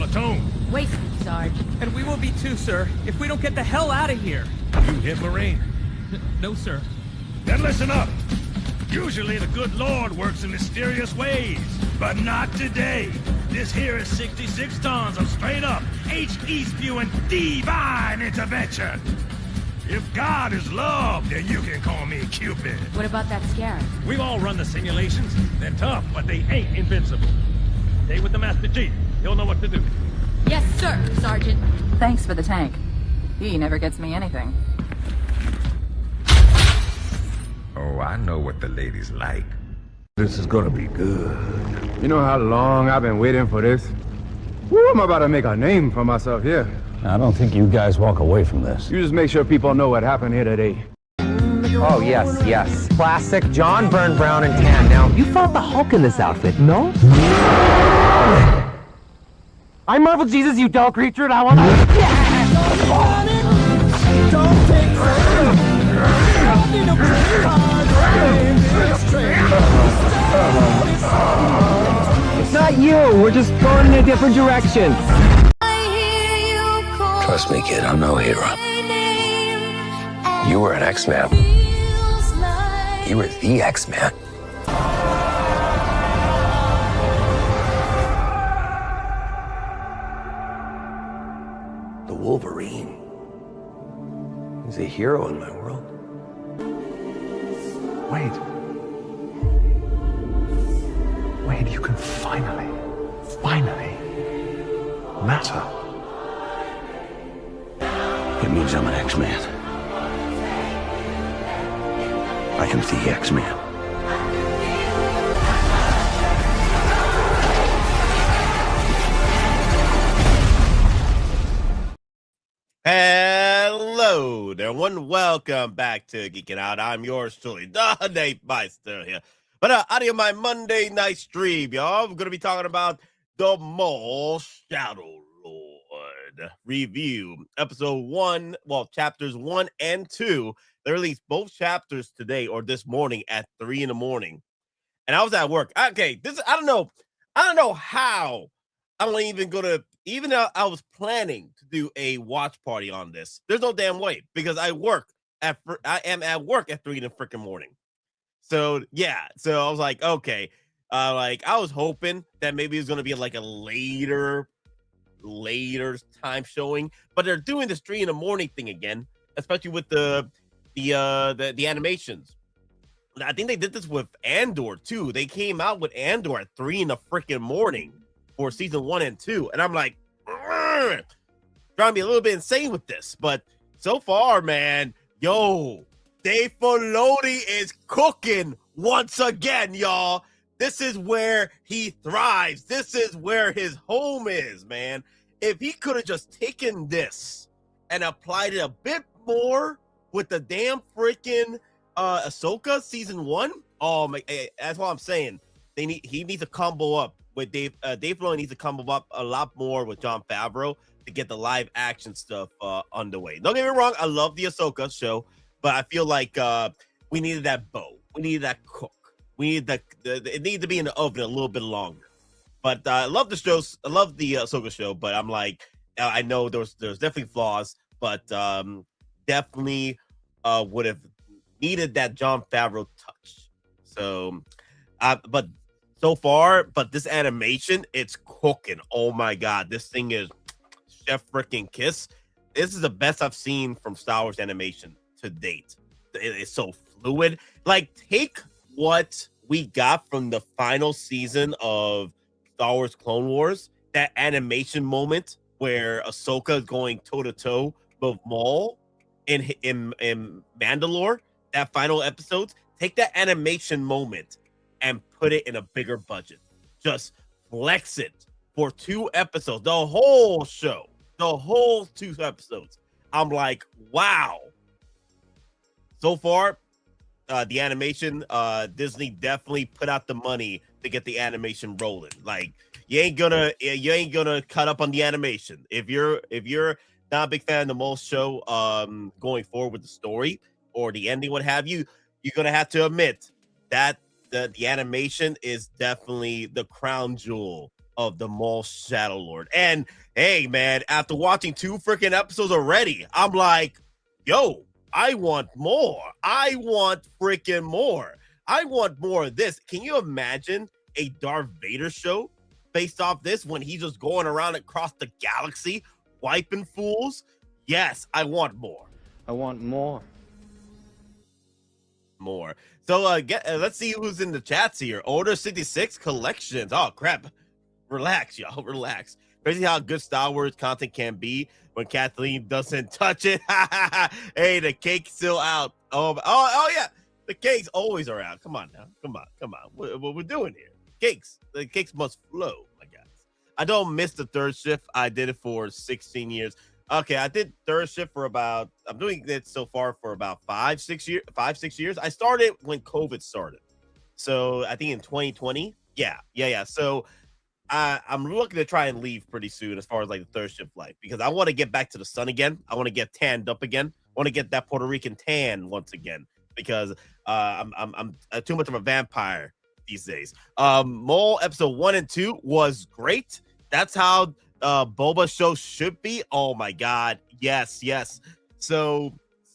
platoon. Wasted, Sarge. And we will be too, sir, if we don't get the hell out of here. You hit Marine? No, sir. Then listen up. Usually the good Lord works in mysterious ways, but not today. This here is 66 tons of straight up, HE spewing divine intervention. If God is love, then you can call me Cupid. What about that scarab? We've all run the simulations. They're tough, but they ain't invincible. Stay with the Master Chief. He'll know what to do. Yes, sir, Sergeant. Thanks for the tank. He never gets me anything. Oh, I know what the ladies like. This is gonna be good. You know how long I've been waiting for this? Woo, I'm about to make a name for myself here. I don't think you guys walk away from this. You just make sure people know what happened here today. Oh, yes, yes. Classic John Byrne Brown and tan. Now, you fought the Hulk in this outfit, no? I'm Marvel Jesus, you dull creature, and I want to... Don't take It's not you. We're just going in a different direction. Trust me, kid, I'm no hero. You were an X-Man. You were the X-Man. The Wolverine. He's a hero in my world. Wade, you can finally matter. It means I'm an X-Man. I am the X-Man. Hello there, everyone. Welcome back to Geekin Out. I'm yours truly, the Myster here. But out of my Monday night stream, y'all, we're going to be talking about the Maul Shadow Lord review. Episode 1, well, chapters 1 and 2. They released both chapters today or this morning at 3 in the morning. And I was at work. Okay, I don't know how I'm even going to, even though I was planning to do a watch party on this, there's no damn way because I am at work at 3 in the freaking morning. So yeah, so I was like, okay, like I was hoping that maybe it was gonna be like a later time showing, but they're doing this 3 in the morning thing again, especially with the animations. I think they did this with Andor too. They came out with Andor at 3 in the freaking morning for season 1 and 2, and I'm like, trying to be a little bit insane with this, but so far, man, yo. Dave Filoni is cooking once again, y'all. This is where he thrives. This is where his home is, man. If he could have just taken this and applied it a bit more with the damn freaking Ahsoka season 1, oh my, that's what I'm saying. He needs to combo up with Dave Filoni needs to combo up a lot more with Jon Favreau to get the live action stuff underway. Don't get me wrong, I love the Ahsoka show. But I feel like we needed that bow. We needed that cook. We need it needed to be in the oven a little bit longer. But I love the shows. I love the Ahsoka show. But I'm like, I know there's definitely flaws, but definitely would have needed that Jon Favreau touch. So, but so far, but this animation, it's cooking. Oh my God, this thing is chef freaking kiss. This is the best I've seen from Star Wars animation to date. It is so fluid. Like, take what we got from the final season of Star Wars Clone Wars, that animation moment where Ahsoka is going toe-to-toe with Maul in Mandalore, that final episode. Take that animation moment and put it in a bigger budget. Just flex it for 2 episodes. The whole show. The whole 2 episodes. I'm like, wow. So far, the animation, Disney definitely put out the money to get the animation rolling. Like, you ain't gonna cut up on the animation. If you're not a big fan of the Maul show, going forward with the story or the ending, what have you, you're gonna have to admit that the animation is definitely the crown jewel of the Maul Shadow Lord. And hey, man, after watching 2 freaking episodes already, I'm like, yo, I want more. I want freaking more. I want more of this. Can you imagine a Darth Vader show based off this when he's just going around across the galaxy wiping fools? Yes, I want more. I want more. More. So let's see who's in the chats here. Order 66 collections. Oh crap. Relax, y'all. Relax. Crazy how good Star Wars content can be when Kathleen doesn't touch it. Hey, the cake's still out. Oh yeah. The cakes always are out. Come on now. Come on. What we're doing here? The cakes must flow, my guys. I don't miss the third shift. I did it for 16 years. Okay, I did third shift for I'm doing it so far for about 5-6 years. I started when COVID started. So I think in 2020. Yeah. So I'm looking to try and leave pretty soon as far as like the third shift life, because I want to get back to the sun again. I want to get tanned up again. I want to get that Puerto Rican tan once again, because I'm too much of a vampire these days. Maul episode 1 and 2 was great. That's how Boba show should be. Oh my god, yes. So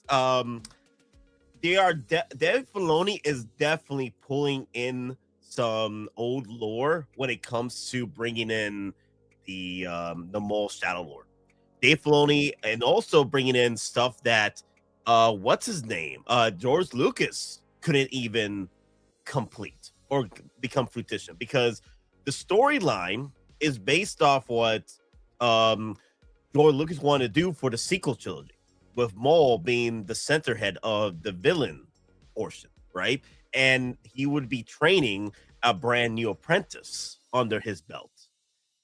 they are Dave Filoni is definitely pulling in some old lore when it comes to bringing in the Maul Shadow Lord. Dave Filoni, and also bringing in stuff that what's his name, George Lucas couldn't even complete or become fruition, because the storyline is based off what George Lucas wanted to do for the sequel trilogy, with Maul being the center head of the villain portion, right? And he would be training a brand new apprentice under his belt,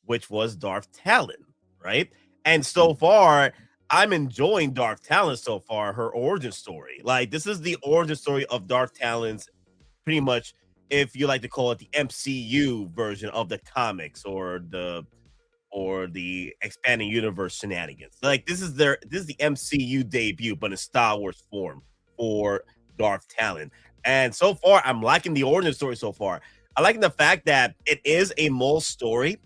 which was Darth Talon, right? And so far, I'm enjoying Darth Talon so far, her origin story. Like, this is the origin story of Darth Talon's, pretty much, if you like to call it, the MCU version of the comics, or the expanding universe shenanigans. Like, this is the MCU debut, but in Star Wars form for Darth Talon. And so far, I'm liking the origin story so far. I like the fact that it is a Maul story,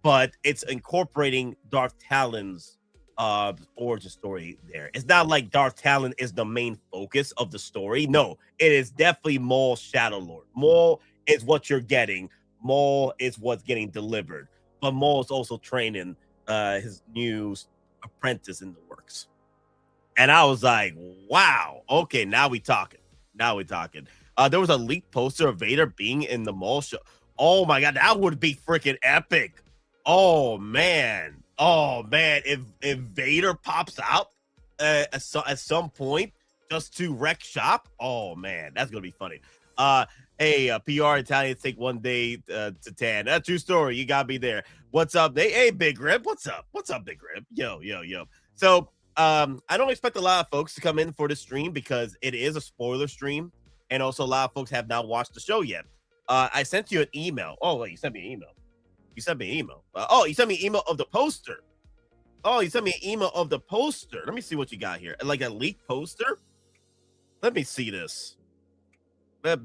but it's incorporating Darth Talon's origin story there. It's not like Darth Talon is the main focus of the story. No, it is definitely Maul Shadow Lord. Maul is what you're getting. Maul is what's getting delivered. But Maul is also training his new apprentice in the works. And I was like, wow, okay, now we talking. There was a leaked poster of Vader being in the Maul show. Oh my god, that would be freaking epic. Oh man, if Vader pops out at some point just to wreck shop, oh man, that's gonna be funny. Hey, PR Italians take one day to tan. That's true story. You gotta be there. What's up? Hey, Big Rip. What's up, Big Rip? Yo. So I don't expect a lot of folks to come in for this stream, because it is a spoiler stream, and also a lot of folks have not watched the show yet. I sent you an email. Oh, wait, you sent me an email. You sent me an email of the poster. Oh, you sent me an email of the poster. Let me see what you got here. Like a leaked poster? Let me see this. Okay,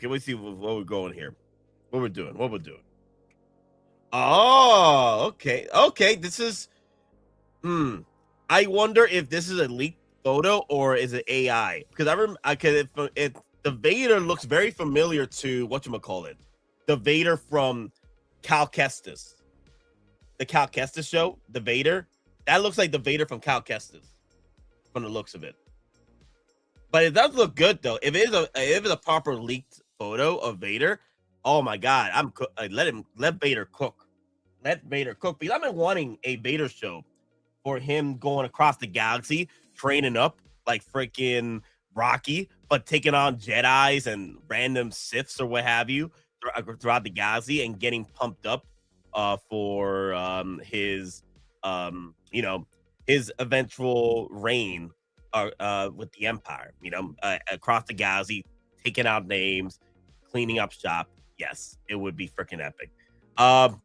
let's see what we're going here. What we're doing. Oh, okay. This is I wonder if this is a leaked photo or is it AI? Because the Vader looks very familiar to whatchamacallit, the Vader from Cal Kestis. The Cal Kestis show, the Vader. That looks like the Vader from Cal Kestis, from the looks of it. But it does look good though. If it's a proper leaked photo of Vader, oh my god, let Vader cook. Because I've been wanting a Vader show for him going across the galaxy, training up like freaking Rocky, but taking on Jedis and random Siths or what have you throughout the galaxy, and getting pumped up for his his eventual reign with the Empire, across the galaxy, taking out names, cleaning up shop. Yes, it would be freaking epic. But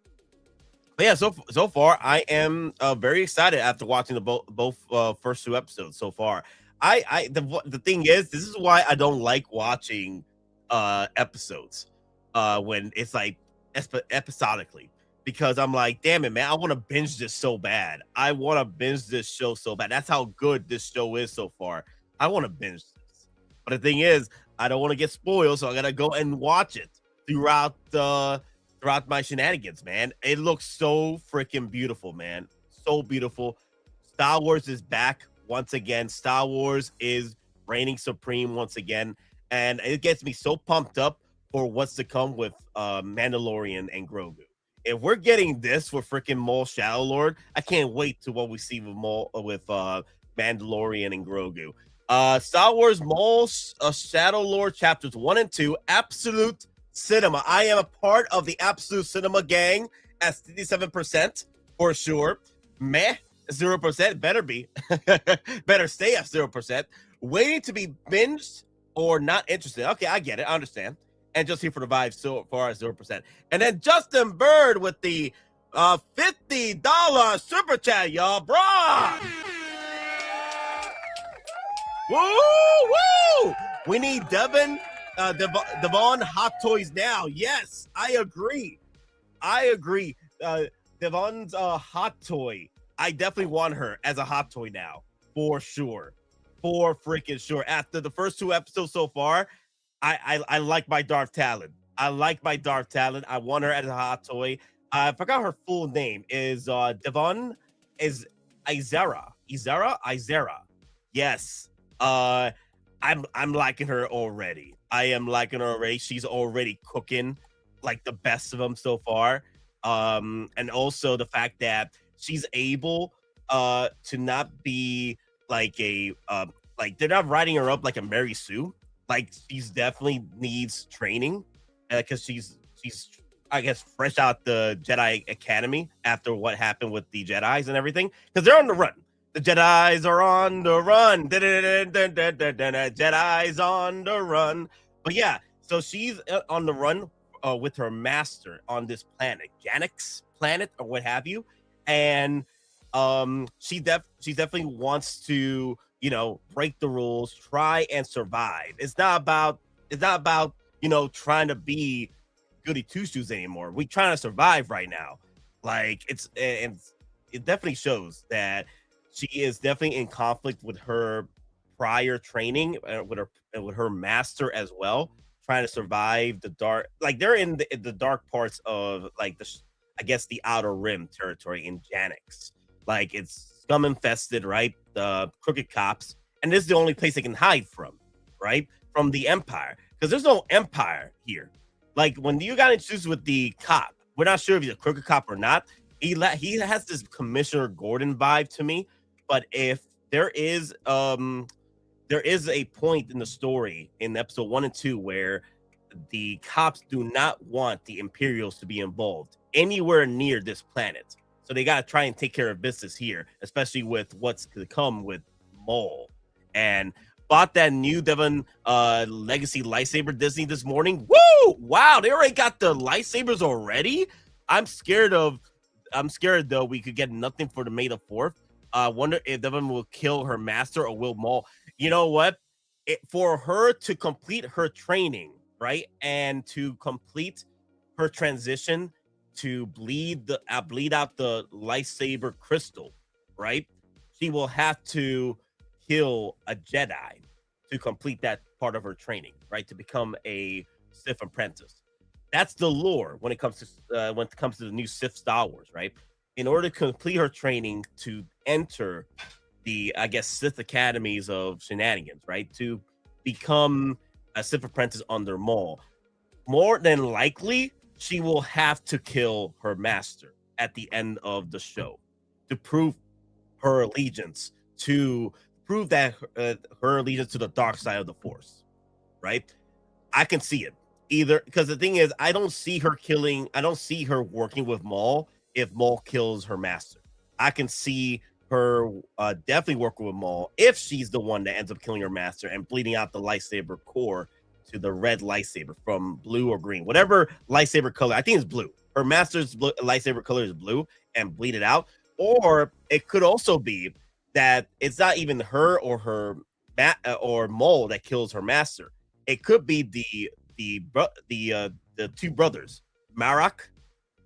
yeah, so far I am very excited after watching the both first 2 episodes so far. The thing is, this is why I don't like watching episodes. when it's like episodically, because I'm like, damn it, man, I want to binge this so bad. I want to binge this show so bad. That's how good this show is so far. I want to binge this, but the thing is, I don't want to get spoiled, so I gotta go and watch it throughout my shenanigans, man. It looks so freaking beautiful, man. So beautiful. Star Wars is back once again. Star Wars is reigning supreme once again, and it gets me so pumped up for what's to come with Mandalorian and Grogu. If we're getting this with freaking Maul Shadow Lord, I can't wait to what we see with Maul with Mandalorian and Grogu. Star Wars Maul Shadow Lord chapters 1 and 2, Absolute Cinema. I am a part of the Absolute Cinema gang at 57% for sure. Meh, 0%. Better be. Better stay at 0%. Waiting to be binged or not interested. Okay, I get it. I understand. And just here for the vibes so far as 0%. And then Justin Bird with the $50 super chat, y'all. Bruh! Woo! Woo! We need Devon Hot Toys now. Yes, I agree. Devon's hot toy. I definitely want her as a hot toy now, for sure. For freaking sure. After the first 2 episodes so far, I like my Darth Talon. I want her as a hot toy. I forgot her full name. Is Devon is Izera. Yes. I'm liking her already. I am liking her already. She's already cooking like the best of them so far. And also the fact that she's able to not be like a like they're not writing her up like a Mary Sue. Like she's definitely needs training because she's I guess fresh out the Jedi Academy after what happened with the Jedis and everything, because they're on the run. The Jedis are on the run. Jedis on the run. But yeah, so she's on the run with her master on this planet, Janix planet or what have you. And she definitely wants to, you know, break the rules, try and survive. It's not about, you know, trying to be goody two shoes anymore. We're trying to survive right now. Like it definitely shows that she is definitely in conflict with her prior training, with her master as well, trying to survive the dark. Like they're in the dark parts of like I guess the Outer Rim territory in Janix. Like it's scum infested, right? The crooked cops, and this is the only place they can hide from, right? From the Empire, because there's no Empire here. Like when you got introduced with the cop, we're not sure if he's a crooked cop or not. He has this Commissioner Gordon vibe to me. But if there is a point in the story in episode 1 and 2 where the cops do not want the Imperials to be involved anywhere near this planet. So they got to try and take care of business here, especially with what's to come with Maul. And bought that new Devon Legacy lightsaber Disney this morning. Woo! Wow, they already got the lightsabers already. I'm scared though we could get nothing for the May the 4th. Wonder if Devon will kill her master or will Maul. You know what? For her to complete her training, right, and to complete her transition to bleed out the lightsaber crystal, right? She will have to kill a Jedi to complete that part of her training, right? To become a Sith apprentice. That's the lore when it comes to the new Sith Star Wars, right? In order to complete her training to enter the, I guess, Sith academies of shenanigans, right? To become a Sith apprentice under Maul. More than likely, she will have to kill her master at the end of the show to prove her allegiance, to prove that her allegiance to the dark side of the Force, right? I can see it. Either because the thing is, I don't see her working with Maul if Maul kills her master. I can see her definitely working with Maul if she's the one that ends up killing her master and bleeding out the lightsaber core to the red lightsaber from blue or green, whatever lightsaber color. I think it's blue. Her master's lightsaber color is blue and bleed it out. Or it could also be that it's not even her or Maul that kills her master. It could be the two brothers, Marok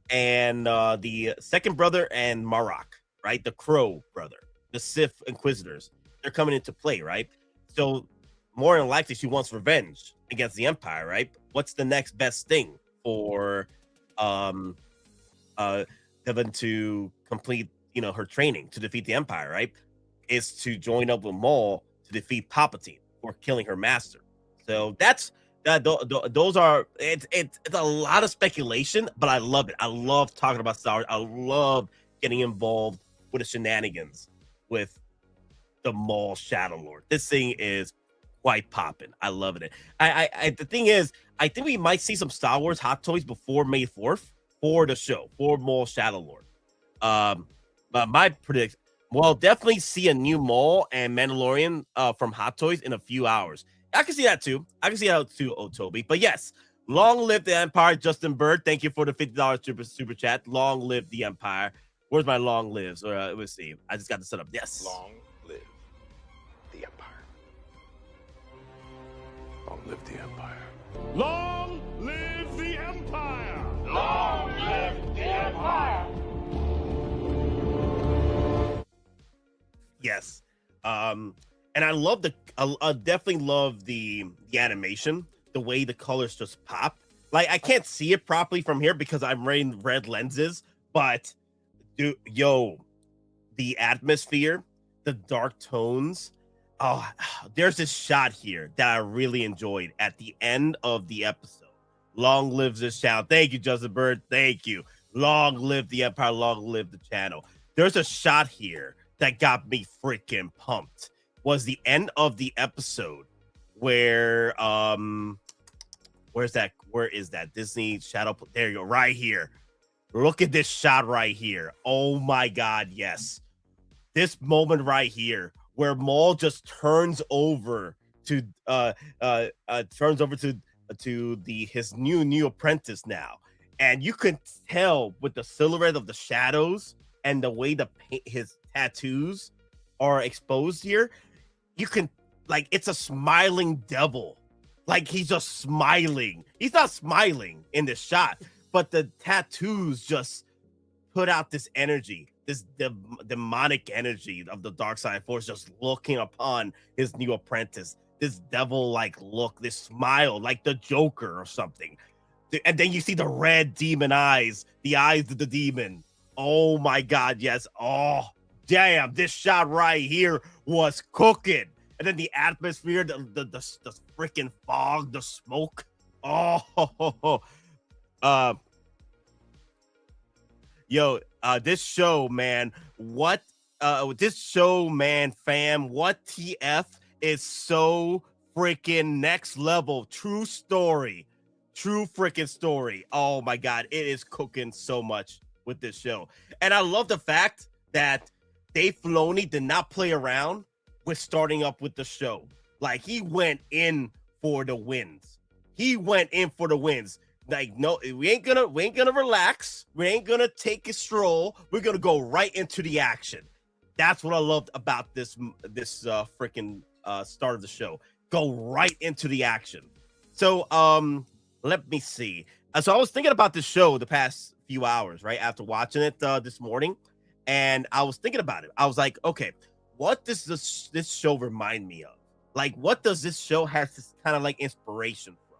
and the second brother and Marok, right? The Crow brother, the Sith Inquisitors. They're coming into play, right? So more than likely, she wants revenge against the Empire, right? What's the next best thing for Devon to complete, her training to defeat the Empire, right? Is to join up with Maul to defeat Palpatine for killing her master. So that's that. Those are it's a lot of speculation, but I love it. I love talking about Star Wars. I love getting involved with the shenanigans with the Maul Shadow Lord. This thing is quite popping. I love it. The thing is, I think we might see some Star Wars Hot Toys before May 4th for the show for Maul Shadow Lord. But my prediction, we'll definitely see a new Maul and Mandalorian from Hot Toys in a few hours. I can see that too. Oh, Toby. But yes, long live the Empire. Justin Bird, thank you for the $50 super chat. Long live the Empire. Where's my long lives? Let's see. I just got to set up. Yes. Long live the Empire. Long live the Empire. Long live the Empire! Long live the Empire! Yes. And I love I definitely love the animation, the way the colors just pop. Like, I can't see it properly from here because I'm wearing red lenses, but the atmosphere, the dark tones. Oh, there's this shot here that I really enjoyed at the end of the episode. Long live this channel. Thank you, Justin Bird. Thank you. Long live the Empire. Long live the channel. There's a shot here that got me freaking pumped. Was the end of the episode where where is that Disney Shadow? There you go, right here. Look at this shot right here. Oh my God, yes. This moment right here where Maul just turns over to his new apprentice now, and you can tell with the silhouette of the shadows and the way his tattoos are exposed here, you can, like, it's a smiling devil. Like, he's just smiling. He's not smiling in this shot, but the tattoos just put out this energy, this demonic energy of the dark side force, just looking upon his new apprentice. This devil-like look, this smile, like the Joker or something. And then you see the red demon eyes, the eyes of the demon. Oh my God, yes. Oh, damn, this shot right here was cooking. And then the atmosphere, the freaking fog, the smoke. This show, man, fam, what TF is so freaking next level. True story. True freaking story. Oh my God, it is cooking so much with this show. And I love the fact that Dave Filoni did not play around with starting up with the show. Like, he went in for the wins. Like, no, we ain't gonna relax. We ain't gonna take a stroll. We're gonna go right into the action. That's what I loved about this freaking start of the show. Go right into the action. So let me see. So I was thinking about this show the past few hours, right after watching it this morning, and I was thinking about it. I was like, okay, what does this show remind me of? Like, what does this show have this kind of like inspiration from?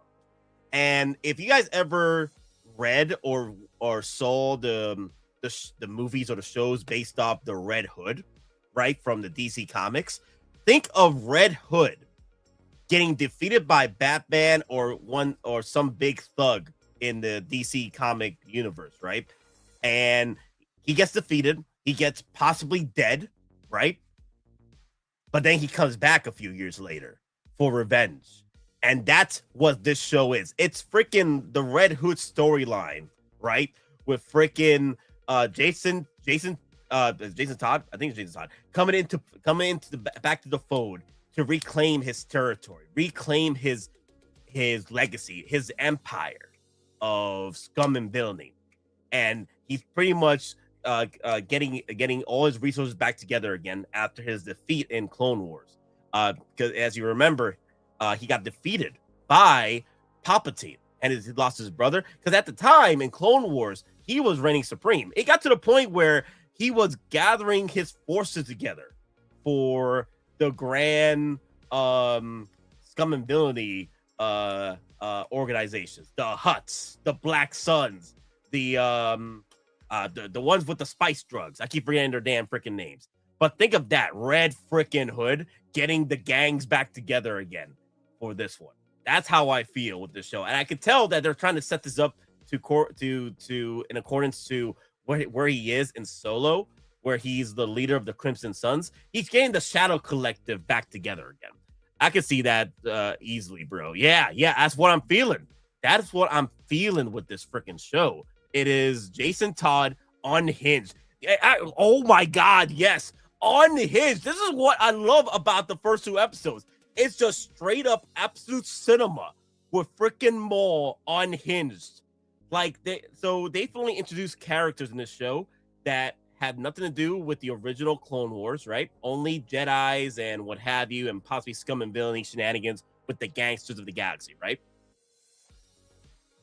And if you guys ever read or saw the movies or the shows based off the Red Hood, right, from the DC Comics, think of Red Hood getting defeated by Batman or some big thug in the DC comic universe, right? And he gets defeated. He gets possibly dead, right? But then he comes back a few years later for revenge. And that's what this show is. It's freaking the Red Hood storyline, right? With freaking Jason Todd, I think it's Jason Todd, coming into back to the fold to reclaim his territory, reclaim his legacy, his empire of scum and villainy. And he's pretty much getting all his resources back together again after his defeat in Clone Wars. Because as you remember, he got defeated by Palpatine, and he lost his brother. Because at the time in Clone Wars, he was reigning supreme. It got to the point where he was gathering his forces together for the grand scum and villainy organizations, the Hutts, the Black Suns, the ones with the spice drugs. I keep forgetting their damn freaking names. But think of that red freaking hood getting the gangs back together again for this one. That's how I feel with this show, and I can tell that they're trying to set this up to in accordance to where he is in Solo, where he's the leader of the Crimson Sons. He's getting the Shadow Collective back together again. I can see that easily, bro. Yeah, that's what I'm feeling. That's what I'm feeling with this freaking show. It is Jason Todd unhinged. Oh my God, yes, unhinged. This is what I love about the first 2 episodes. It's just straight up absolute cinema with freaking Maul unhinged. Like they finally introduced characters in this show that had nothing to do with the original Clone Wars, right? Only Jedis and what have you, and possibly scum and villainy shenanigans with the gangsters of the galaxy, right?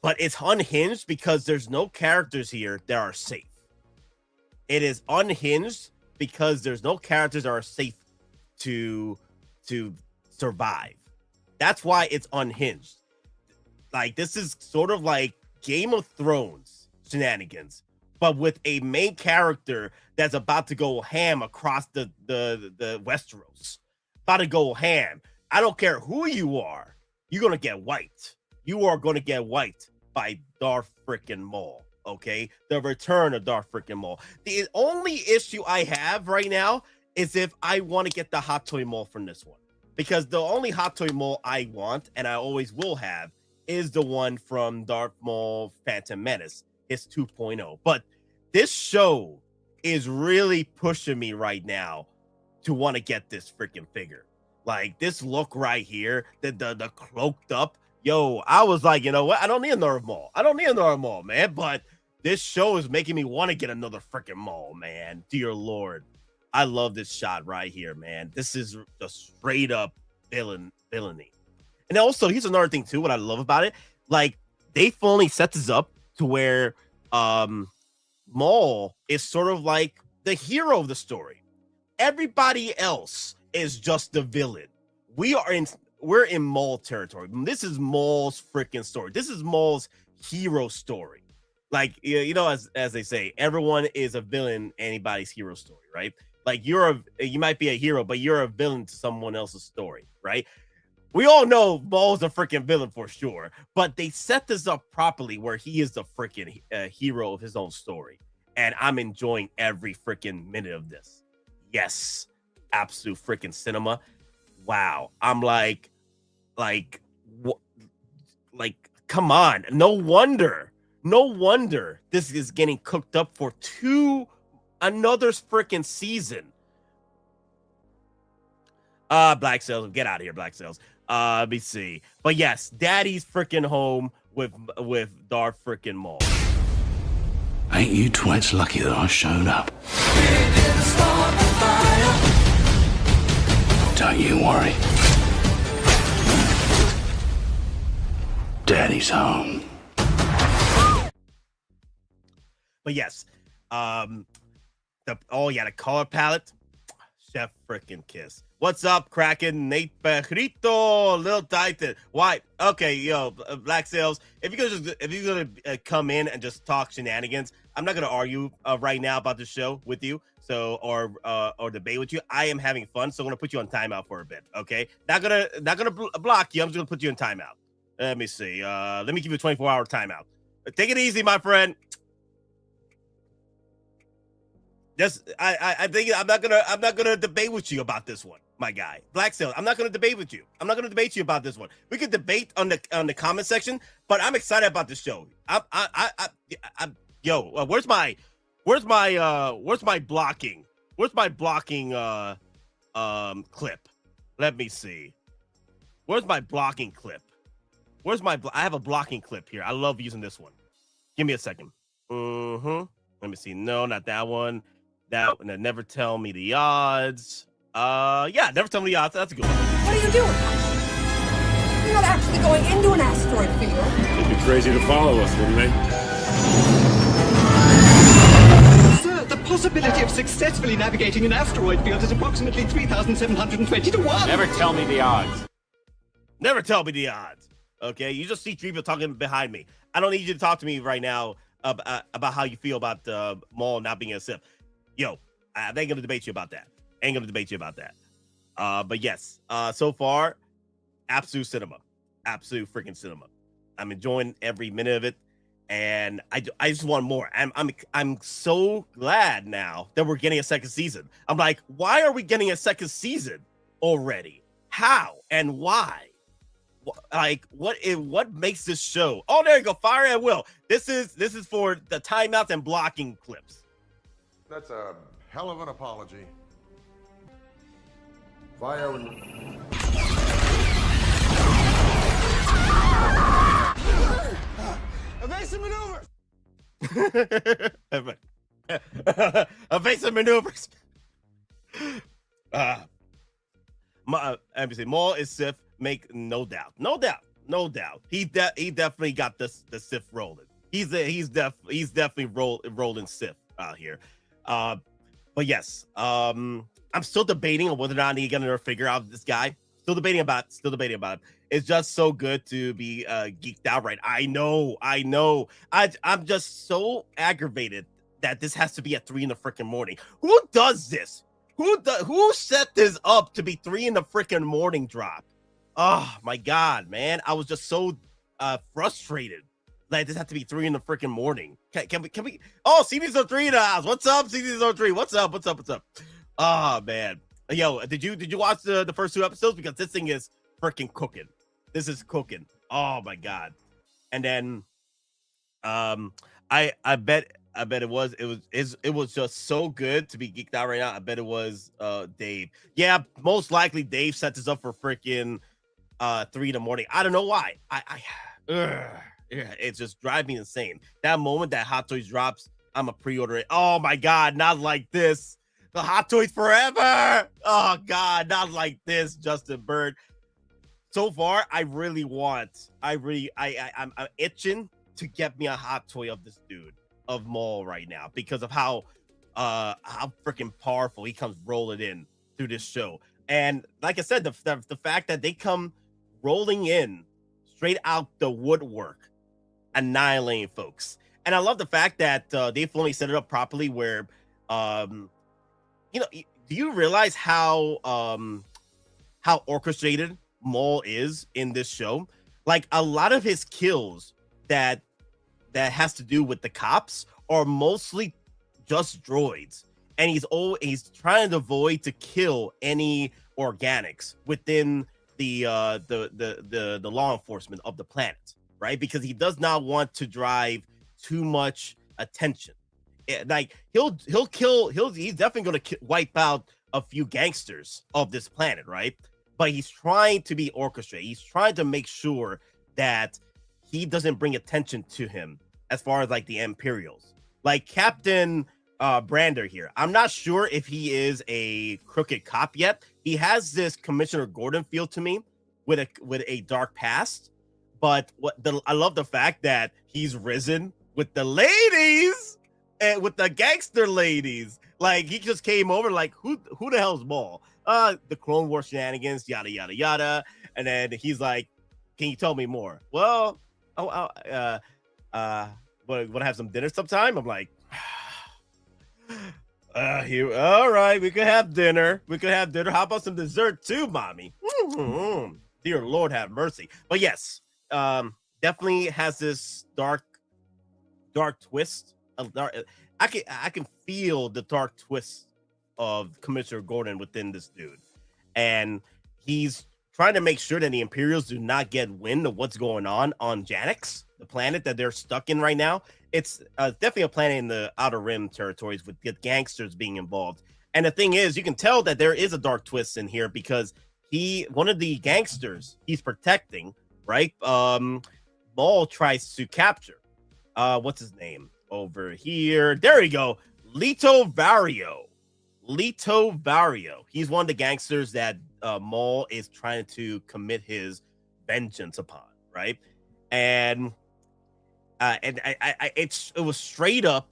But it's unhinged because there's no characters here that are safe. It is unhinged because there's no characters that are safe to survive. That's why it's unhinged. Like, this is sort of like Game of Thrones shenanigans, but with a main character that's about to go ham across the Westeros. About to go ham. I don't care who you are. You're going to get wiped. You are going to get wiped by Darth freaking Maul. Okay? The return of Darth freaking Maul. The only issue I have right now is if I want to get the Hot Toy Maul from this one. Because the only Hot Toy Maul I want, and I always will have, is the one from Darth Maul Phantom Menace. It's 2.0. But this show is really pushing me right now to want to get this freaking figure. Like, this look right here, the cloaked up. Yo, I was like, you know what? I don't need another Maul. I don't need another Maul, man. But this show is making me want to get another freaking Maul, man. Dear Lord. I love this shot right here, man. This is the straight up villainy. And also, here's another thing too, what I love about it. Like, they finally set this up to where Maul is sort of like the hero of the story. Everybody else is just the villain. We're in Maul territory. This is Maul's freaking story. This is Maul's hero story. Like, you know, as they say, everyone is a villain, anybody's hero story, right? Like, you might be a hero, but you're a villain to someone else's story, right? We all know Maul's a freaking villain for sure, but they set this up properly where he is the freaking hero of his own story. And I'm enjoying every freaking minute of this. Yes, absolute freaking cinema. Wow. I'm like, come on. No wonder this is getting cooked up for another freaking season. Black Sails, get out of here, Black Sails. Let me see. But yes, Daddy's freaking home with Darth freaking Maul. Ain't you twits lucky that I showed up? Don't you worry. Daddy's home. But yes, the color palette, Chef freaking kiss. What's up, Kraken, Nate Perrito, Lil Titan? Why? Okay, yo, Black Sails. If you're gonna come in and just talk shenanigans, I'm not gonna argue right now about the show with you. So or debate with you. I am having fun, so I'm gonna put you on timeout for a bit. Okay, not gonna block you. I'm just gonna put you in timeout. Let me see. Let me give you a 24-hour timeout. Take it easy, my friend. I think I'm not gonna debate with you about this one, my guy. Black Sails, I'm not gonna debate with you. I'm not gonna debate you about this one. We could debate on the comment section, but I'm excited about this show. Where's my blocking? Where's my blocking clip? Let me see. Where's my blocking clip? I have a blocking clip here. I love using this one. Give me a second. Let me see. No, not that one. That one. Never tell me the odds. Never tell me the odds. That's a good one. What are you doing? We're not actually going into an asteroid field. They'd be crazy to follow us, wouldn't they? Sir, the possibility of successfully navigating an asteroid field is approximately 3,720 to 1. Never tell me the odds. Never tell me the odds. Okay, you just see 3 people talking behind me. I don't need you to talk to me right now about how you feel about Maul not being a Sith. Yo, I ain't gonna debate you about that. But yes, so far, absolute cinema, absolute freaking cinema. I'm enjoying every minute of it, and I just want more. I'm so glad now that we're getting a second season. I'm like, why are we getting a second season already? How and why? Like, what makes this show? Oh, there you go, fire at will. This is for the timeouts and blocking clips. That's a hell of an apology. Fire when... Evasive maneuvers! Evasive maneuvers. Maul is Sith. Make no doubt. He definitely got the Sith rolling. He's definitely rolling Sith out here. But yes, I'm still debating on whether or not he's gonna figure out this guy. Still debating about it. It's just so good to be geeked out, right? I know. I'm just so aggravated that this has to be at 3 in the freaking morning. Who does this? Who set this up to be 3 in the freaking morning drop? Oh my god, man! I was just so frustrated. Like, this has to be 3 in the freaking morning. Can we? Oh, CD's03 in the house. What's up, CD's03? What's up? Oh man, yo, did you watch the first 2 episodes? Because this thing is freaking cooking. This is cooking. Oh my god. And then, I bet it was just so good to be geeked out right now. I bet it was Dave. Yeah, most likely Dave set this up for freaking 3 in the morning. I don't know why. It just drives me insane. That moment that Hot Toys drops, I'm a pre-order it. Oh my god, not like this. The Hot Toys forever. Oh god, not like this, Justin Bird. So far, I'm itching to get me a hot toy of this dude, of Maul right now, because of how freaking powerful he comes rolling in through this show. And like I said, the fact that they come rolling in straight out the woodwork, annihilating folks. And I love the fact that they've only set it up properly where, do you realize how orchestrated Maul is in this show? Like, a lot of his kills that has to do with the cops are mostly just droids, and he's trying to avoid to kill any organics within the law enforcement of the planet, right? Because he does not want to drive too much attention. Like, he's definitely going to wipe out a few gangsters of this planet, right? But he's trying to be orchestrated. He's trying to make sure that he doesn't bring attention to him as far as like the Imperials. Like Captain Brander here. I'm not sure if he is a crooked cop yet. He has this Commissioner Gordon feel to me with a dark past. But I love the fact that he's risen with the ladies and with the gangster ladies. Like, he just came over like, who the hell's Maul? The Clone War shenanigans, yada yada yada. And then he's like, can you tell me more? Well, want to have some dinner sometime? I'm like, all right, we could have dinner. How about some dessert too, mommy? Mm-hmm. Dear Lord, have mercy. But yes, definitely has this dark twist. I can feel the dark twist of Commissioner Gordon within this dude, and he's trying to make sure that the Imperials do not get wind of what's going on Janix, the planet that they're stuck in right now. It's definitely a planet in the Outer Rim territories with gangsters being involved. And the thing is, you can tell that there is a dark twist in here because one of the gangsters he's protecting, right? Maul tries to capture. What's his name over here? There we go. Leto Vario. He's one of the gangsters that Maul is trying to commit his vengeance upon, right? And it was straight up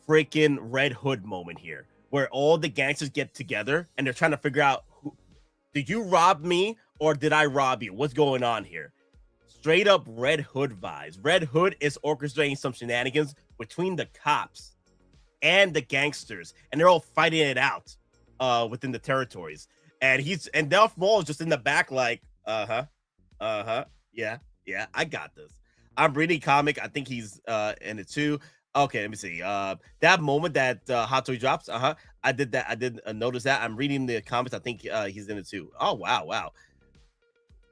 freaking Red Hood moment here, where all the gangsters get together and they're trying to figure out, did you rob me or did I rob you? What's going on here? Straight up Red Hood vibes. Red Hood is orchestrating some shenanigans between the cops and the gangsters, and they're all fighting it out within the territories. And Darth Maul is just in the back like, yeah, I got this. I'm reading comic. I think he's in it too. Okay, let me see. That moment that Hot Toy drops, I did that. I did notice that. I'm reading the comics. I think he's in it too. Oh, wow.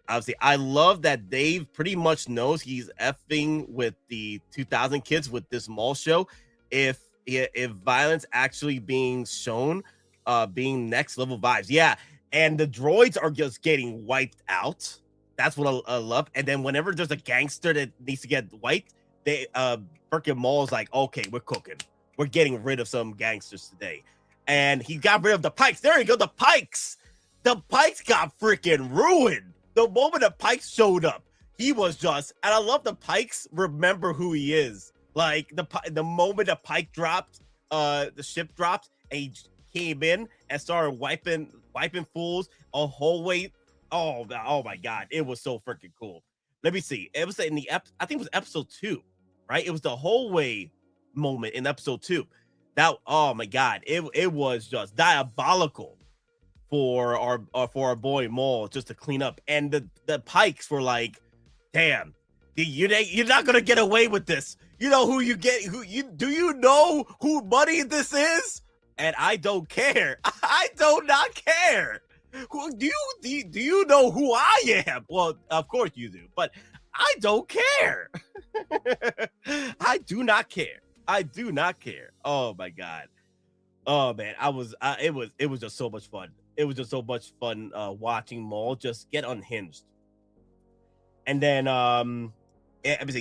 Obviously, I love that Dave pretty much knows he's effing with the 2000 kids with this Maul show. If violence actually being shown, being next level vibes. Yeah, and the droids are just getting wiped out. That's what I love. And then whenever there's a gangster that needs to get wiped, they freaking Maul's like, okay, we're cooking. We're getting rid of some gangsters today. And he got rid of the Pikes. There you go, the Pikes. The Pikes got freaking ruined. The moment the Pikes showed up, he was just, and I love the Pikes remember who he is. Like the moment the Pike dropped, the ship dropped, and he came in and started wiping fools a whole way. Oh my God, it was so freaking cool. Let me see. It was in the I think it was episode 2, right? It was the whole way moment in episode 2. That, oh my God, it was just diabolical for our boy Maul just to clean up. And the Pikes were like, damn, you're not gonna get away with this. You know who you get? Do you know who money this is? And I don't care. I do not care. Who do you know who I am? Well, of course you do, but I don't care. I do not care. I do not care. Oh my God. Oh man, it was just so much fun. It was just so much fun watching Maul just get unhinged. And then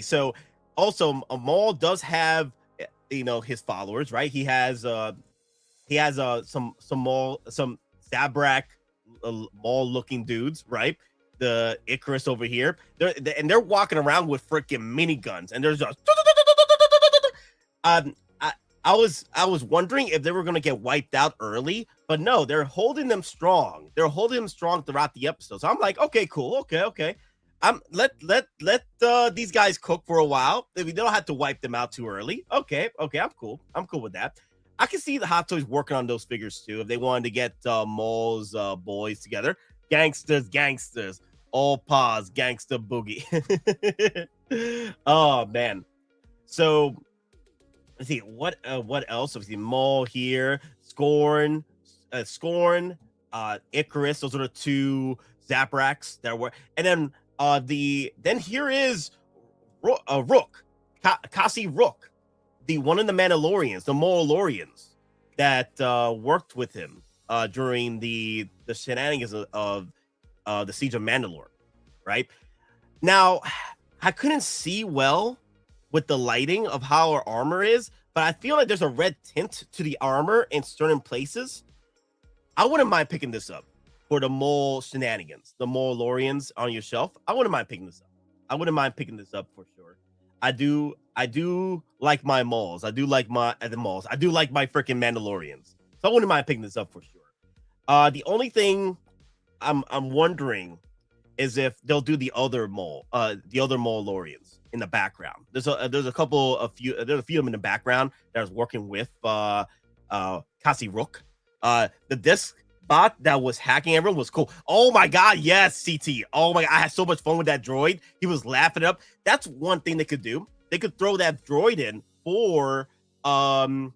so also Maul does have, you know, his followers, right? He has some Zabrak Maul looking dudes, right? The Icarus over here, they're walking around with freaking miniguns, and there's just I was wondering if they were gonna get wiped out early, but no, they're holding them strong. They're holding them strong throughout the episode. So I'm like, okay, cool, okay. Let these guys cook for a while. We don't have to wipe them out too early. Okay, I'm cool. I'm cool with that. I can see the Hot Toys working on those figures too. If they wanted to get Maul's boys together, gangsters, all paws, gangster boogie. Oh man. So let's see what else. Let's see, Maul here, Scorn, Icarus. Those are the 2 Zabraks that were, and then here is Rook, Kasi Rook, the one of the Mandalorians, the Maulorians that worked with him during the shenanigans of the Siege of Mandalore, right? Now, I couldn't see well with the lighting of how our armor is, but I feel like there's a red tint to the armor in certain places. I wouldn't mind picking this up for the Maul shenanigans, the Maulorians on your shelf. I wouldn't mind picking this up. I wouldn't mind picking this up for sure. I do like my Mauls. I do like my Mauls. I do like my freaking Mandalorians. So I wouldn't mind picking this up for sure. The only thing I'm wondering is if they'll do the other Maulorians in the background. There's a few of them in the background that was working with Kasi Rook. The disc bot that was hacking everyone was cool. Oh my God, yes, CT. Oh my God, I had so much fun with that droid. He was laughing it up. That's one thing they could do. They could throw that droid in for the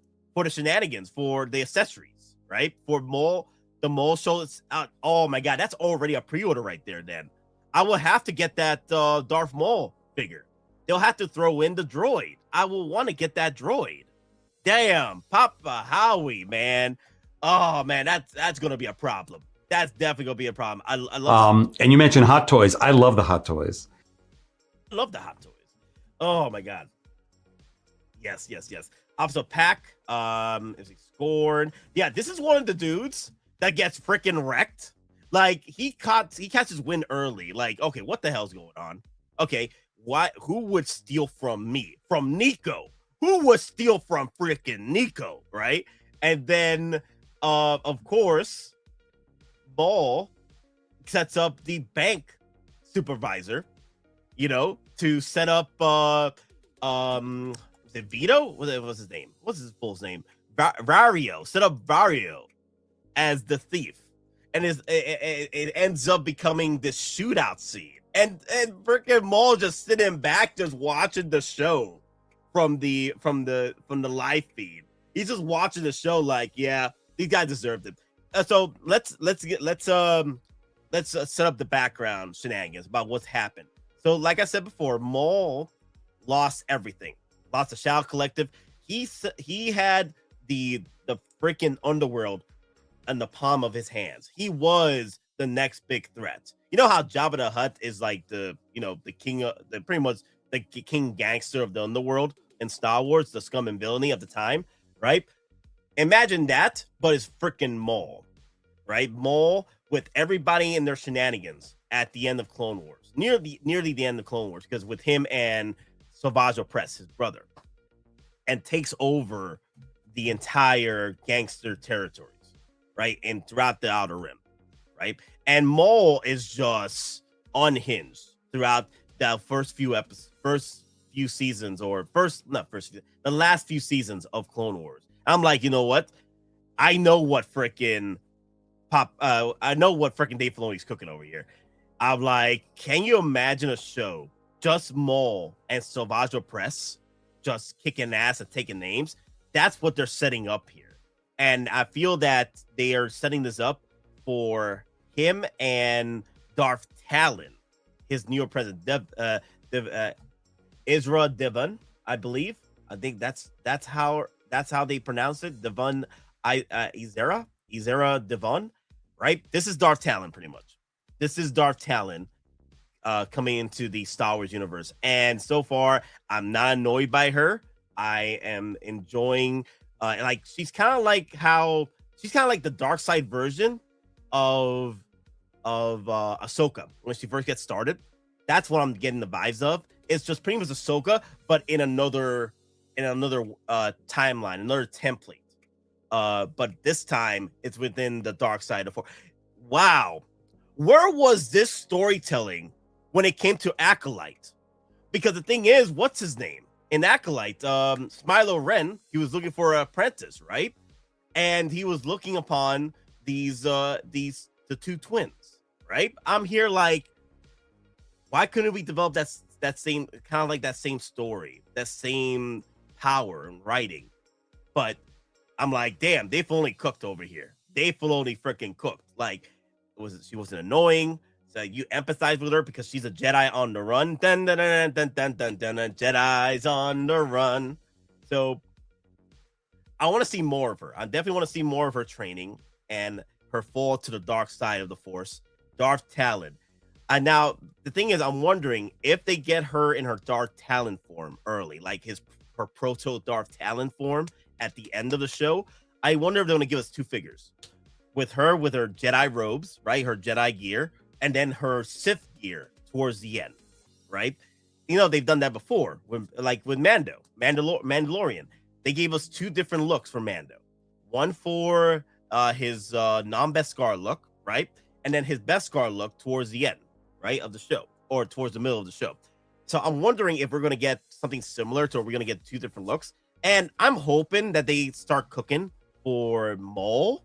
shenanigans, for the accessories, right? For Maul, the Maul show. It's out. Oh my God, that's already a pre-order right there. Then I will have to get that Darth Maul figure. They'll have to throw in the droid. I will want to get that droid. Damn, Papa Howie, man. Oh man, that's gonna be a problem. That's definitely gonna be a problem. I love. And you mentioned Hot Toys. I love the Hot Toys. I love the Hot Toys. Oh my God. Yes. Opposite Pack. Is he Scorn? Yeah, this is one of the dudes that gets freaking wrecked Like he catches wind early. Like, okay, what the hell's going on? Okay, who would steal from me? From Nico. Who would steal from freaking Nico, right? And then of course, Maul sets up the bank supervisor, to set up the Vito? What was his name? What's his full name? Vario. Set up Vario as the thief. And it ends up becoming this shootout scene. And freaking Maul just sitting back, just watching the show from the live feed. He's just watching the show like, yeah, these guys deserved it. So let's set up the background shenanigans about what's happened. So like I said before, Maul lost everything. Lost the Shadow Collective. He had the freaking underworld in the palm of his hands. He was the next big threat. You know how Jabba the Hutt is like the king of pretty much the king gangster of the underworld in Star Wars, the scum and villainy of the time, right? Imagine that, but it's freaking Maul, right? Maul with everybody in their shenanigans at the end of Clone Wars, nearly the end of Clone Wars, because with him and Savage Opress, his brother, and takes over the entire gangster territories, right? And throughout the Outer Rim, right? And Maul is just unhinged throughout the the last few seasons of Clone Wars. I'm like, you know what? I know what freaking Dave Filoni's cooking over here. I'm like, can you imagine a show just Maul and Savage Opress just kicking ass and taking names? That's what they're setting up here. And I feel that they are setting this up for him and Darth Talon, his new president, Ezra Devon, I believe. I think that's how they pronounce it. Devon, Ezra Devon, right? This is Darth Talon, pretty much. This is Darth Talon coming into the Star Wars universe, and so far, I'm not annoyed by her. I am enjoying. Like she's kind of like the dark side version of Ahsoka when she first gets started. That's what I'm getting the vibes of. It's just pretty much Ahsoka, but in another timeline, another template. But this time it's within the dark side of Force. Wow, where was this storytelling when it came to Acolyte? Because the thing is, what's his name in Acolyte? Smilo Ren. He was looking for an apprentice, right? And he was looking upon the two twins, right? I'm here like, why couldn't we develop that same kind of like that same story, that same power in writing? But I'm like, damn, Dave Filoni cooked over here. Dave Filoni freaking cooked. Like, she wasn't annoying. So you empathize with her because she's a Jedi on the run. Dun, dun, dun, dun, dun, dun, dun, dun, Jedi's on the run. So I want to see more of her. I definitely want to see more of her training and her fall to the dark side of the Force. Darth Talon. And now the thing is, I'm wondering if they get her in her Darth Talon form early, like her proto Darth Talon form at the end of the show. I wonder if they're going to give us two figures with her Jedi robes, right? Her Jedi gear, and then her Sith gear towards the end, right? You know, they've done that before with Mandalorian. They gave us two different looks for Mando. One for his non-Beskar look, right? And then his Beskar look towards the end, right, of the show, or towards the middle of the show. So I'm wondering if we're going to get something similar to, or we're going to get two different looks. And I'm hoping that they start cooking for Maul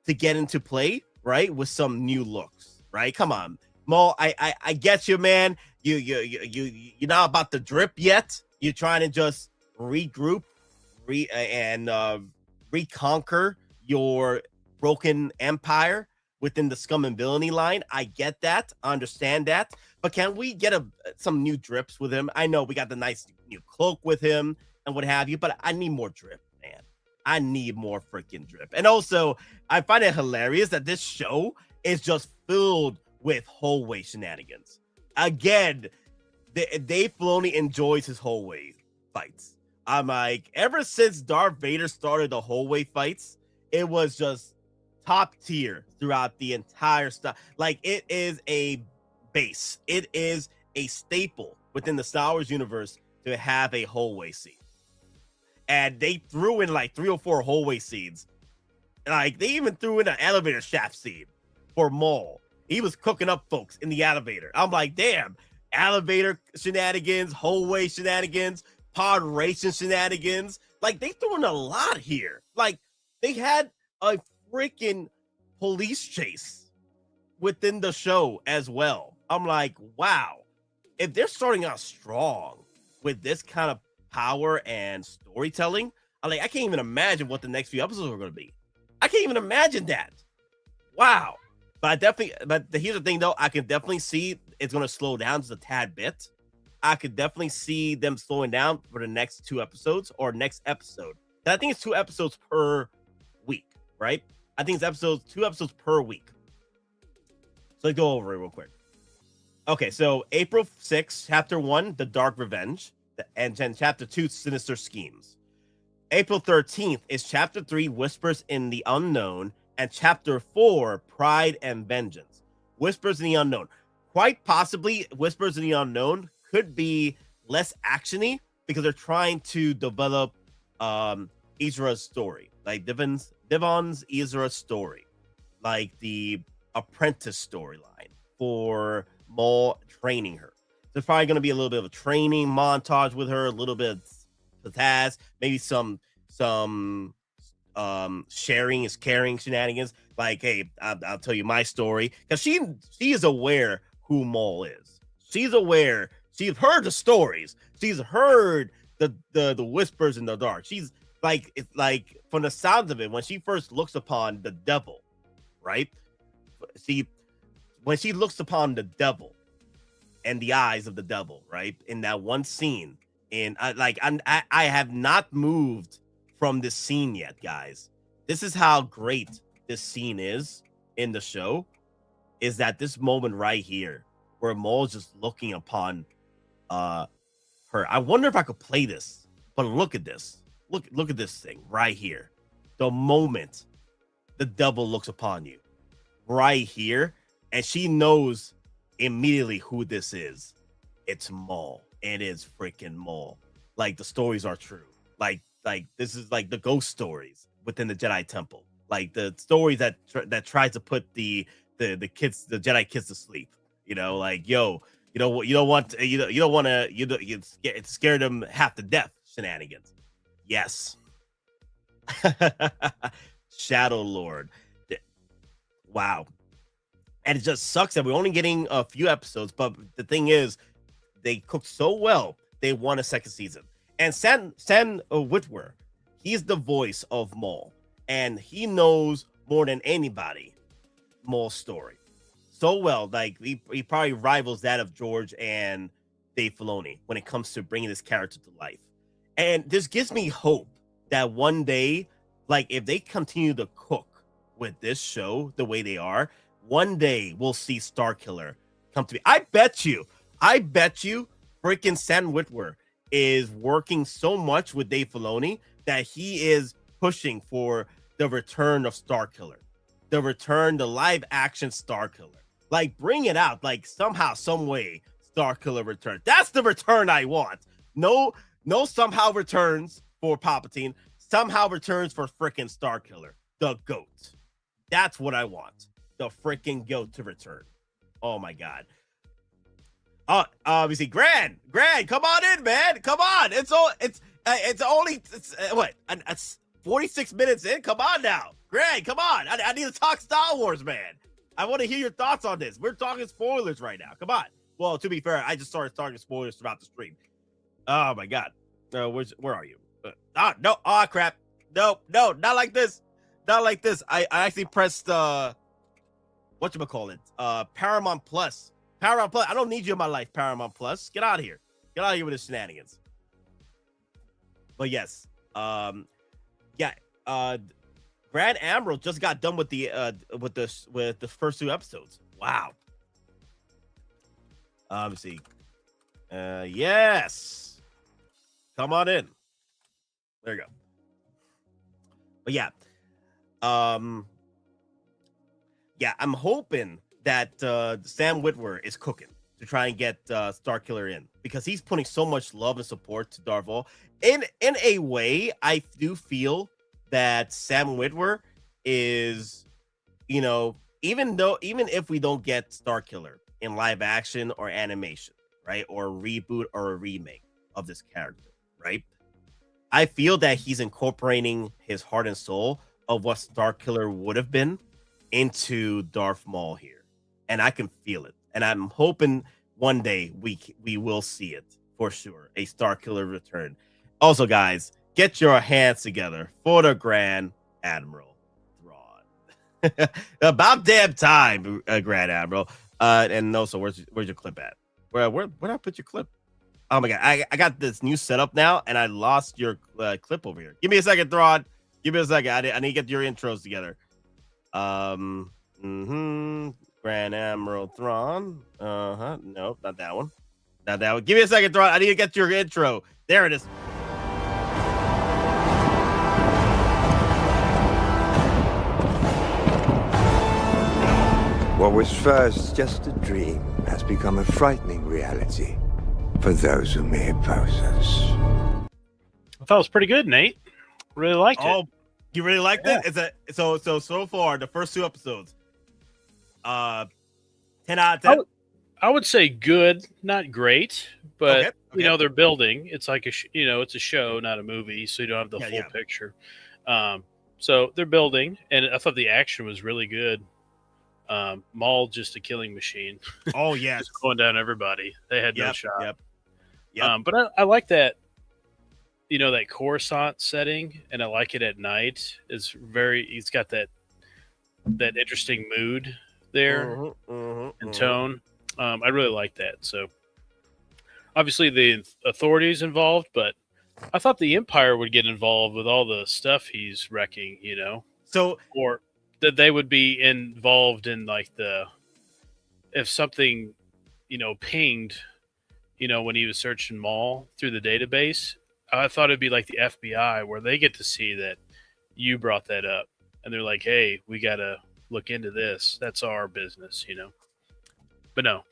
to get into play, right, with some new looks, right? Come on, Maul, I get you, man. You're not about to drip yet. You're trying to just regroup, reconquer your broken empire within the scum and villainy line. I get that. I understand that. But can we get some new drips with him? I know we got the nice new cloak with him and what have you, but I need more drip, man. I need more freaking drip. And also, I find it hilarious that this show is just filled with hallway shenanigans. Again, Dave Filoni enjoys his hallway fights. I'm like, ever since Darth Vader started the hallway fights, it was just top tier throughout the entire stuff. Like, it is a base. It is a staple within the Star Wars universe to have a hallway scene. And they threw in like 3 or 4 hallway scenes. Like, they even threw in an elevator shaft scene for Maul. He was cooking up folks in the elevator. I'm like, damn, elevator shenanigans, hallway shenanigans, pod racing shenanigans. Like, they threw in a lot here. Like, they had a freaking police chase within the show as well. I'm like, wow, if they're starting out strong with this kind of power and storytelling, I can't even imagine what the next few episodes are going to be. I can't even imagine that. Wow. But here's the thing though, I can definitely see it's going to slow down just a tad bit. I could definitely see them slowing down for the next 2 episodes or next episode. I think it's 2 episodes per week, right? I think it's 2 episodes per week. So let's go over it real quick. Okay, so April 6th, Chapter 1, The Dark Revenge, and then Chapter 2, Sinister Schemes. April 13th is Chapter 3, Whispers in the Unknown, and Chapter 4, Pride and Vengeance. Whispers in the Unknown. Quite possibly, Whispers in the Unknown could be less actiony because they're trying to develop Ezra's story, like Devon's Ezra's story, like the apprentice storyline for Maul training her. There's probably going to be a little bit of a training montage with her, a little bit of pizzazz, maybe some sharing is caring shenanigans. Like, hey, I'll tell you my story, because she is aware who Maul is. She's aware. She's heard the stories. She's heard the whispers in the dark. She's like, it's like, from the sounds of it, when she first looks upon the devil, right? When she looks upon the devil and the eyes of the devil, right? In that one scene, and I have not moved from this scene yet, guys. This is how great this scene is in the show, is that this moment right here where Maul's just looking upon her. I wonder if I could play this, but look at this. Look at this thing right here. The moment the devil looks upon you right here, and she knows immediately who this is. It's Maul. It is freaking Maul. Like, the stories are true. Like this is like the ghost stories within the Jedi Temple. Like the stories that tries to put the kids, the Jedi kids, to sleep. You know, like, yo, you don't want to scare them half to death shenanigans. Yes. Shadow Lord. Wow. And it just sucks that we're only getting a few episodes, but the thing is, they cooked so well, they won a second season. And Sam Witwer, he's the voice of Maul, and he knows more than anybody Maul's story so well. Like, he probably rivals that of George and Dave Filoni when it comes to bringing this character to life. And this gives me hope that one day, like, if they continue to cook with this show the way they are, one day we'll see Starkiller come to be. I bet you freaking Sam Witwer is working so much with Dave Filoni that he is pushing for the return of Starkiller, the live action Starkiller. Like, bring it out, like, somehow, some way, Starkiller return. That's the return I want. No somehow returns for Palpatine, somehow returns for freaking Starkiller, the GOAT. That's what I want. The freaking GOAT to return. Oh my god. Obviously, Gran, come on in, man. Come on. It's only 46 minutes in. Come on now. Gran, come on. I need to talk Star Wars, man. I want to hear your thoughts on this. We're talking spoilers right now. Come on. Well, to be fair, I just started talking spoilers throughout the stream. Oh my god. Where are you? No. Oh crap. No, not like this. Not like this. I actually pressed whatchamacallit? Paramount Plus. Paramount Plus. I don't need you in my life, Paramount Plus. Get out of here. Get out of here with the shenanigans. But yes. Brad Ambrose just got done with the first 2 episodes. Wow. Let me see. Yes. Come on in. There you go. But yeah. yeah, I'm hoping that Sam Witwer is cooking to try and get Starkiller in, because he's putting so much love and support to Darth Maul. In a way, I do feel that Sam Witwer is, even if we don't get Starkiller in live action or animation, right, or a reboot or a remake of this character, right, I feel that he's incorporating his heart and soul of what Starkiller would have been into Darth Maul here, and I can feel it. And I'm hoping one day we will see it for sure, a Starkiller return. Also, guys, get your hands together for the Grand Admiral Thrawn. About damn time, Grand Admiral. And also, where's your clip at? Where did I put your clip? Oh my god, I got this new setup now, and I lost your clip over here. Give me a second, Thrawn. Give me a second. I need to get your intros together. Grand Admiral Thrawn. Nope, not that one. Not that one. Give me a second, Thrawn. I need to get your intro. There it is. What was first just a dream has become a frightening reality for those who may oppose us. I thought it was pretty good, Nate. Really liked it. Oh, you really liked it? It's so far the first 2 episodes. 10 out of 10. I would say good, not great, but okay. They're building. It's like it's a show, not a movie, so you don't have the full picture. So they're building, and I thought the action was really good. Maul just a killing machine. Oh yeah, just going down everybody. They had no shot. Yep. But I like that. That Coruscant setting, and I like it at night. It's it's got that interesting mood there and tone. I really like that. So obviously the authorities involved, but I thought the Empire would get involved with all the stuff he's wrecking. So or that they would be involved in if something pinged when he was searching Maul through the database. I thought it'd be like the FBI, where they get to see that you brought that up, and they're like, "Hey, we gotta look into this. That's our business," But no.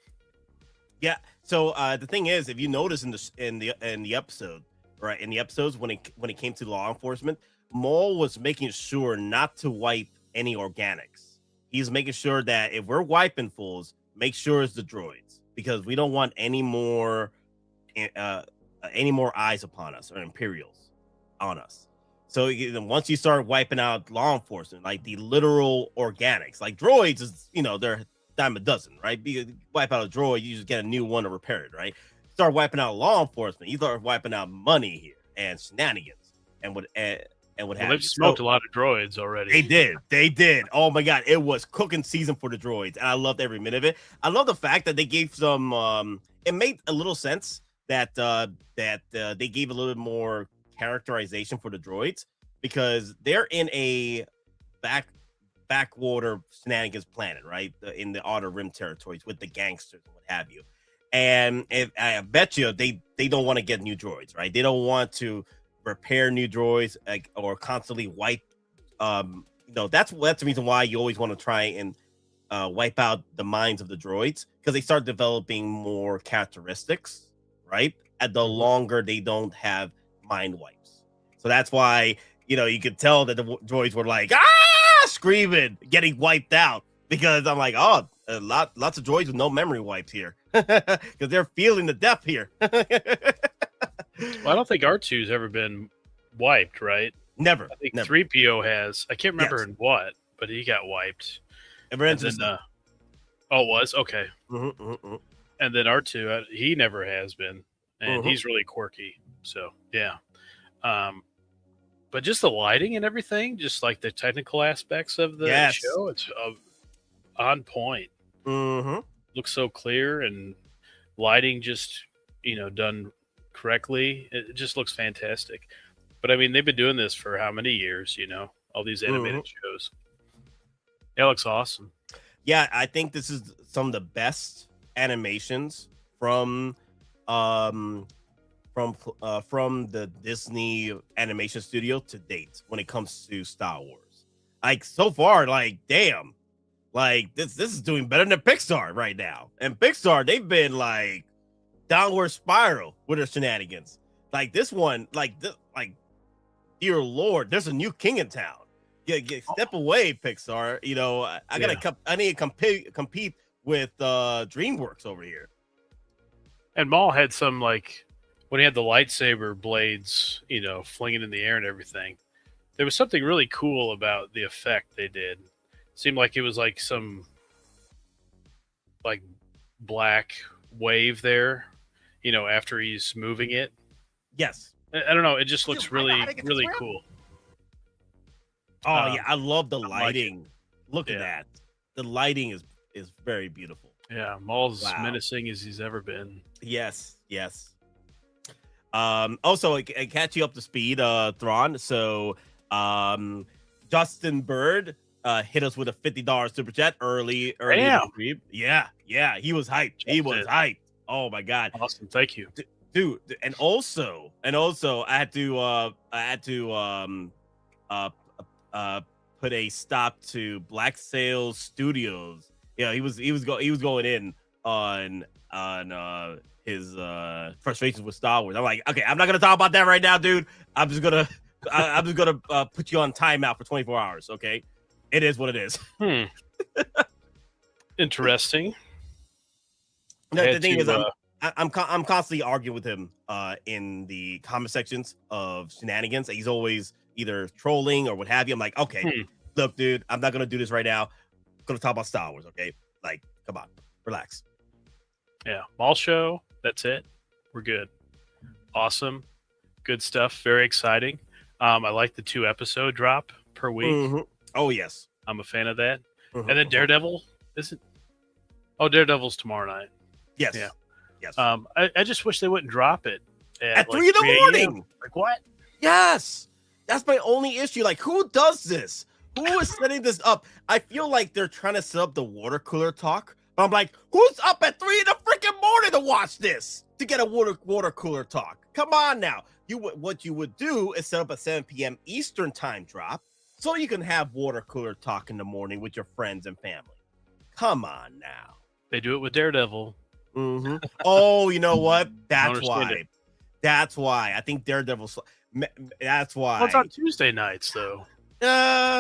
Yeah. So the thing is, if you notice in the episode, right, in the episodes when it came to law enforcement, Maul was making sure not to wipe any organics. He's making sure that if we're wiping fools, make sure it's the droids, because we don't want any more eyes upon us, or Imperials on us. So once you start wiping out law enforcement, like the literal organics, like droids is, they're a dime a dozen, right? You wipe out a droid, you just get a new one to repair it, right? Start wiping out law enforcement, you start wiping out money here and shenanigans and what have you. They've smoked a lot of droids already. They did. Oh my god, it was cooking season for the droids, and I loved every minute of it. I love the fact that they gave some. It made a little sense that they gave a little bit more characterization for the droids, because they're in a backwater shenanigans planet, right? In the Outer Rim territories with the gangsters and what have you. And I bet you they don't want to get new droids, right? They don't want to repair new droids, or constantly wipe. That's the reason why you always want to try and wipe out the minds of the droids, because they start developing more characteristics, right? At the longer they don't have mind wipes. So that's why, you could tell that the droids were like, screaming, getting wiped out, because I'm like, lots of droids with no memory wipes here, because they're feeling the death here. Well, I don't think R2's ever been wiped, right? Never. I think 3PO has. I can't remember in what, but he got wiped. And then, it was? Okay. And then R2, he never has been. And he's really quirky. So, yeah. But just the lighting and everything, just like the technical aspects of the show, it's on point. Looks so clear, and lighting just, done correctly. It just looks fantastic. But I mean, they've been doing this for how many years, all these animated shows. It looks awesome. Yeah, I think this is some of the best animations from the Disney animation studio to date when it comes to Star Wars. Like, so far, like, damn, Like this is doing better than Pixar right now. And Pixar, they've been like downward spiral with their shenanigans. Like this one, like dear Lord, there's a new king in town. Step away, Pixar. You know, I need to compete with DreamWorks over here. And Maul had some, like, when he had the lightsaber blades, you know, flinging in the air and everything, there was something really cool about the effect they did. Seemed like it was like some like black wave there, you know, after he's moving it. Yes. I don't know. It just looks really cool. Oh yeah, I love the lighting. Look at that. The lighting is very beautiful. Yeah, Maul's menacing as he's ever been. Yes. Also, I catch you up to speed, Thrawn. So, Justin Bird hit us with a $50 super chat early in the stream. Yeah, he was hyped. He was hyped. Oh my god, awesome! Thank you, dude. And also, I had to put a stop to Black Sails Studios. Yeah, he was going in on his frustrations with Star Wars. I'm like, okay, I'm not gonna talk about that right now, dude. I'm just gonna put you on timeout for 24 hours. Okay, it is what it is. Interesting. No, the thing is, I'm constantly arguing with him in the comment sections of shenanigans. He's always either trolling or what have you. I'm like, okay, look, dude, I'm not gonna do this right now. I'm gonna talk about Star Wars, okay? Like, come on, relax. Yeah, Maul show. That's it. We're good. Awesome, good stuff. Very exciting. I like the 2-episode drop per week. Oh yes, I'm a fan of that. And then Daredevil isn't. Oh, Daredevil's tomorrow night. Yes. Yeah. Yes. I just wish they wouldn't drop it at 3 in the morning. Like what? Yes. That's my only issue. Like, who does this? Who is setting this up? I feel like they're trying to set up the water cooler talk. But I'm like, who's up at 3 in the freaking morning to watch this? To get a water cooler talk? Come on now. What you would do is set up a 7 p.m. Eastern time drop so you can have water cooler talk in the morning with your friends and family. Come on now. They do it with Daredevil. Oh, you know what? That's why. That's why. I think Daredevil's. That's why. Well, it's on Tuesday nights, though.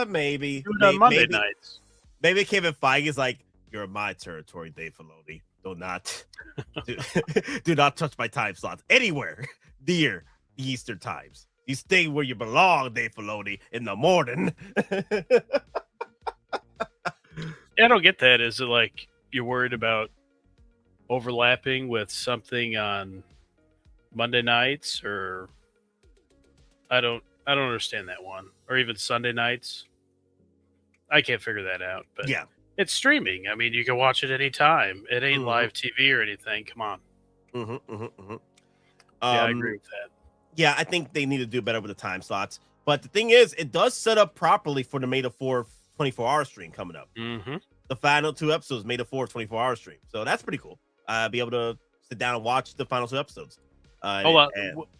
Maybe. Do it on Monday nights. Maybe Kevin Feige is like, "You're in my territory, Dave Filoni. Do not touch my time slots anywhere near the Eastern times. You stay where you belong, Dave Filoni, in the morning." I don't get that. Is it like you're worried about overlapping with something on Monday nights, or I don't understand that one, or even Sunday nights. I can't figure that out. But yeah, it's streaming. I mean, you can watch it anytime. It ain't live TV or anything. Come on. Yeah, I agree with that. Yeah, I think they need to do better with the time slots. But the thing is, it does set up properly for the May the 4th 24-hour stream coming up. The final 2 episodes, May the 4th 24-hour stream. So that's pretty cool. Be able to sit down and watch the final 2 episodes. Hold on.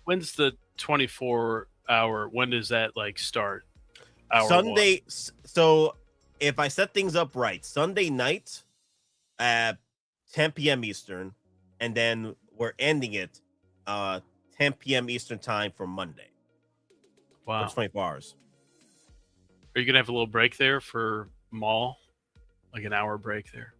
When's the 24-hour? When does that like start? Sunday. So if I set things up right, Sunday night at 10 p.m. Eastern, and then we're ending it 10 p.m. Eastern time for Monday. Wow. For 24 hours. Are you going to have a little break there for Maul? Like an hour break there?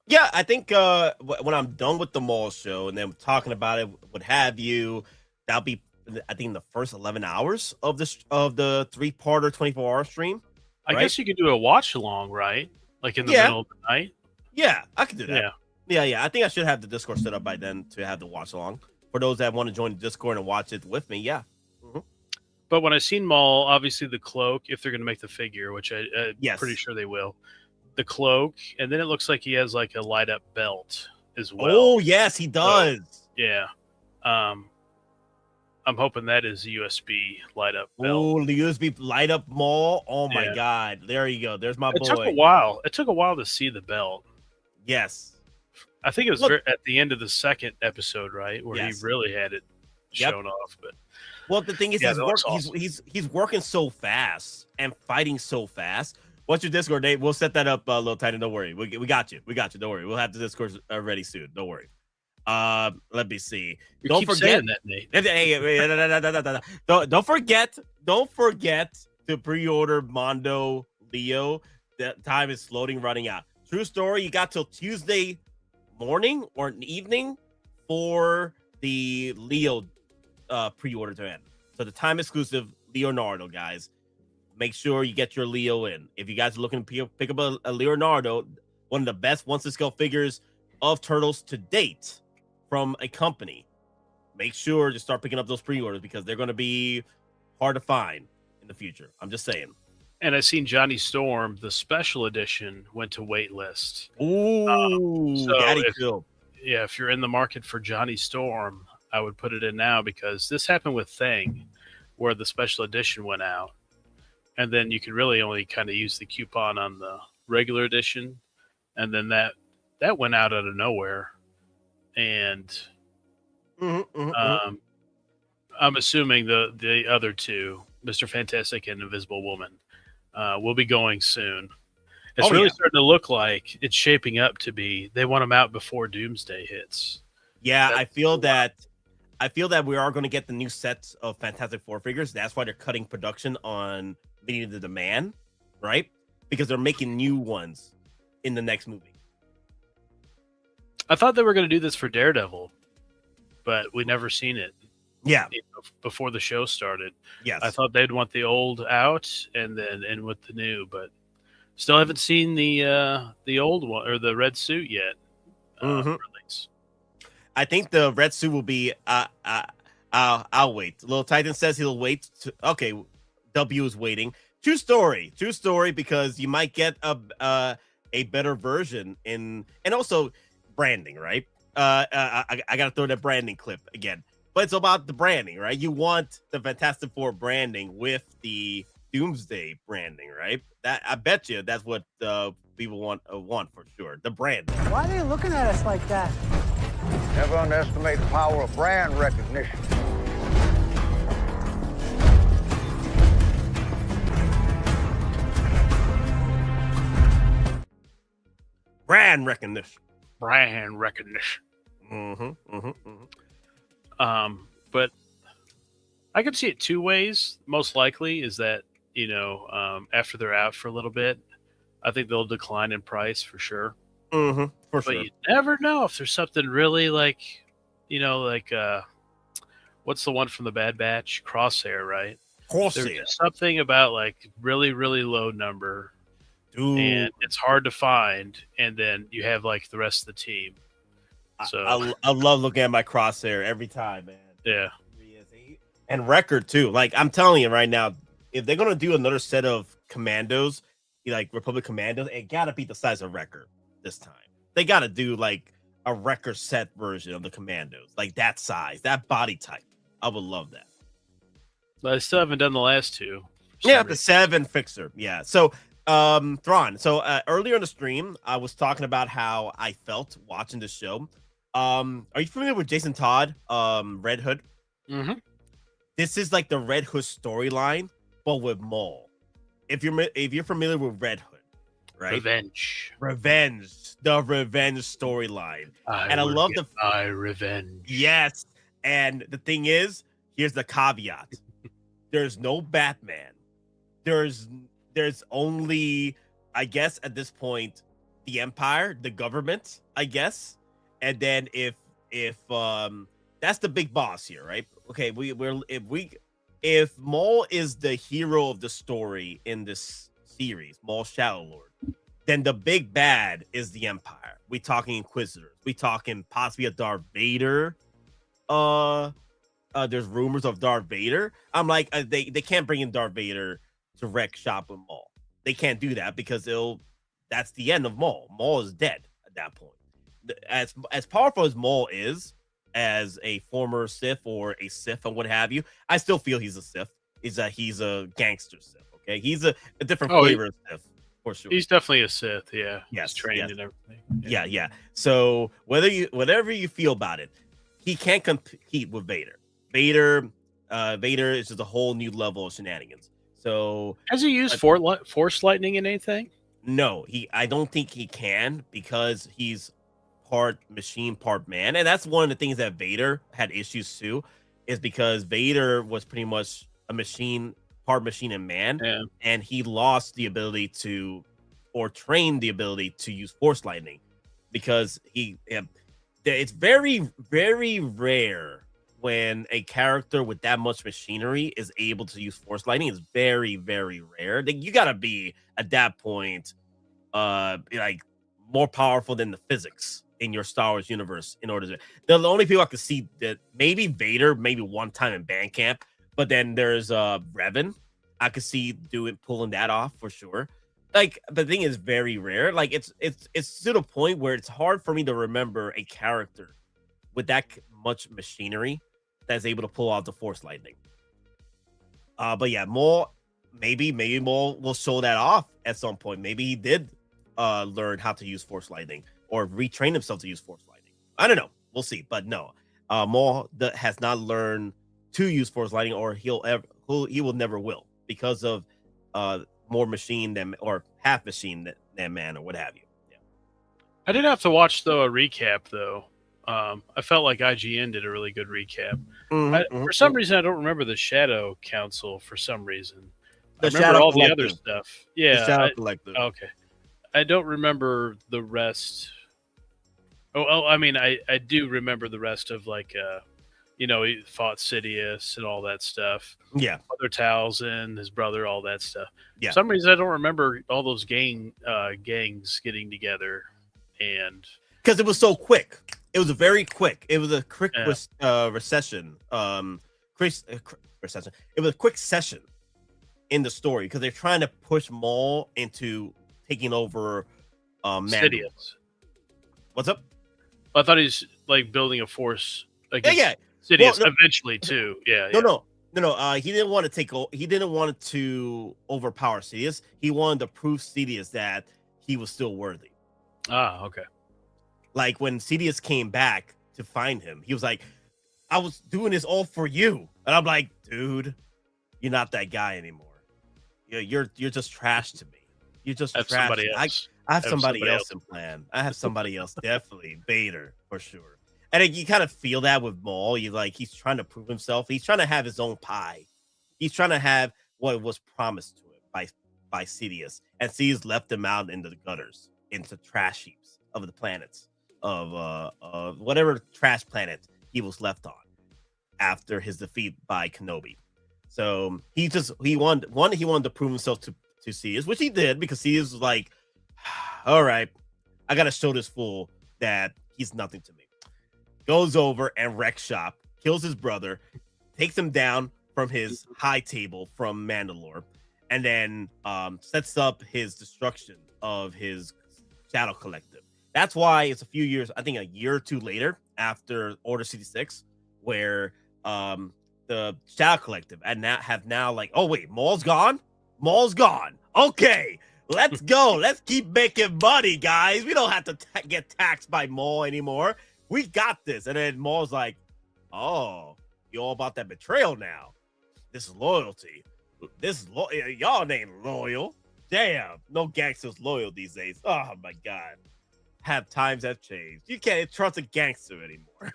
Yeah, I think when I'm done with the Maul show and then talking about it, what have you, that'll be, I think, the first 11 hours of the 3-parter 24-hour stream. I guess you could do a watch along, right? Like in the middle of the night. Yeah, I could do that. Yeah. I think I should have the Discord set up by then to have the watch along for those that want to join the Discord and watch it with me. Yeah. But when I seen Maul, obviously the cloak, if they're going to make the figure, which I'm pretty sure they will, the cloak, and then it looks like he has like a light up belt as well. Oh yes, he does. So, yeah. I'm hoping that is a USB light up belt. Oh, the USB light up Maul. Oh my god. There you go. There's my boy. It took a while. It took a while to see the belt. Yes. I think it was at the end of the 2nd episode, right? Where he really had it shown off. But well, the thing is, he's working so fast and fighting so fast. What's your Discord, Nate? We'll set that up, Little Titan. Don't worry. We got you. We got you. Don't worry. We'll have the Discord ready soon. Don't worry. Let me see. Don't forget that, Nate. Hey, don't forget to pre-order Mondo Leo. The time is slowly running out. True story. You got till Tuesday morning or evening for the Leo pre-order to end. So the time exclusive Leonardo, guys. Make sure you get your Leo in. If you guys are looking to pick up a Leonardo, one of the best 1/6 figures of Turtles to date from a company, make sure to start picking up those pre-orders because they're going to be hard to find in the future. I'm just saying. And I seen Johnny Storm, the special edition, went to wait list. Ooh, Daddy Phil. Yeah, if you're in the market for Johnny Storm, I would put it in now because this happened with Thing, where the special edition went out. And then you can really only kind of use the coupon on the regular edition. And then that went out of nowhere. And I'm assuming the other two, Mr. Fantastic and Invisible Woman, will be going soon. It's really starting to look like it's shaping up to be. They want them out before Doomsday hits. Yeah, I feel that we are going to get the new sets of Fantastic Four figures. That's why they're cutting production on meeting the demand, right? Because they're making new ones in the next movie. I thought they were going to do this for Daredevil, but we never seen it. Yeah, before the show started. Yes, I thought they'd want the old out and then in with the new, but still haven't seen the old one or the red suit yet. Release. I think the red suit will be. I'll wait. Little Titan says he'll wait. Okay, W is waiting. True story, because you might get a better version and also branding, right? I gotta throw that branding clip again. But it's about the branding, right? You want the Fantastic Four branding with the Doomsday branding, right? That I bet you that's what people want for sure. The brand. Why are they looking at us like that? Never underestimate the power of brand recognition. Brand recognition. But I could see it two ways. Most likely is that, after they're out for a little bit, I think they'll decline in price for sure. For but sure. You never know if there's something really like what's the one from the Bad Batch? Crosshair, right? There's something about like really, really low number. Dude. And it's hard to find. And then you have like the rest of the team. So I love looking at my Crosshair every time, man. Yeah. And Record too. Like I'm telling you right now, if they're gonna do another set of Commandos, like Republic Commandos, it gotta be the size of Record this time. They gotta do like a Record set version of the Commandos, like that size, that body type. I would love that. But I still haven't done the last two. Yeah, the 7 fixer. Yeah. So Thrawn. So earlier in the stream, I was talking about how I felt watching the show. Are you familiar with Jason Todd, Red Hood? Mm-hmm. This is like the Red Hood storyline, but with Maul. If you're familiar with Red Hood, right? Revenge, the revenge storyline, and I love my revenge. Yes, and the thing is, here's the caveat: there's no Batman. There's only, I guess, at this point, the Empire, the government, I guess. And then if that's the big boss here, right? Okay, if Maul is the hero of the story in this series, Maul Shadow Lord, then the big bad is the Empire. We talking Inquisitors. We talking possibly a Darth Vader. There's rumors of Darth Vader. I'm like, they can't bring in Darth Vader to wreck shop with Maul. They can't do that because that's the end of Maul. Maul is dead at that point. As powerful as Maul is, as a former Sith or a Sith or what have you, I still feel he's a Sith. He's a gangster Sith. Okay, he's a different flavor of Sith for sure. He's definitely a Sith. Yeah, yes, he's trained and everything. Yeah. So whatever you feel about it, he can't compete with Vader. Vader is just a whole new level of shenanigans. So has he used force lightning in anything? No, I don't think he can because he's part machine, part man, and that's one of the things that Vader had issues too, is because Vader was pretty much a machine, part machine and man, and he lost the ability to, or trained the ability to use force lightning, because it's very, very rare when a character with that much machinery is able to use force lightning. Is very, very rare. You gotta be at that point like more powerful than the physics in your Star Wars universe in order to. The only people I could see that maybe Vader, maybe one time in Bandcamp, but then there's Revan. I could see pulling that off for sure. Like, the thing is very rare. Like, it's to the point where it's hard for me to remember a character with that much machinery that's able to pull out the force lightning. But yeah, Maul, maybe Maul will show that off at some point. Maybe he did learn how to use force lightning or retrain himself to use force lightning. I don't know. We'll see. But no, Maul has not learned to use force lightning, or he will never will, because of more machine than, or half machine than man, or what have you. Yeah. I did have to watch a recap though. I felt like IGN did a really good recap. For some reason, I don't remember the Shadow Council. For some reason, I remember all the other stuff. Yeah, the Shadow Collective. Okay, I don't remember the rest. I mean, I do remember the rest of, like, he fought Sidious and all that stuff. Yeah, Mother Talzin, his brother, all that stuff. Yeah, for some reason I don't remember all those gangs getting together, and because it was so quick. It was very quick. It was a quick recession. Recession. It was a quick session in the story because they're trying to push Maul into taking over Sidious. What's up? I thought he's like building a force against Sidious eventually too. No. He didn't want to he didn't want to overpower Sidious. He wanted to prove Sidious that he was still worthy. Ah, okay. Like, when Sidious came back to find him, he was like, I was doing this all for you. And I'm like, dude, you're not that guy anymore. You're just trash to me. You're just trash. Somebody else. I have somebody else in plan. I have somebody else, definitely. Vader, for sure. And you kind of feel that with Maul. He's trying to prove himself. He's trying to have his own pie. He's trying to have what was promised to him by Sidious. And Sidious left him out in the gutters, into trash heaps of the planets. Of whatever trash planet he was left on after his defeat by Kenobi. So he wanted to prove himself to Sidious, which he did, because Sidious was like, all right, I gotta show this fool that he's nothing to me. Goes over and wrecks shop, kills his brother, takes him down from his high table from Mandalore, and then sets up his destruction of his Shadow Collective. That's why it's a few years, I think a year or two later, after Order 66, where the Shadow Collective have now like, oh wait, Maul's gone? Maul's gone. Okay, let's go. Let's keep making money, guys. We don't have to get taxed by Maul anymore. We got this. And then Maul's like, oh, you all about that betrayal now. This is loyalty. Y'all ain't loyal. Damn, no gangsters loyal these days. Oh my God. Times have changed. You can't trust a gangster anymore.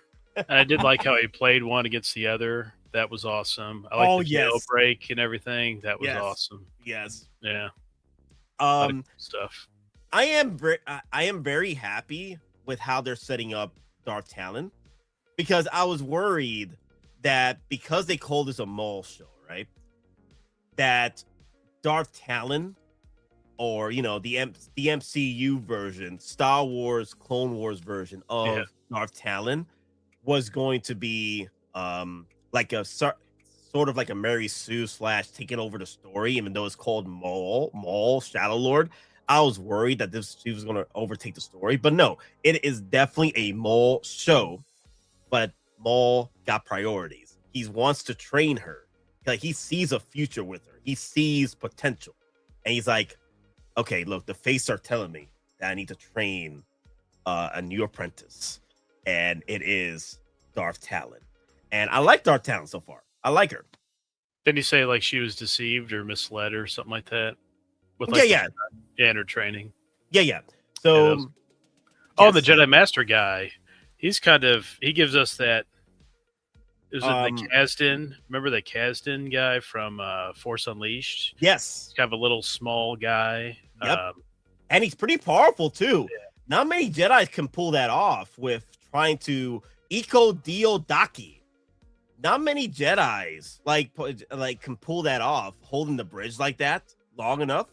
I did like how he played one against the other. That was awesome. I like the jailbreak and everything. That was awesome. Yes. Yeah. Stuff. I am very happy with how they're setting up Darth Talon, because I was worried that because they called this a Maul show, right? That Darth Talon, or the MCU version, Star Wars Clone Wars version of Darth Talon, was going to be like a sort of like a Mary Sue / taking over the story, even though it's called Maul Shadow Lord. I was worried that she was going to overtake the story, but no, it is definitely a Maul show. But Maul got priorities. He wants to train her. Like, he sees a future with her. He sees potential, and he's like, okay, look, the fates are telling me that I need to train a new apprentice, and it is Darth Talon. And I like Darth Talon so far. I like her. Didn't you say like she was deceived or misled or something like that? With Yeah, in her training. Yeah. So, the Jedi Master guy, he gives us that. Is it the Kasdan? Remember the Kasdan guy from Force Unleashed? Yes. He's kind of a little small guy. Yep. And he's pretty powerful too. Yeah. Not many Jedi can pull that off with trying to Iko Dio Daki. Not many Jedis like can pull that off, holding the bridge like that long enough.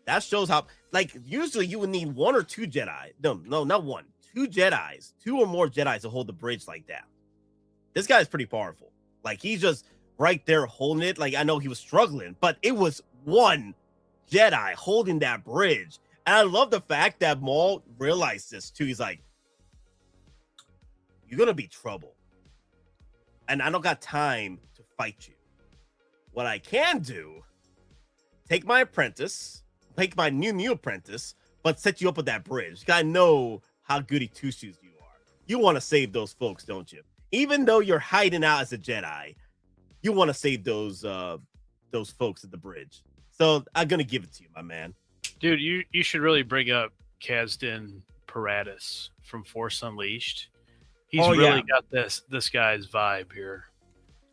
That shows how, like, usually you would need one or two Jedi. No, not one. Two Jedis, two or more Jedis to hold the bridge like that. This guy's pretty powerful. Like, he's just right there holding it. Like, I know he was struggling, but it was one Jedi holding that bridge. And I love the fact that Maul realized this too. He's like, you're going to be trouble. And I don't got time to fight you. What I can do, take my apprentice, make my new apprentice, but set you up with that bridge. You got to know how goody two-shoes you are. You want to save those folks, don't you? Even though you're hiding out as a Jedi, you want to save those folks at the bridge. So I'm going to give it to you, my man. Dude, you should really bring up Kasdan Paratus from Force Unleashed. He's really got this guy's vibe here,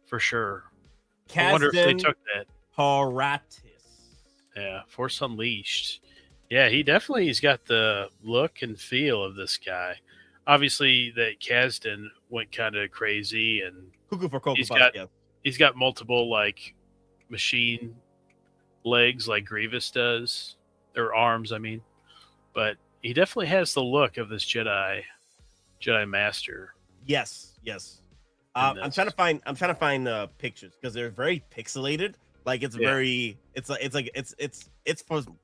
for sure. I wonder if they took that. Paratus. Yeah, Force Unleashed. Yeah, he's got the look and feel of this guy. Obviously, that Kasdan went kind of crazy, and Cuckoo for Cocoa he's got multiple like machine legs, like Grievous does, or arms, I mean. But he definitely has the look of this Jedi Master. Yes. I'm trying to find pictures because they're very pixelated. Like it's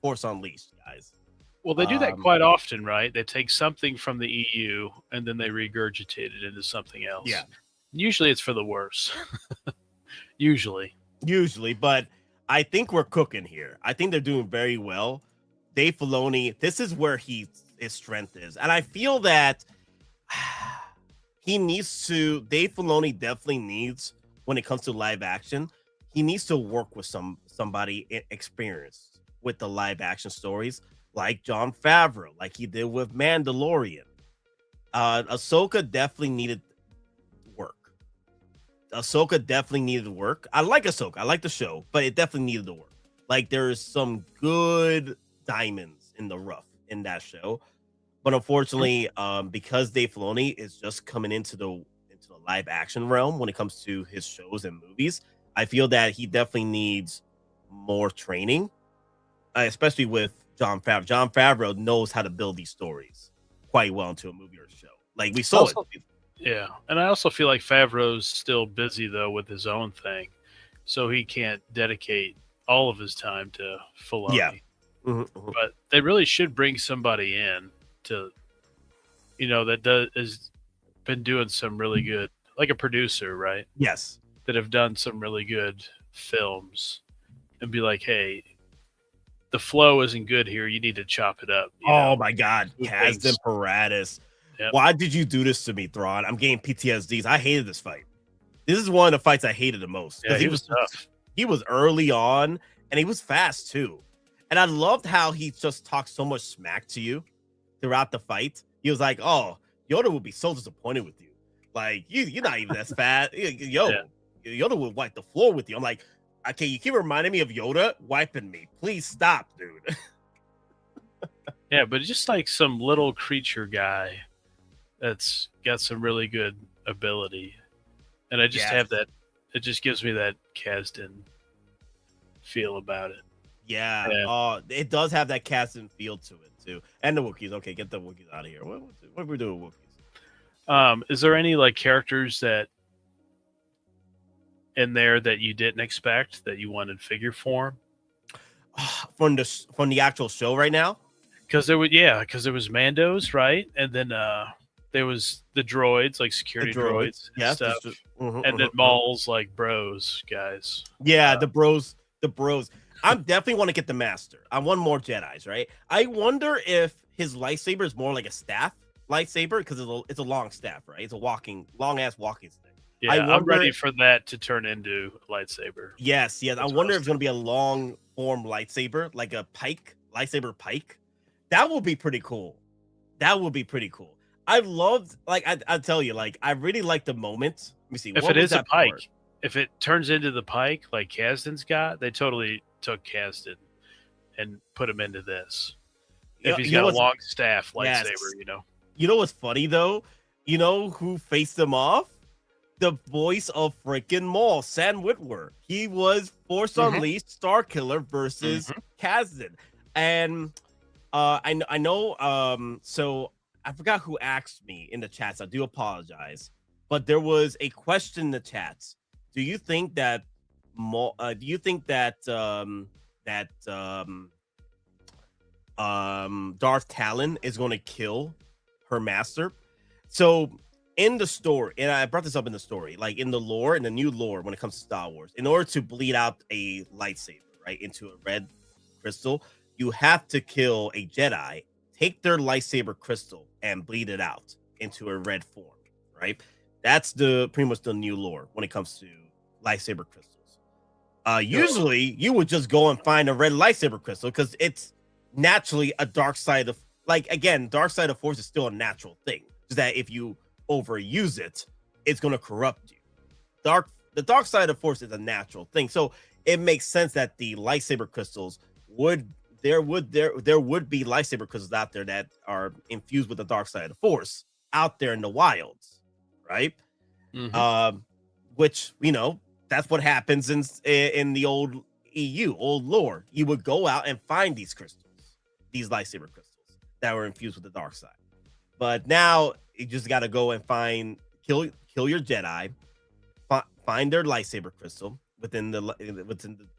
Force Unleashed, guys. Well, they do that quite often, right? They take something from the EU and then they regurgitate it into something else. Yeah. Usually it's for the worse. Usually, but I think we're cooking here. I think they're doing very well. Dave Filoni, this is where his strength is. And I feel that Dave Filoni definitely needs, when it comes to live action, he needs to work with somebody experienced with the live action stories, like Jon Favreau, like he did with Mandalorian. Ahsoka definitely needed work. I like Ahsoka. I like the show, but it definitely needed the work. Like, there's some good diamonds in the rough in that show. But unfortunately, because Dave Filoni is just coming into the live action realm when it comes to his shows and movies, I feel that he definitely needs more training, especially with Jon Favreau. Jon Favreau knows how to build these stories quite well into a movie or a show. Like, we saw it. Yeah, and I also feel like Favreau's still busy, though, with his own thing, so he can't dedicate all of his time to Filoni. Yeah. But they really should bring somebody in to, has been doing some really good, like a producer, right? Yes. That have done some really good films, and be like, hey, the flow isn't good here. You need to chop it up. My God. Kasdan Paratus. Yep. Why did you do this to me, Thrawn? I'm getting PTSDs. I hated this fight. This is one of the fights I hated the most. Yeah, he was tough. He was early on, and he was fast, too. And I loved how he just talked so much smack to you throughout the fight. He was like, oh, Yoda would be so disappointed with you. Like, you're not even that fast. Yoda would wipe the floor with you. I'm like, okay, you keep reminding me of Yoda wiping me. Please stop, dude. Yeah, but just like some little creature guy that's got some really good ability. And I just have that. It just gives me that Kasdan feel about it. Yeah. It does have that Kasdan feel to it, too. And the Wookiees. Okay, get the Wookiees out of here. What are we doing with Wookiees? Is there any like characters that in there that you didn't expect that you wanted figure form from the actual show right now? Because there was Mandos, right? And then there was the droids, like security droids and stuff. And then Maul's like bros guys. Yeah, the bros. I definitely want to get the Master. I want more Jedis, right? I wonder if his lightsaber is more like a staff lightsaber, because it's a long staff, right? It's a long ass walking stick. Yeah, I'm ready for that to turn into a lightsaber. Yes. I wonder if it's going to be a long form lightsaber, like a lightsaber pike. That would be pretty cool. I loved, like, I tell you, like, I really like the moment. Let me see. If it is a pike, if it turns into the pike like Kasdan's got, they totally took Kasdan and put him into this. If he's got a long staff lightsaber, You know what's funny though? You know who faced him off? The voice of freaking Maul, Sam Witwer. He was Force Unleashed Starkiller versus Kasdan. And I know so I forgot who asked me in the chats. I do apologize. But there was a question in the chats. Do you think that Darth Talon is going to kill her master? So in the story, and I brought this up in the story, like in the lore, in the new lore, when it comes to Star Wars, in order to bleed out a lightsaber, right, into a red crystal, you have to kill a Jedi, take their lightsaber crystal, and bleed it out into a red form, right? That's pretty much the new lore when it comes to lightsaber crystals. Usually, you would just go and find a red lightsaber crystal because it's naturally a dark side of, like, again, dark side of force is still a natural thing. Just that if you overuse it, it's going to corrupt you. The dark side of force is a natural thing, so it makes sense that the lightsaber crystals would be lightsaber crystals out there that are infused with the dark side of the force out there in the wilds, right? Which, that's what happens in the old old lore. You would go out and find these crystals, these lightsaber crystals that were infused with the dark side. But now you just got to go and kill your Jedi, find their lightsaber crystal within the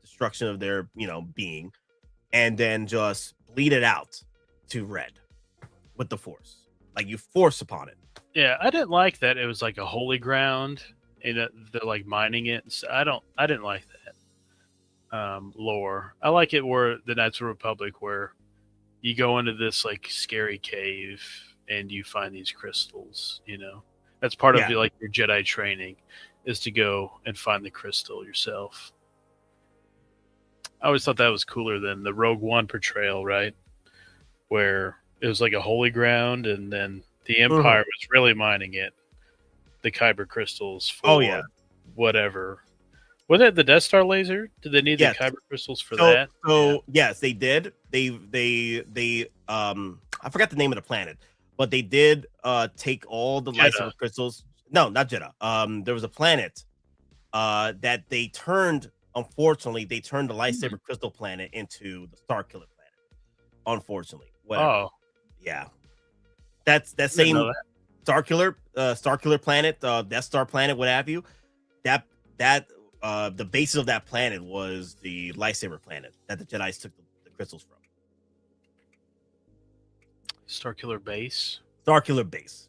destruction of their being, and then just bleed it out to red with the force. Like, you force upon it. Yeah, I didn't like that it was like a holy ground and they're like mining it. So I didn't like that lore. I like it where the Knights of the Republic, where you go into this like scary cave and you find these crystals. That's part of your Jedi training, is to go and find the crystal yourself. I always thought that was cooler than the Rogue One portrayal, right? Where it was like a holy ground and then the Empire was really mining it. The Kyber crystals for whatever. Was it the Death Star laser? Did they need the Kyber crystals for that? So yes, they did. They I forgot the name of the planet, but they did take all the lightsaber crystals. No, not Jeddah. There was a planet that they turned. Unfortunately, they turned the lightsaber crystal planet into the Starkiller planet. Unfortunately, yeah, that's that same Starkiller planet, Death Star planet, what have you. That the basis of that planet was the lightsaber planet that the Jedi took the crystals from. Starkiller base.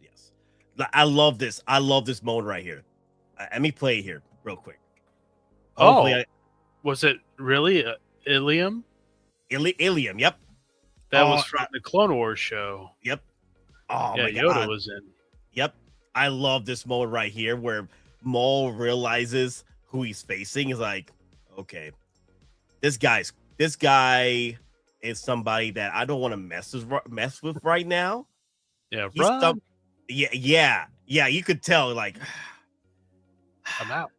Yes. I love this. I love this mode right here. Let me play it here real quick. Was it really Ilium? Ilium, yep. That was from the Clone Wars show. Yep. Oh, yeah, my Yoda God. was in. Yep. I love this mode right here where Maul realizes who he's facing. He's like, okay, this guy is somebody that I don't want to mess with right now. Yeah, yeah. You could tell, like, I'm out.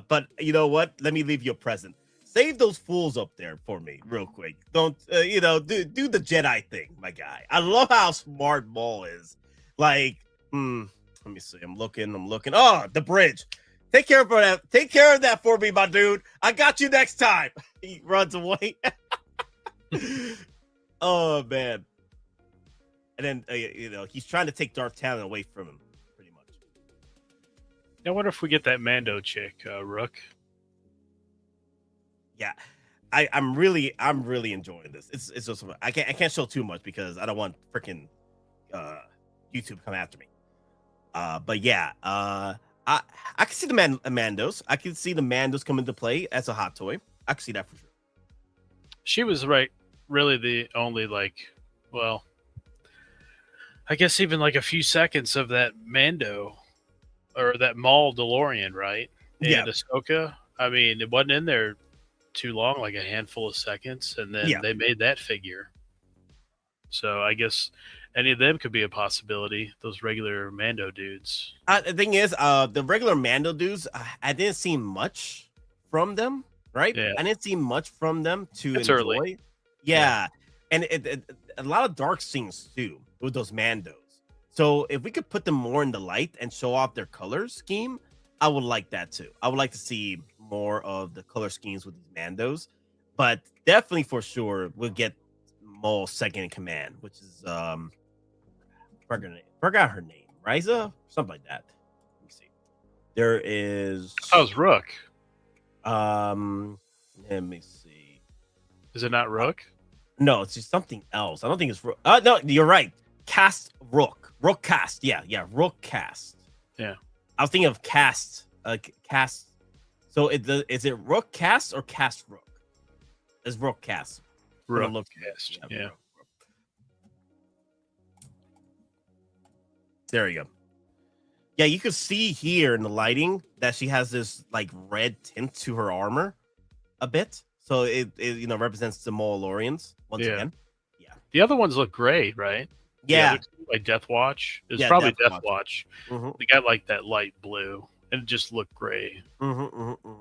But you know what? Let me leave you a present. Save those fools up there for me real quick. Don't, do the Jedi thing, my guy. I love how smart Maul is. Like, let me see. I'm looking. Oh, the bridge. Take care of that. Take care of that for me, my dude. I got you next time. He runs away. Oh, man. And then, he's trying to take Darth Talon away from him, pretty much. I wonder if we get that Mando chick, Rook. Yeah, I'm really enjoying this. It's just, I can't show too much because I don't want freaking YouTube to come after me. But yeah, I can see the Mandos. I can see the Mandos come into play as a hot toy. I can see that for sure. She was really the only I guess even like a few seconds of that Mando or that Maul DeLorean, right? And Yeah. Ahsoka. I mean, it wasn't in there too long, like a handful of seconds, and then they made that figure. So I guess any of them could be a possibility. Those regular Mando dudes. The thing is, the regular Mando dudes, I didn't see much from them, right? Yeah. I didn't see much from them to It's enjoy. early. Yeah. And a lot of dark scenes too with those Mandos. So if we could put them more in the light and show off their color scheme, I would like that too. I would like to see more of the color schemes with these Mandos. But definitely for sure, we'll get Maul's second in command, which is forgot her name, Riza, something like that. Let me see. There is. How's Rook? Let me see. Is it not Rook? No, it's just something else. I don't think it's Rook. No, you're right. Cast Rook. Rook Cast. Yeah, Rook Cast. Yeah. I was thinking of Cast. Cast. So is it Rook Cast or Cast Rook? It's Rook Cast. Rook Cast. Yeah. Rook. There you go. Yeah, you can see here in the lighting that she has this like red tint to her armor a bit. So it represents the Maulorians once again. Yeah. The other ones look great, right? Yeah. Like Death Watch. It's Yeah, probably Death Death Watch. Mhm. They got like that light blue and it just looked gray. Mm-hmm.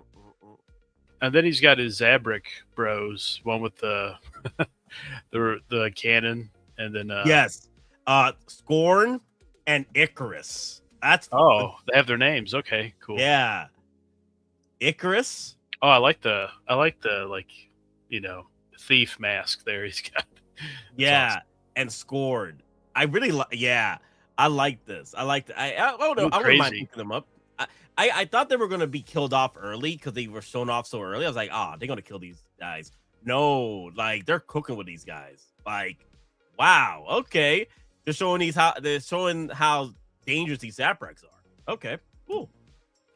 And then he's got his Zabrak bros, one with the the cannon, and then yes, Scorn and Icarus. That's they have their names. Okay, cool. Yeah, Icarus. Oh, I like the thief mask there. He's got. Yeah, awesome. And Scorn. I really like. Yeah, I like this. I like. I don't know. I wouldn't mind picking them up. I thought they were going to be killed off early because they were shown off so early. I was like, they're going to kill these guys. No, like they're cooking with these guys. Like, wow, okay. They're showing how dangerous these Zapraks are. Okay, cool.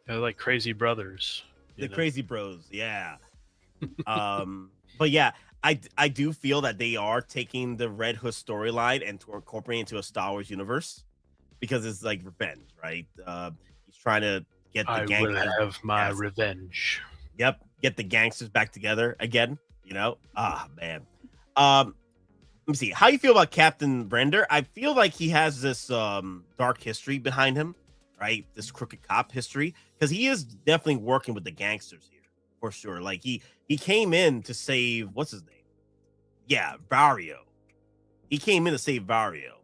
They're like crazy brothers. The crazy bros, yeah. But yeah, I do feel that they are taking the Red Hood storyline and incorporating into a Star Wars universe because it's like revenge, right? He's trying to get the gang. I will have my revenge. Yep, get the gangsters back together again. Man. Let me see. How you feel about Captain Brender? I feel like he has this dark history behind him, right? This crooked cop history, because he is definitely working with the gangsters here for sure. Like he came in to save what's his name? Yeah, Barrio. He came in to save Barrio.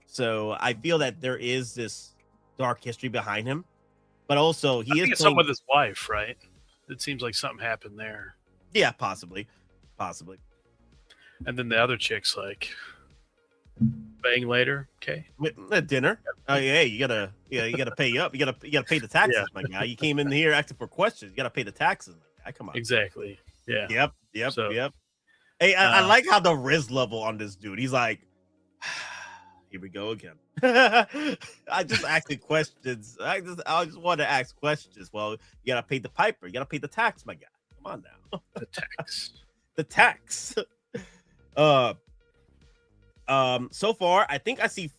So I feel that there is this dark history behind him, but also I think it's something with his wife, right? It seems like something happened there. Yeah, possibly. And then the other chick's like, bang later, okay? At dinner. Oh yeah, you gotta pay up. You gotta pay the taxes, my guy. You came in here asking for questions. You gotta pay the taxes, my guy. Come on. Exactly. Yeah. Yep. Hey, I like how the Riz level on this dude. He's like, here we go again. I just asking questions. I just want to ask questions. Well, you gotta pay the piper. You gotta pay the tax, my guy. Come on now. The tax. The tax. So far, I think I see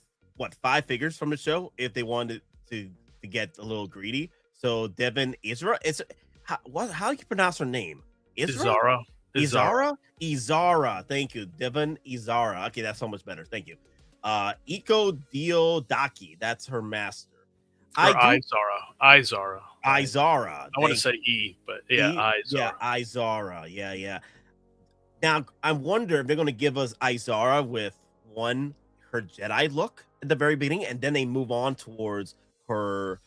5 figures from the show. If they wanted to get a little greedy, so Devin Izra. It's how do you pronounce her name? Izara. Izara. Thank you, Devin Izara. Okay, that's so much better. Thank you. Iko Diodaki. That's her master. Izara. Izara. I want to say E, but yeah, Izara. Yeah, Izara. Yeah. Now, I wonder if they're going to give us Izara with her Jedi look at the very beginning, and then they move on towards her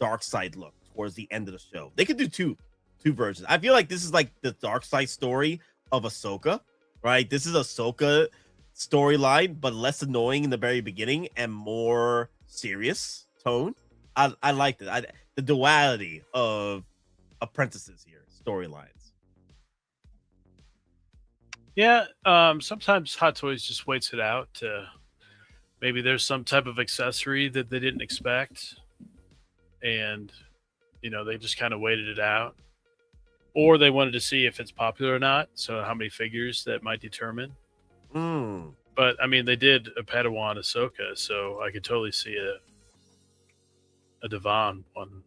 dark side look towards the end of the show. They could do two versions. I feel like this is like the dark side story of Ahsoka, right? This is Ahsoka storyline, but less annoying in the very beginning and more serious tone. I liked it. The duality of apprentices here, storylines. Yeah, sometimes Hot Toys just waits it out to maybe there's some type of accessory that they didn't expect, and they just kind of waited it out, or they wanted to see if it's popular or not. So how many figures that might determine. But I mean, they did a Padawan Ahsoka, so I could totally see a Devon one.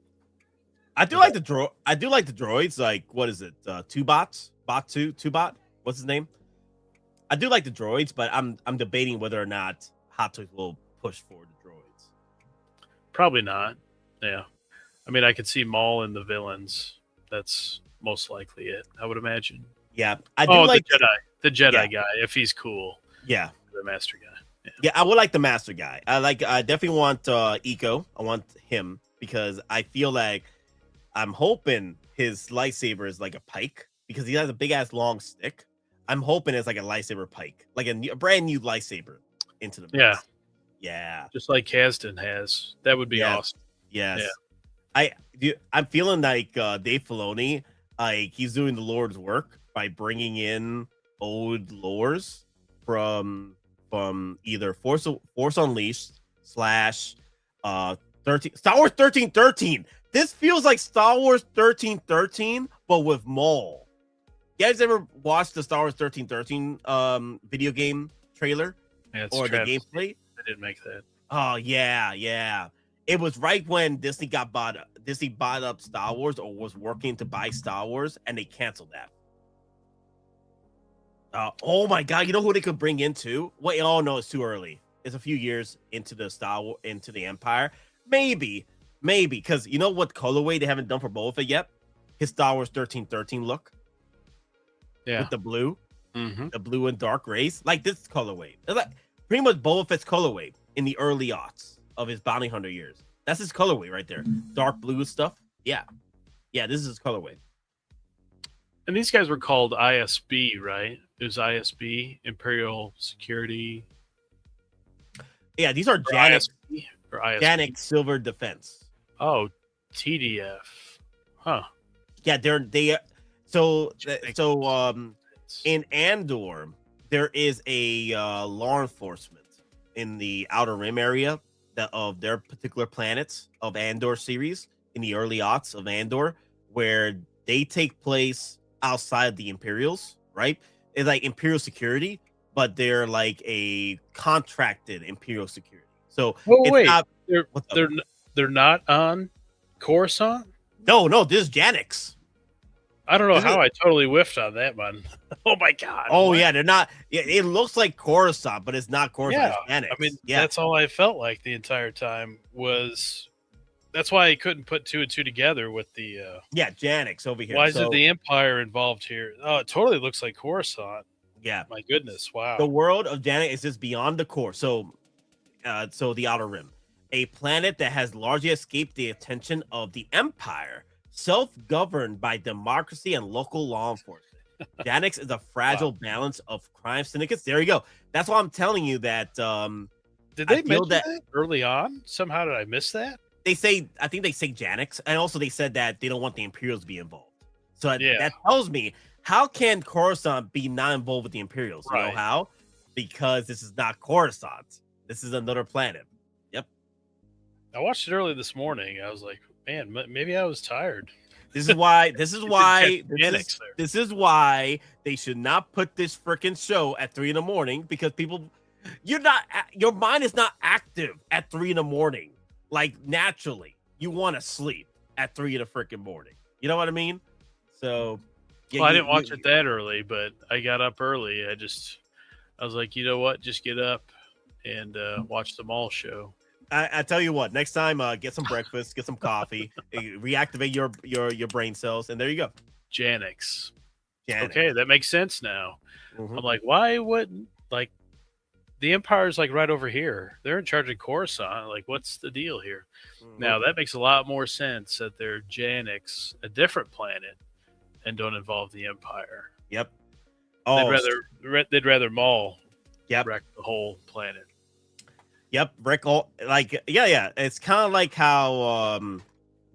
I do like the droids. Like, what is it? Two bots, two bot. What's his name? I do like the droids, but I'm debating whether or not Hot Toys will push forward the droids. Probably not. Yeah, I mean, I could see Maul and the villains. That's most likely it. I would imagine. Yeah, I do like the Jedi guy if he's cool. Yeah, the Master guy. Yeah, I would like the Master guy. I definitely want Eco. I want him because I feel like I'm hoping his lightsaber is like a pike because he has a big ass long stick. I'm hoping it's like a lightsaber pike, like a brand new lightsaber into the base. Yeah, just like Kasdan has. That would be awesome. Yes. Yeah. I'm feeling like Dave Filoni, like he's doing the Lord's work by bringing in old lores from either Force Unleashed / 13 Star Wars 1313. This feels like Star Wars 1313, but with Maul. You guys ever watched the Star Wars 1313 video game trailer or the gameplay? I didn't make that. Oh yeah. It was right when Disney bought up Star Wars or was working to buy Star Wars, and they canceled that. Oh my god, you know who they could bring into? Wait, oh no, it's too early. It's a few years into the Empire. Maybe, because you know what colorway they haven't done for Boba Fett yet? His Star Wars 1313 look. Yeah. With the blue. Mm-hmm. The blue and dark rays. Like this colorway. It's like pretty much Boba Fett's colorway in the early aughts of his bounty hunter years. That's his colorway right there. Dark blue stuff. Yeah, this is his colorway. And these guys were called ISB, right? It was ISB, Imperial Security. Yeah, these are Janek or ISB. Janek Silver Defense. Oh, TDF. Huh. Yeah, in Andor, there is a law enforcement in the Outer Rim area of their particular planets of Andor series in the early aughts of Andor, where they take place outside the Imperials, right? It's like Imperial security, but they're like a contracted Imperial security. So they're not on Coruscant? No, this is Janix. I don't know how I totally whiffed on that one. Oh my god! Oh yeah, they're not. Yeah, it looks like Coruscant, but it's not Coruscant. Yeah, it's Janix. I mean that's all I felt like the entire time was. That's why I couldn't put two and two together with the. Janix over here. Why is it the Empire involved here? Oh, it totally looks like Coruscant. Yeah, my goodness, wow. The world of Janix is just beyond the core. So the Outer Rim, a planet that has largely escaped the attention of the Empire. Self-governed by democracy and local law enforcement. Janix is a fragile balance of crime syndicates. There you go. That's why I'm telling you that. Did they mention that early on? Somehow did I miss that? I think they say Janix, and also they said that they don't want the Imperials to be involved. So that tells me, how can Coruscant be not involved with the Imperials? You know how? Because this is not Coruscant. This is another planet. Yep. I watched it early this morning. I was like, man, maybe I was tired. This is why they should not put this freaking show at 3 a.m. because your mind is not active at 3 a.m. Like naturally, you want to sleep at 3 in the freaking morning. You know what I mean? So, I didn't watch it that early, but I got up early. I was like, you know what? Just get up and watch the Maul show. I tell you what, next time, get some breakfast, get some coffee, reactivate your brain cells, and there you go. Janix. Okay, that makes sense now. Mm-hmm. I'm like, why wouldn't the Empire's like right over here? They're in charge of Coruscant. Like, what's the deal here? Mm-hmm. Now that makes a lot more sense that they're Janix, a different planet, and don't involve the Empire. Yep. Oh, they'd rather Maul. Yep. Wreck the whole planet. Yep, Rick. Yeah. It's kind of like how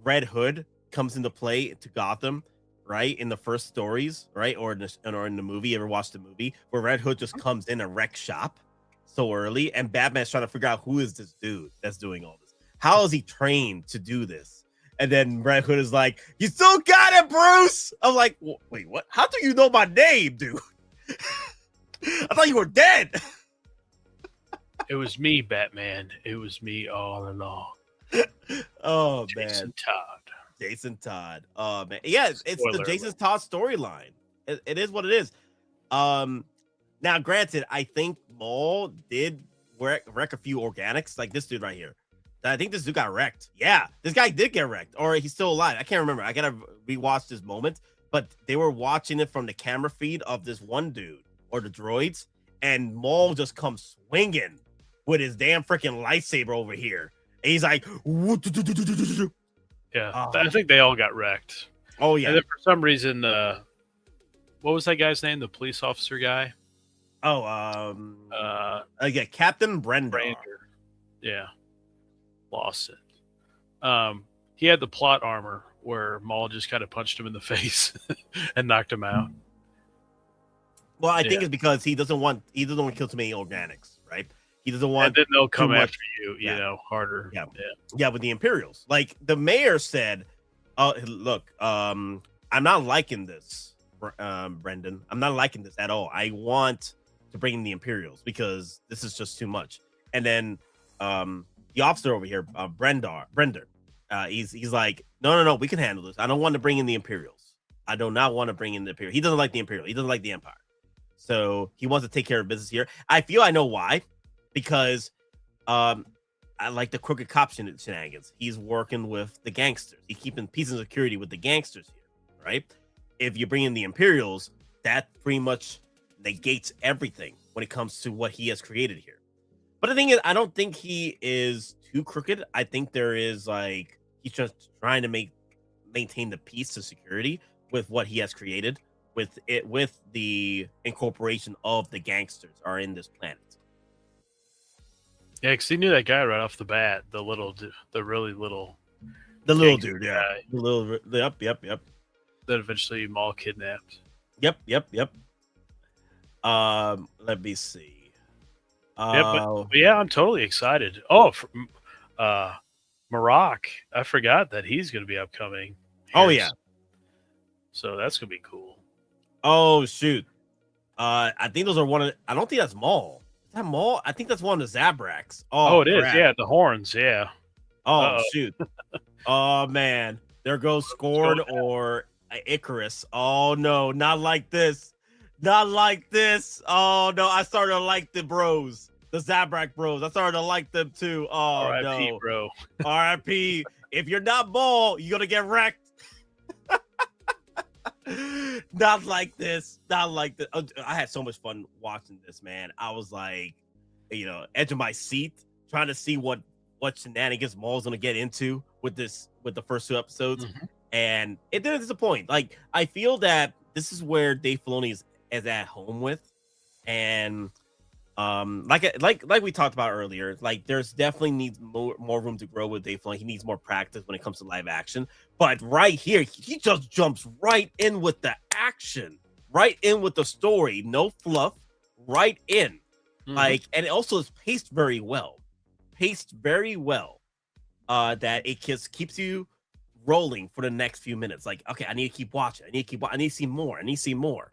Red Hood comes into play to Gotham, right? In the first stories, right, or in the movie. You ever watched the movie where Red Hood just comes in and wrecks shop so early, and Batman's trying to figure out who is this dude that's doing all this? How is he trained to do this? And then Red Hood is like, "You still got it, Bruce." I'm like, "Wait, what? How do you know my name, dude? I thought you were dead." It was me, Batman. It was me all along. Oh Jason man, Todd. Jason Todd. Oh man, yeah, it's the Spoiler Jason alert. Todd storyline. It is what it is. Now granted, I think Maul did wreck a few organics, like this dude right here. I think this dude got wrecked. Yeah, this guy did get wrecked, or he's still alive. I can't remember. I gotta rewatch this moment, but they were watching it from the camera feed of this one dude or the droids, and Maul just comes swinging with his damn freaking lightsaber over here. And he's like, yeah, I think they all got wrecked. Oh yeah. And then for some reason, what was that guy's name? The police officer guy. Oh, yeah, Captain Brander. Yeah, lost it. He had the plot armor where Maul just kind of punched him in the face and knocked him out. Well, I think it's because he doesn't want to kill too many organics, right? He doesn't want. And then they'll come too much- after you, you know, harder. Yeah, with the Imperials. Like the mayor said, look, I'm not liking this, Brendan. I'm not liking this at all. I want to bring in the Imperials because this is just too much. And then the officer over here, Brender, he's like, no, we can handle this. I don't want to bring in the Imperials. I do not want to bring in the Imperials. He doesn't like the Imperial. He doesn't like the Empire. So he wants to take care of business here. I feel I know why. Because I like the crooked cop shenanigans. He's working with the gangsters. He's keeping peace and security with the gangsters here, right? If you bring in the Imperials, that pretty much negates everything when it comes to what he has created here. But the thing is, I don't think he is too crooked. I think there is like he's just trying to maintain the peace and security with what he has created with the incorporation of the gangsters are in this planet. Yeah, because he knew that guy right off the bat. The really little dude, yeah, guy. The little, yep. That eventually Maul kidnapped. Yep. Let me see. But yeah, I'm totally excited. Oh, Maroc, I forgot that he's going to be upcoming. Oh yeah, so that's going to be cool. Oh shoot, I think those are I don't think that's Maul. Is that Maul? I think that's one of the Zabraks. Oh, it is. crap. Yeah, the horns. Yeah. Oh shoot. Oh man, there goes Scored or Icarus. Oh no, not like this. Not like this. Oh no, I started to like the bros, the Zabrak bros. I started to like them too. Oh R.I.P., no, bro. R.I.P. If you're not Maul, you're gonna get wrecked. Not like this. Not like this. I had so much fun watching this, man. I was like, edge of my seat, trying to see what shenanigans Maul's gonna get into with the first two episodes, and it didn't disappoint. Like I feel that this is where Dave Filoni is at home with, and like we talked about earlier, like there's definitely needs more room to grow with Dave Filoni. He needs more practice when it comes to live action, but right here he just jumps right in with the action, right in with the story, no fluff, right in. Like, and it also is paced very well, that it just keeps you rolling for the next few minutes. Like, okay, I need to keep watching. I need to see more.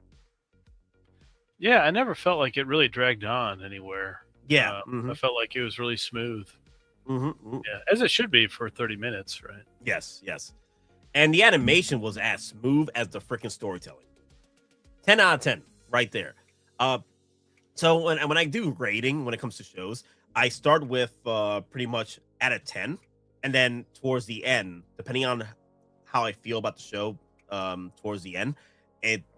Yeah, I never felt like it really dragged on anywhere. Yeah, I felt like it was really smooth. Yeah, as it should be for 30 minutes, right? Yes. And the animation was as smooth as the freaking storytelling. 10 out of 10, right there. So when I do rating when it comes to shows, I start with pretty much at a 10, and then towards the end, depending on how I feel about the show, towards the end,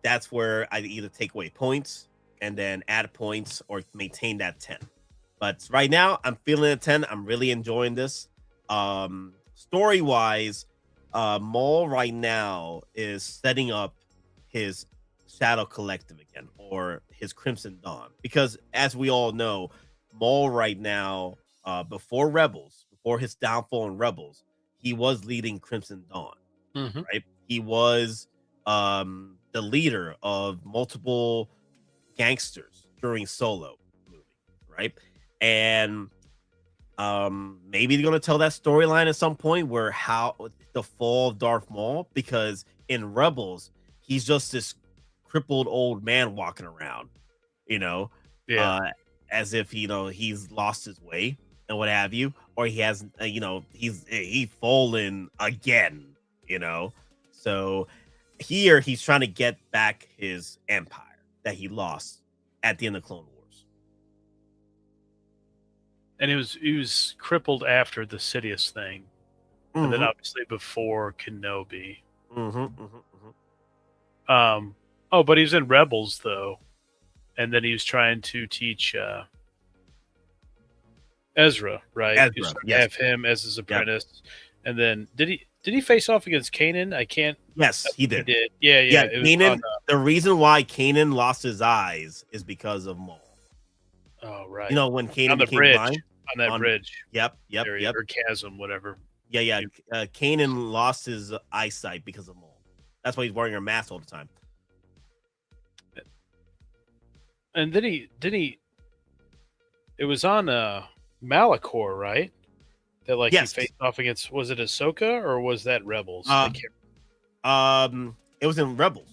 that's where I either take away points and then add points or maintain that 10. But right now, I'm feeling a 10. I'm really enjoying this. Story-wise, Maul right now is setting up his Shadow Collective again, or his Crimson Dawn. Because as we all know, Maul right now, before his downfall in Rebels, he was leading Crimson Dawn, right? He was the leader of multiple gangsters during Solo movie, right? And maybe they're gonna tell that storyline at some point where how the fall of Darth Maul, because in Rebels he's just this crippled old man walking around, as if he's lost his way and what have you. or he has, he's fallen again, So here he's trying to get back his empire that he lost at the end of Clone Wars. And he was crippled after the Sidious thing, and then obviously before Kenobi. But he was in Rebels though, and then he was trying to teach Ezra, right? Ezra, yes. Have him as his apprentice, and then did he face off against Kanan? I can't. Yes, he did. He did. Yeah. Kanan. The reason why Kanan lost his eyes is because of Maul. Oh right. When Kanan on the became bridge, blind, on that bridge. Yep. Or chasm, whatever. Yeah. Kanan lost his eyesight because of Maul. That's why he's wearing a mask all the time. And then he? It was on Malachor, right? That he faced off against. Was it Ahsoka or was that Rebels? It was in Rebels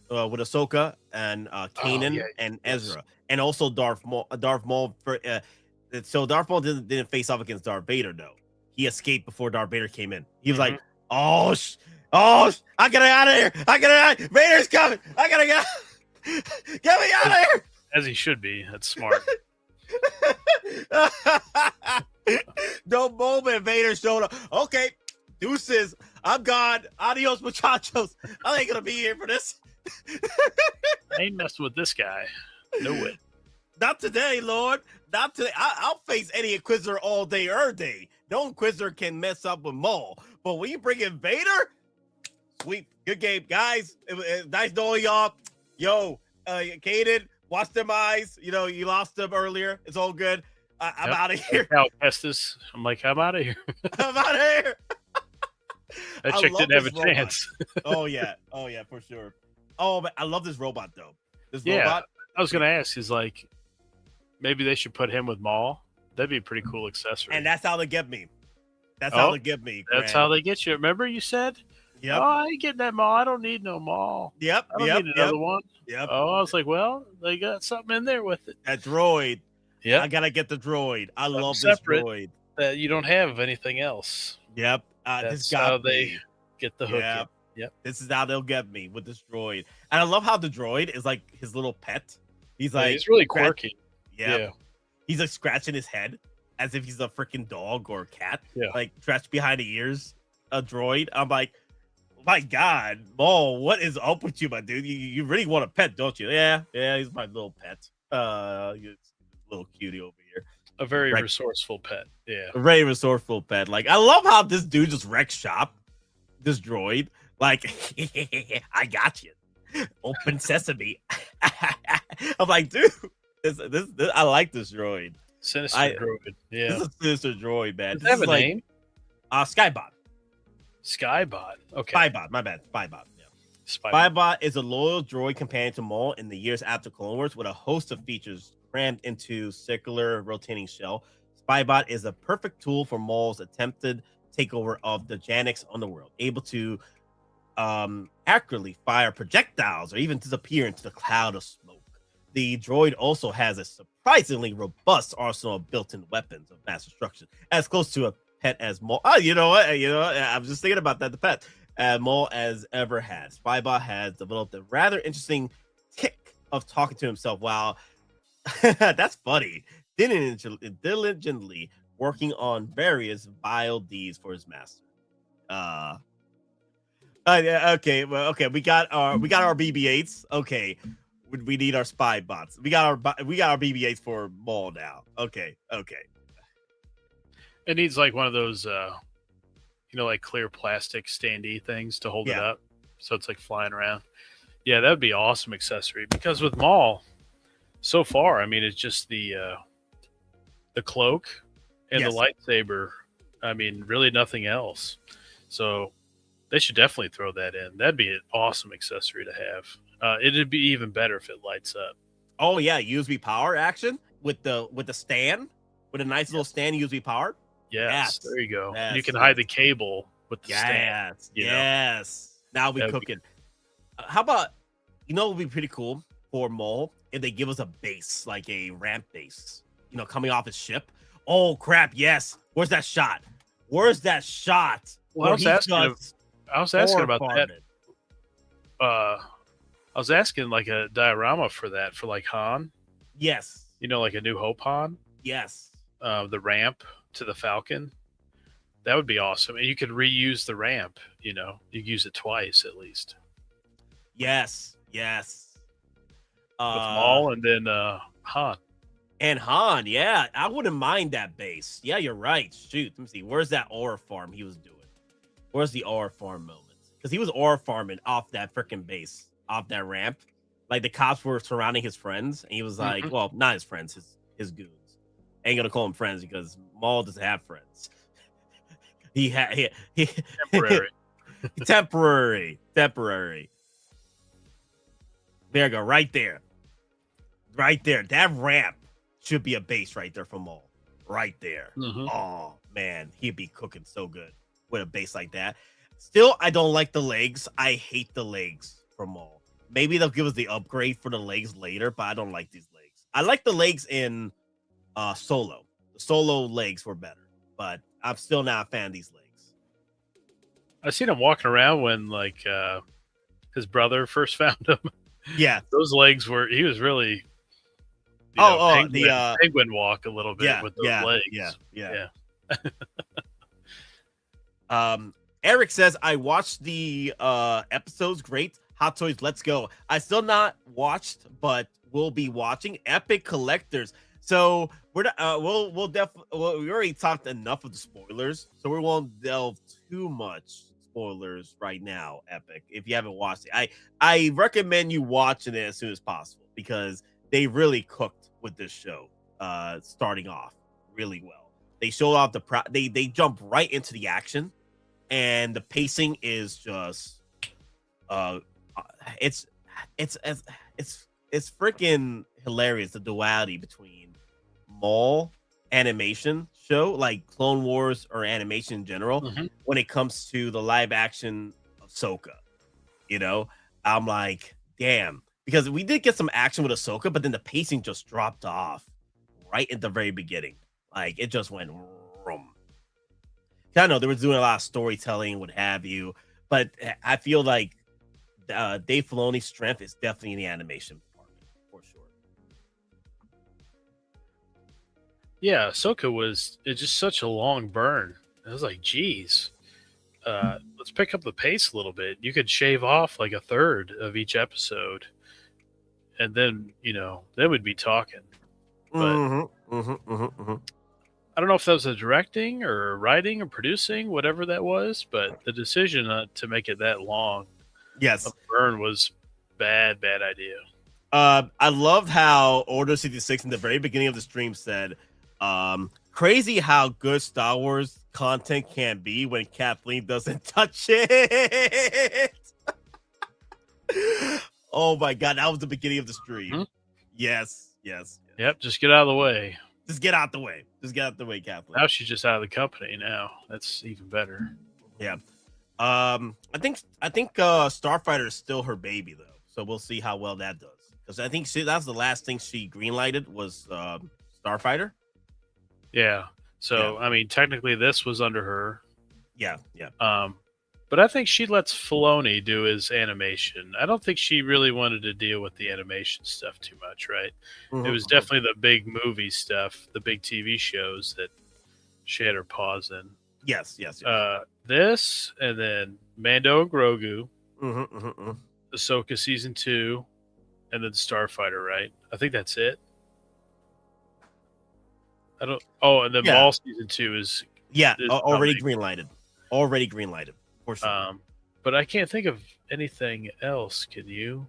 with Ahsoka and Kanan and Ezra, and also Darth Maul. So Darth Maul didn't face off against Darth Vader though. He escaped before Darth Vader came in. He was like, I gotta get out of here! I gotta out! Vader's coming! I gotta get me out of here! As he should be. That's smart. No moment Vader showed up. Okay, deuces. I'm gone. Adios, muchachos. I ain't gonna be here for this. I ain't messing with this guy. No way. Not today, Lord. Not today. I'll face any Inquisitor all day, day. No Inquisitor can mess up with Maul. But when you bring in Vader, sweet. Good game, guys. It was nice knowing y'all. Yo, Kaden, watch them eyes. You lost them earlier. It's all good. I'm out of here. Estes. I'm out of here. I'm out of here. That chick didn't have a chance. Oh yeah, for sure. Oh, but I love this robot though. Robot. I was gonna ask. Is maybe they should put him with Maul. That'd be a pretty cool accessory. And that's how they get me. How they get me. That's how they get you. Remember you said? Yep. Oh, I ain't getting that Maul. I don't need no Maul. Yep. I don't need another one. Yep. Oh, I was like, well, they got something in there with it. That droid. Yeah. I gotta get the droid. I love this droid. That you don't have anything else. Yep. That's how they get the hook. Yep. This is how they'll get me with this droid. And I love how the droid is like his little pet. He's he's really quirky. Yeah. He's like scratching his head as if he's a freaking dog or a cat. Yeah. Like scratched behind the ears. A droid. I'm like, my God, Maul, what is up with you, my dude? You really want a pet, don't you? Yeah, he's my little pet. He's a little cutie over here. A very resourceful pet. Yeah. A very resourceful pet. Like, I love how this dude just wrecks shop. This droid. Like, I got you. Open sesame. I'm like, dude, this I like this droid. Sinister droid. Yeah. This is a sinister droid, man. Does it have a name? Skybot. Skybot. Okay. Spybot. My bad. Spybot. Yeah. Spybot is a loyal droid companion to Maul in the years after Clone Wars with a host of features crammed into circular rotating shell. Spybot is a perfect tool for Maul's attempted takeover of the Janix underworld, able to accurately fire projectiles or even disappear into the cloud of smoke. The droid also has a surprisingly robust arsenal of built-in weapons of mass destruction, as close to a pet as Maul. Oh, you know what? I was just thinking about that. The pet Maul as ever had. Spybot has developed a rather interesting tick of talking to himself while that's funny. Diligently working on various vile deeds for his master. Okay. We got our BB-8s. Okay, we need our spy bots. We got our BB-8s for Maul now. Okay. It needs like one of those, like clear plastic standee things to hold it up, so it's like flying around. Yeah, that would be awesome accessory. Because with Maul, so far, I mean, it's just the cloak and the lightsaber. I mean, really nothing else. So they should definitely throw that in. That'd be an awesome accessory to have. It'd be even better if it lights up. Oh yeah, USB power action with the stand, with a nice little stand USB power. Yes, there you go. Yes. You can hide the cable with the stand. Yes. Now we're cooking. How about, it would be pretty cool for Maul if they give us a base, like a ramp base, coming off his ship. Oh crap! Yes, Where's that shot? Where's that shot? Well, I was asking about that. I was asking like a diorama for that for like Han. Yes. You know, like a New Hope Han. Yes. The ramp to the Falcon. That would be awesome, and you could reuse the ramp. You know, you use it twice at least. Yes. Yes. With Maul and then Han. And Han, yeah, I wouldn't mind that base. Yeah, you're right. Shoot, let me see. Where's that aura farm he was doing? Where's the aura farm moments? Because he was aura farming off that freaking base, off that ramp. Like the cops were surrounding his friends, and he was like, well, not his friends, his goons. Ain't gonna call him friends because Maul doesn't have friends. he Temporary. Temporary. There you go, right there. Right there. That ramp should be a base right there for Maul. Right there. Oh, man. He'd be cooking so good with a base like that. Still, I don't like the legs. I hate the legs for Maul. Maybe they'll give us the upgrade for the legs later, but I don't like these legs. I like the legs in Solo. The Solo legs were better, but I'm still not a fan of these legs. I seen him walking around when, like, his brother first found him. Yeah. Those legs were, he was really... penguin walk a little bit with those legs. Yeah. Eric says, I watched the episodes. Great. Hot Toys, let's go. I still not watched, but we'll be watching. Epic Collectors. So we're we'll definitely we already talked enough of the spoilers, so we won't delve too much spoilers right now. Epic. If you haven't watched it, I recommend you watching it as soon as possible because they really cooked with this show, starting off really well. They showed off they jump right into the action, and the pacing is just, it's freaking hilarious. The duality between Maul animation show, like Clone Wars or animation in general, when it comes to the live action Ahsoka. You know, I'm like, damn. Because we did get some action with Ahsoka, but then the pacing just dropped off right at the very beginning. Like, it just went rum. I know they were doing a lot of storytelling, what have you, but I feel like Dave Filoni's strength is definitely in the animation department, for sure. Yeah, Ahsoka it's just such a long burn. I was like, geez, let's pick up the pace a little bit. You could shave off like a third of each episode. And then, then we'd be talking. But I don't know if that was a directing or writing or producing, whatever that was, but the decision to make it that long, yes, burn was bad idea. I loved how Order 66 in the very beginning of the stream said, crazy how good Star Wars content can be when Kathleen doesn't touch it. Oh my God, that was the beginning of the stream. Yes. Yep, just get out of the way. Just get out the way, Kathleen. Now she's just out of the company now. That's even better. Yeah. I think Starfighter is still her baby though. So we'll see how well that does. Because I think that's the last thing she greenlighted was Starfighter. Yeah. So I mean technically this was under her. Yeah. But I think she lets Filoni do his animation. I don't think she really wanted to deal with the animation stuff too much, right? It was definitely the big movie stuff, the big TV shows that she had her paws in. Yes. This, and then Mando and Grogu, Ahsoka Season 2, and then Starfighter, right? I think that's it. And then Maul Season 2 is already greenlighted. For sure. But I can't think of anything else. Can you?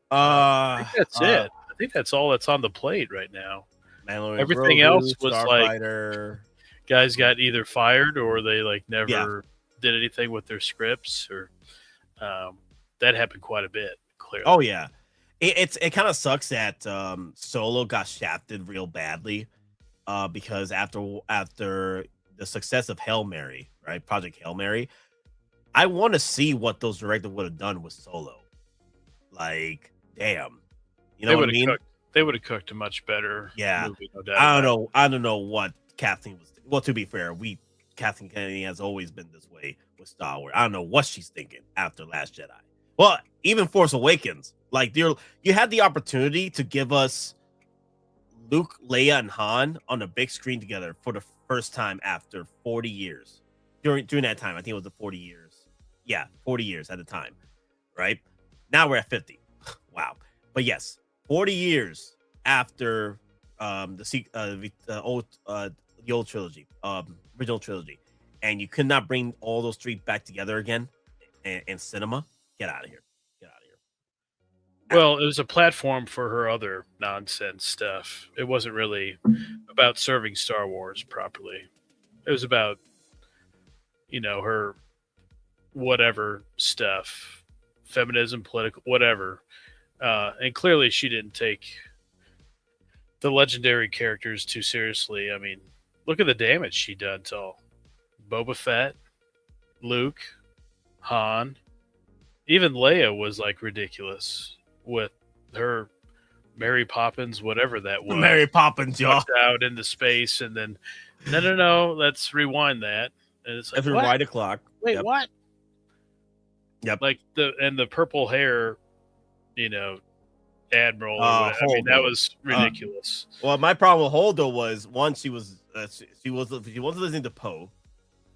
I think that's it. I think that's all that's on the plate right now. Everything Grogu, else was Starfighter. Like guys got either fired or they like never did anything with their scripts, or that happened quite a bit. Clearly. Oh yeah, it kind of sucks that Solo got shafted real badly because after the success of Hail Mary, right? Project Hail Mary. I want to see what those directors would have done with Solo. Like, damn. You know what I mean? They would have cooked a much better movie, no doubt. I don't know what Kathleen was. Well, to be fair, Kathleen Kennedy has always been this way with Star Wars. I don't know what she's thinking after Last Jedi. Well, even Force Awakens, like you had the opportunity to give us Luke, Leia, and Han on the big screen together for the first time after 40 years. During that time, I think it was the 40 years. Yeah, 40 years at the time, right? Now we're at 50. Wow. But yes, 40 years after the old trilogy, original trilogy, and you could not bring all those three back together again in cinema. Get out of here. Get out of here. Well, it was a platform for her other nonsense stuff. It wasn't really about serving Star Wars properly. It was about, her whatever stuff, feminism, political, whatever. And clearly she didn't take the legendary characters too seriously. I mean, look at the damage she done to Boba Fett, Luke, Han. Even Leia was like ridiculous with her Mary Poppins, whatever that was. Mary Poppins, y'all. Out into space, and then no, let's rewind that. And it's like, rewind the clock. Wait, what? Yep. Like the purple hair, Admiral. That was ridiculous. Well, my problem with Holdo was one, she wasn't listening to Poe.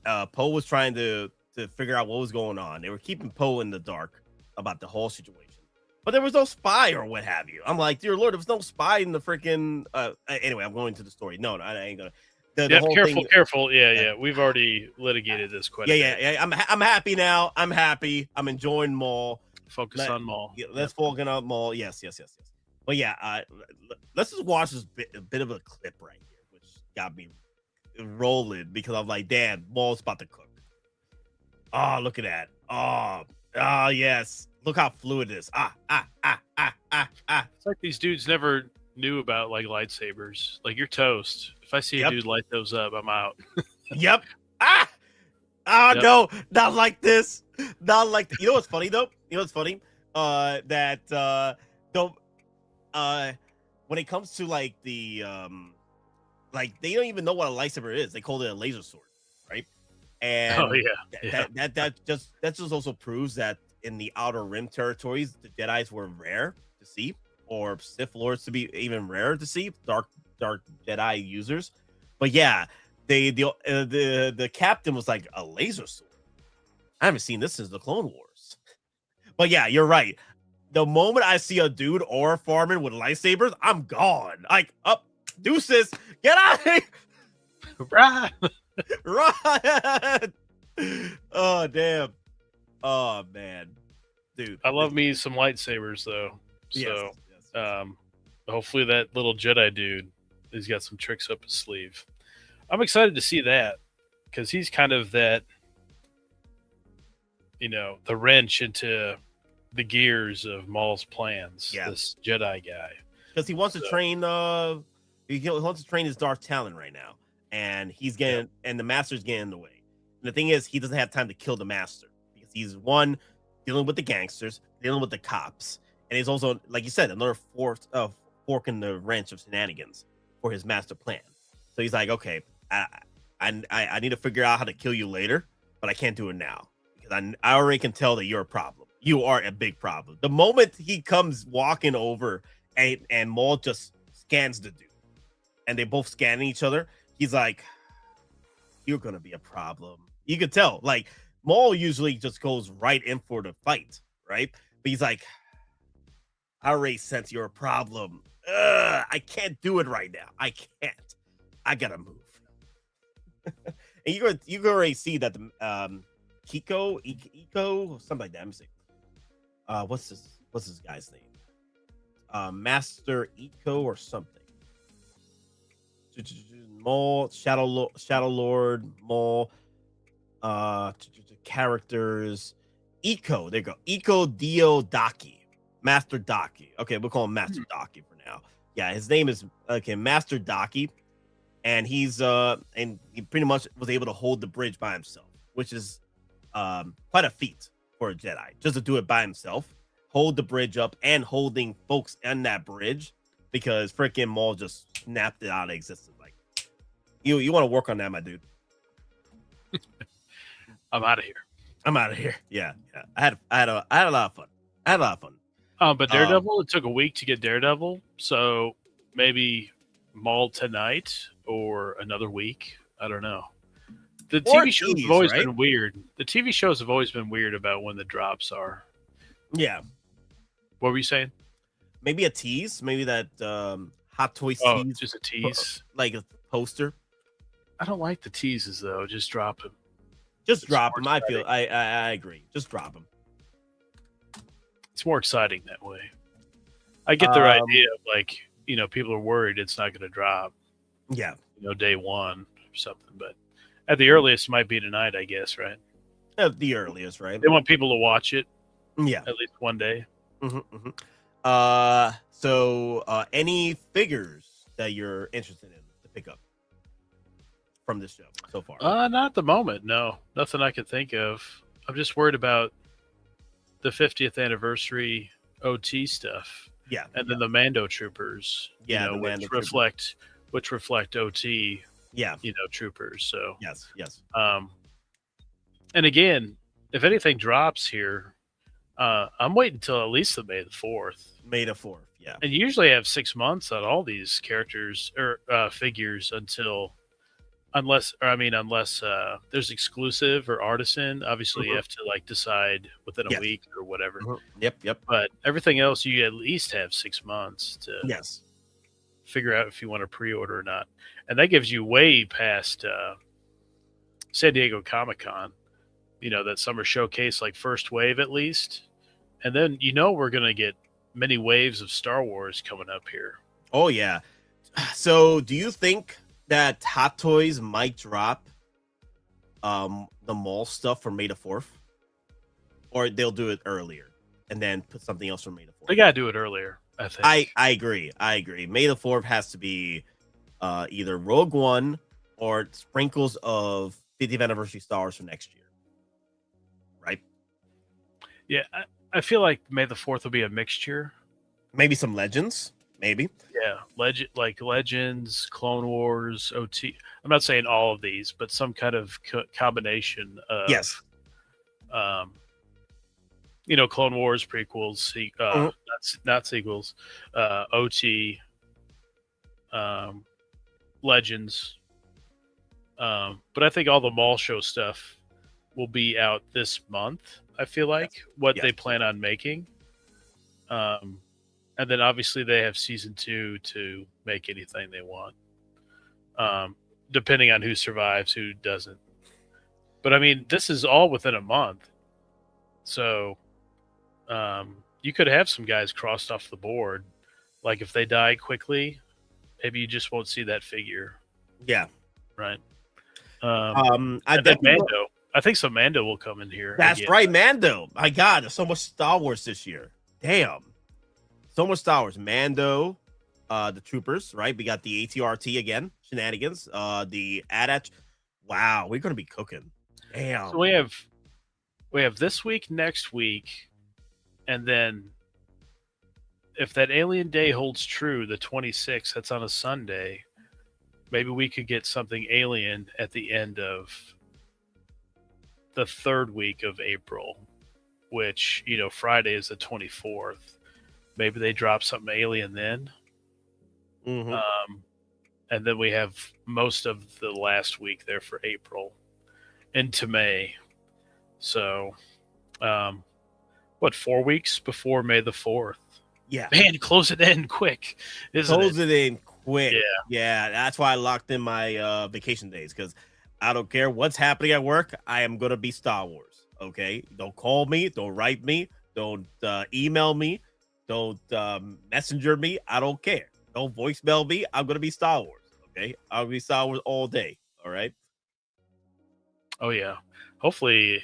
Poe was trying to figure out what was going on. They were keeping Poe in the dark about the whole situation, but there was no spy or what have you. I'm like, dear Lord, there was no spy in the freaking. Anyway, I'm going to the story. No, I ain't gonna. Careful. Yeah. We've already litigated this quite a bit. Yeah. I'm happy now. I'm happy. I'm enjoying Maul. Focus on Maul. Let's focus on Maul. Yes. But yeah, let's just watch this bit of a clip right here, which got me rolling because I'm like, damn, Maul's about to cook. Oh, look at that. Oh, yes. Look how fluid it is. It's like these dudes never knew about like lightsabers. Like, you're toast. If I see a dude light those up, I'm out. Yep. No, not like this. Not like you know what's funny though? You know what's funny? That when it comes to like the like they don't even know what a lightsaber is. They call it a laser sword, right? And that just also proves that in the Outer Rim territories, the Jedis were rare to see, or Sith Lords to be even rarer to see, dark Jedi users. But yeah, the captain was like a laser sword. I haven't seen this since the Clone Wars. But yeah, you're right. The moment I see a dude or farming with lightsabers, I'm gone. Like, up, deuces, get out of here. Right. Right. Oh, damn. Oh, man. Dude. I love me some lightsabers, though. So, hopefully that little Jedi dude, he's got some tricks up his sleeve. I'm excited to see that because he's kind of that, the wrench into the gears of Maul's plans. Yeah. This Jedi guy. Because he wants to train, he wants to train his Darth Talon right now. And he's getting, and the Master's getting in the way. And the thing is, he doesn't have time to kill the Master because he's dealing with the gangsters, dealing with the cops, and he's also, like you said, another fork in the wrench of shenanigans for his master plan. So he's like, okay, I need to figure out how to kill you later, but I can't do it now because I already can tell that you're a problem. You are a big problem. The moment he comes walking over and Maul just scans the dude, and they both scanning each other, he's like, you're gonna be a problem. You could tell, like, Maul usually just goes right in for the fight, right? But he's like, I already sense you're a problem. I can't do it right now. I can't. I gotta move. And you can already see that the Eco, something like that. Let me see. What's this guy's name? Master Eco or something. Maul, Shadow Lord, Maul, characters, Eco. There you go. Eco Dio Daki. Master Daki. Okay, we'll call him Master Daki for now. Yeah, his name is Master Daki, and he's and he pretty much was able to hold the bridge by himself, which is quite a feat for a Jedi, just to do it by himself, hold the bridge up and holding folks on that bridge, because freaking Maul just snapped it out of existence. Like, You want to work on that, my dude. I'm out of here. I'm out of here. Yeah. I had a lot of fun. But Daredevil, it took a week to get Daredevil, so maybe Maul tonight or another week. I don't know. The TV shows have always been weird. The TV shows have always been weird about when the drops are. Yeah. What were you saying? Maybe a tease. Maybe that Hot Toys tease. Just a tease. Like a poster. I don't like the teases, though. Just drop them. Just drop them. I agree. Just drop them. It's more exciting that way. I get their idea of, like, people are worried it's not going to drop. Yeah. Day one or something. But at the earliest, it might be tonight, I guess, right? At the earliest, right? They want people to watch it. Yeah. At least one day. So any figures that you're interested in to pick up from this show so far? Not at the moment. No, nothing I can think of. I'm just worried about the 50th anniversary OT stuff. Yeah, and then the Mando troopers. Yeah, which reflect OT. Yeah, troopers. So yes. And again, if anything drops here, I'm waiting until at least the May the 4th. May the 4th, yeah. And you usually have 6 months on all these characters or figures unless there's exclusive or artisan. Obviously, you have to decide within a week or whatever. Yep. But everything else, you at least have 6 months to figure out if you want to pre-order or not, and that gives you way past San Diego Comic-Con. That summer showcase, like first wave at least. And then, we're going to get many waves of Star Wars coming up here. Oh, yeah. So do you think that Hot Toys might drop the Maul stuff for May the 4th? Or they'll do it earlier and then put something else for May the 4th? They got to do it earlier, I think. I agree. May the 4th has to be either Rogue One or sprinkles of 50th anniversary Star Wars for next year. Right? Yeah, I feel like May the 4th will be a mixture. Maybe some Legends, maybe. Yeah, Legends, Clone Wars, OT. I'm not saying all of these, but some kind of combination of Clone Wars prequels, not sequels, OT, Legends. But I think all the Maul show stuff will be out this month. I feel like they plan on making. And then obviously they have season 2 to make anything they want. Depending on who survives, who doesn't. But I mean, this is all within a month. So you could have some guys crossed off the board. Like if they die quickly, maybe you just won't see that figure. Yeah. Right. I think some Mando will come in here. That's again. Right, Mando. My God, there's so much Star Wars this year. Damn. So much Star Wars. Mando, the troopers, right? We got the ATRT again, shenanigans. The AT-AT. Wow, we're gonna be cooking. Damn. So we have this week, next week, and then if that Alien Day holds true, the 26th, that's on a Sunday, maybe we could get something Alien at the end of the third week of April, which, Friday is the 24th. Maybe they drop something Alien then. And then we have most of the last week there for April into May. So, 4 weeks before May the 4th? Yeah. Man, close it in quick. Close it in quick. Yeah. That's why I locked in my vacation days, because I don't care what's happening at work. I am going to be Star Wars. Okay. Don't call me. Don't write me. Don't email me. Don't messenger me. I don't care. Don't voicemail me. I'm going to be Star Wars. Okay. I'll be Star Wars all day. All right. Oh, yeah. Hopefully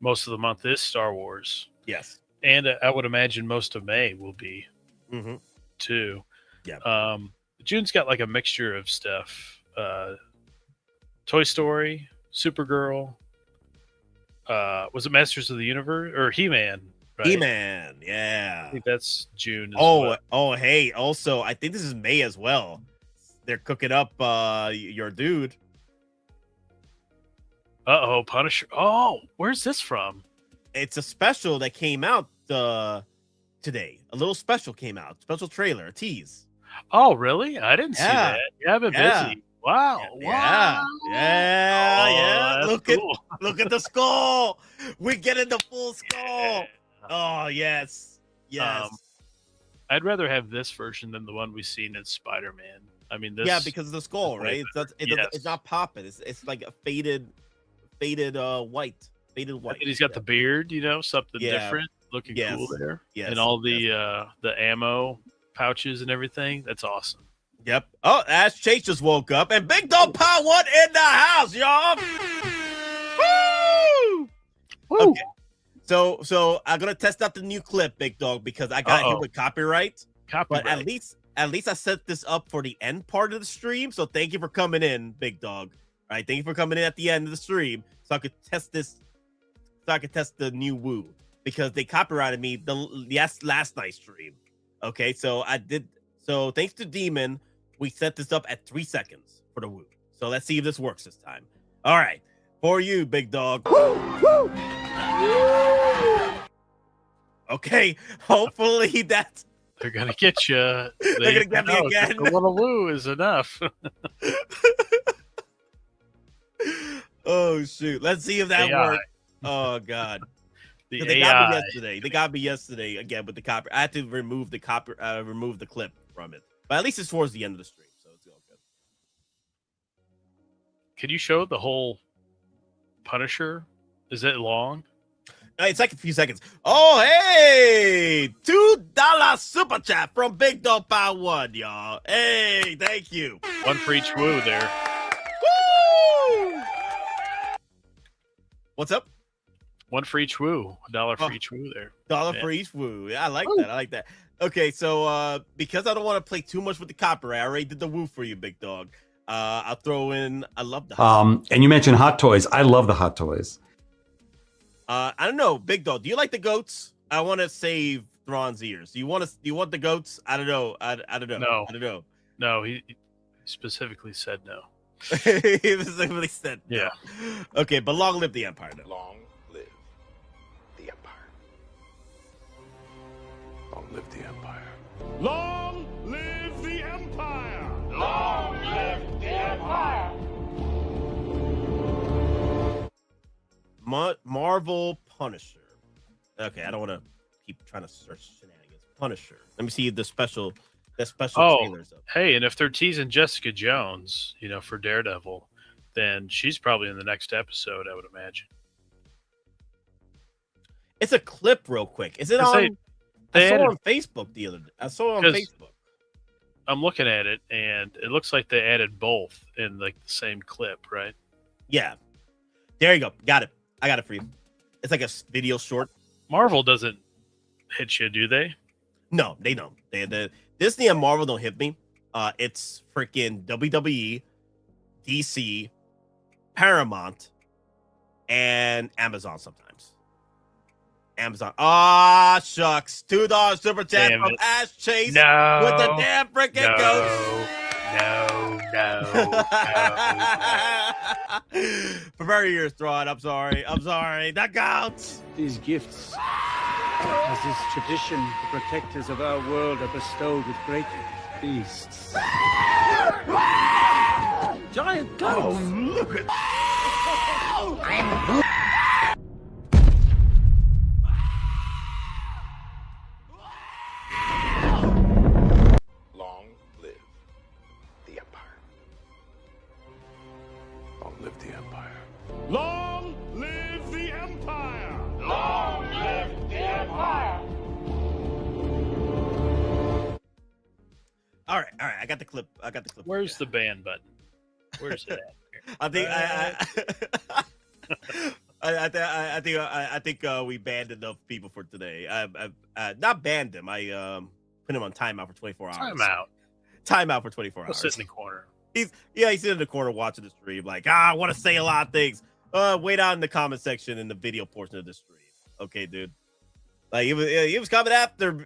most of the month is Star Wars. Yes. And I would imagine most of May will be too. Yeah. June's got like a mixture of stuff. Toy Story, Supergirl. Was it Masters of the Universe or He-Man? Right? He-Man, yeah. I think that's June. Hey. Also, I think this is May as well. they're cooking up your dude. Uh-oh, Punisher. Oh, where's this from? It's a special that came out today. A little special came out. Special trailer, a tease. Oh, really? I didn't see that. Yeah, I've been busy. Wow. Yeah. That's cool. Look at the skull. We're getting the full skull. Oh, yes. I'd rather have this version than the one we've seen in Spider-Man. I mean, this. Yeah, because of the skull, right? It's not popping. It's like a faded white. Faded white. And he's got the beard, something different, looking cool there. Yes. And all the ammo pouches and everything. That's awesome. Yep. Oh, Ash Chase just woke up, and Big Dog Power 1 in the house, y'all. Woo! Okay. So I'm gonna test out the new clip, Big Dog, because I got hit with copyright. But at least I set this up for the end part of the stream. So thank you for coming in, Big Dog. All right, thank you for coming in at the end of the stream, so I could test this. So I could test the new Woo, because they copyrighted me the last night's stream. Okay, so I did. So thanks to Demon, we set this up at 3 seconds for the Woo. So let's see if this works this time. All right, for you, Big Dog. Okay, hopefully that's. They're gonna get you. They're gonna get me again. A little Woo is enough. Oh shoot! Let's see if that works. Oh god. They got me yesterday. They got me yesterday again with the copy. I had to remove the clip from it. But at least it's towards the end of the stream, so it's all good. Could you show the whole Punisher? Is it long? It's like a few seconds. Oh, hey! $2 super chat from Big Dog Power 1, y'all. Hey, thank you. One for each Woo there. Woo! What's up? One for each Woo. $1 for each Woo there. $1 for each Woo. Yeah, I like that. I like that. Okay, so because I don't want to play too much with the copyright, I already did the Woo for you, Big Dog. I'll throw in. I love the. And you mentioned Hot Toys. I love the Hot Toys. I don't know, Big Dog. Do you like the goats? I want to save Thrawn's ears. Do you want the goats? I don't know. I don't know. No. I don't know. No, he specifically said no. He specifically said no. Yeah. Okay, but long live the Empire. Then. Long live the Empire. Long live the Empire. Long live the Empire! Long live the Empire! Marvel Punisher. Okay, I don't want to keep trying to search shenanigans. Punisher. Let me see the special trailers up. Hey, and if they're teasing Jessica Jones, for Daredevil, then she's probably in the next episode, I would imagine. It's a clip real quick. Is it on? I saw it on Facebook the other day. I saw it on Facebook. I'm looking at it, and it looks like they added both in like the same clip, right? Yeah. There you go. Got it. I got it for you. It's like a video short. Marvel doesn't hit you, do they? No, they don't. Disney and Marvel don't hit me. It's freaking WWE, DC, Paramount, and Amazon sometimes. Amazon. Ah, shucks. $2 super chat from Ash Chase with the damn freaking ghost. No. Prepare your ears, Thrawn. I'm sorry. That counts. These gifts, as is tradition, the protectors of our world are bestowed with great beasts. Giant goats! Oh, look at Long live the Empire. Long live the Empire. Long live the Empire! Long live the Empire! All right. I got the clip. Where's the ban button? Where's it at? I think we banned enough people for today. I not banned them. I put him on timeout for 24 hours. Timeout for 24 hours. Sit in the corner. He's sitting in the corner watching the stream. Like, I want to say a lot of things. Wait out in the comment section in the video portion of the stream. Okay, dude. Like he was coming after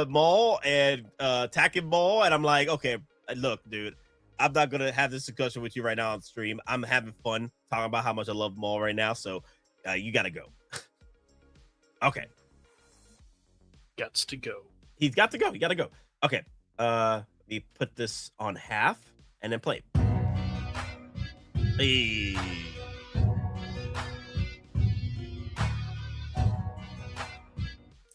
Maul and attacking Maul, and I'm like, okay, look, dude, I'm not gonna have this discussion with you right now on stream. I'm having fun talking about how much I love Maul right now. So you gotta go. Okay. Gots to go. He's got to go. You gotta go. Okay. We put this on half and then play. Hey.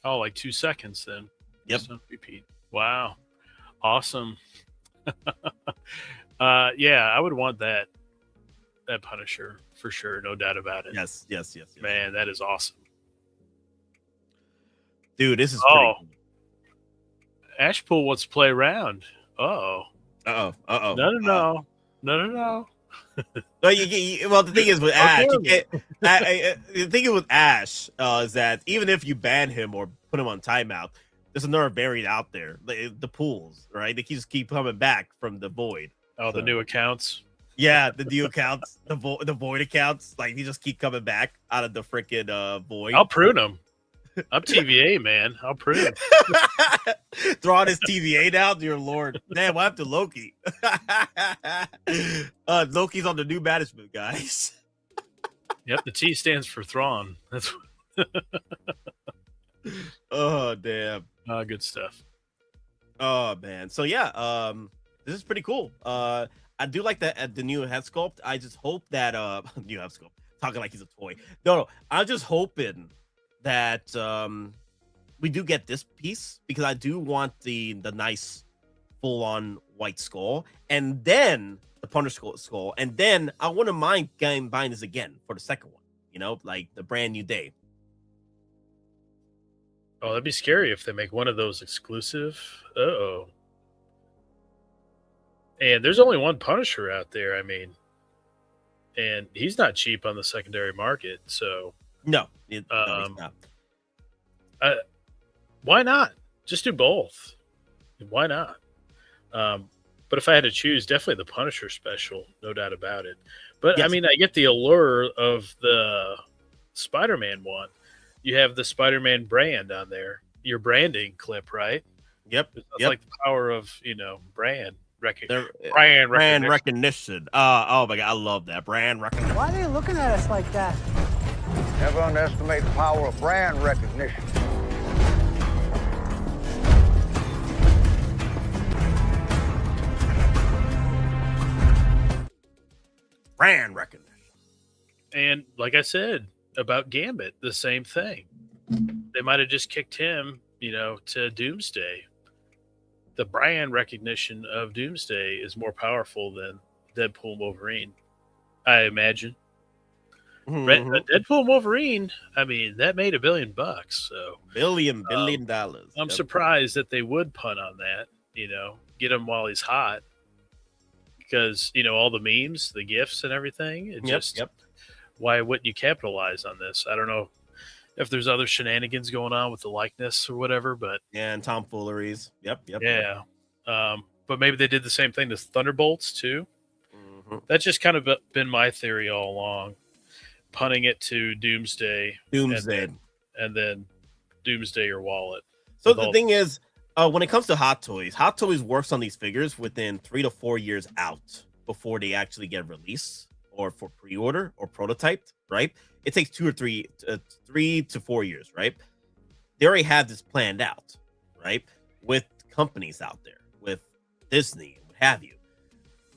Oh, like 2 seconds then. Yep. So repeat. Wow. Awesome. Yeah, I would want that Punisher for sure, no doubt about it. Yes. Man, that is awesome. Dude, this is pretty cool. Ashpool wants to play around. Uh-oh. No. Well, the thing is with Ash, the thing with Ash is that even if you ban him or put him on timeout, there's another variant out there. The pools, right? They just keep coming back from the void. Oh, the new accounts. Yeah, the new accounts, the void accounts. Like, you just keep coming back out of the freaking void. I'll prune them. I'm TVA, man. I'll prune them. Throw on his TVA now, dear Lord. Damn, what happened to Loki? Loki's on the new management, guys. Yep, the T stands for Thrawn. That's oh, damn. Good stuff. Oh, man. So, yeah, this is pretty cool. I do like the new head sculpt. I just hope that new head sculpt. Talking like he's a toy. No, I'm just hoping that we do get this piece, because I do want the nice full-on white skull, and then the Punisher skull, and then I wouldn't mind buying this again for the second one, you know, like the brand new day. Oh, that'd be scary if they make one of those exclusive. Uh-oh. And there's only one Punisher out there, I mean, and he's not cheap on the secondary market, so... No, he's not. Why not? Just do both. Why not? But if I had to choose, definitely the Punisher special, no doubt about it. But, yes. I mean, I get the allure of the Spider-Man one. You have the Spider-Man brand on there. Your branding clip, right? Yep. It's like the power of, brand recognition. Brand recognition. Oh, my God. I love that. Brand recognition. Why are they looking at us like that? Never underestimate the power of brand recognition. Brand recognition. And like I said about Gambit, the same thing. They might have just kicked him, to Doomsday. The brand recognition of Doomsday is more powerful than Deadpool and Wolverine, I imagine. Mm-hmm. Deadpool and Wolverine, I mean, that made $1 billion. So billion dollars. I'm surprised that they would punt on that. Get him while he's hot, because all the memes, the gifs, and everything. Why wouldn't you capitalize on this? I don't know if there's other shenanigans going on with the likeness or whatever, but and tomfooleries. Yep. Yeah. But maybe they did the same thing to Thunderbolts too. Mm-hmm. That's just kind of been my theory all along. Punting it to Doomsday. And then Doomsday your wallet. So the thing is, when it comes to Hot Toys works on these figures within 3 to 4 years out before they actually get released or for pre-order or prototyped, right? It takes 3 to 4 years, right? They already have this planned out, right? With companies out there, with Disney, what have you.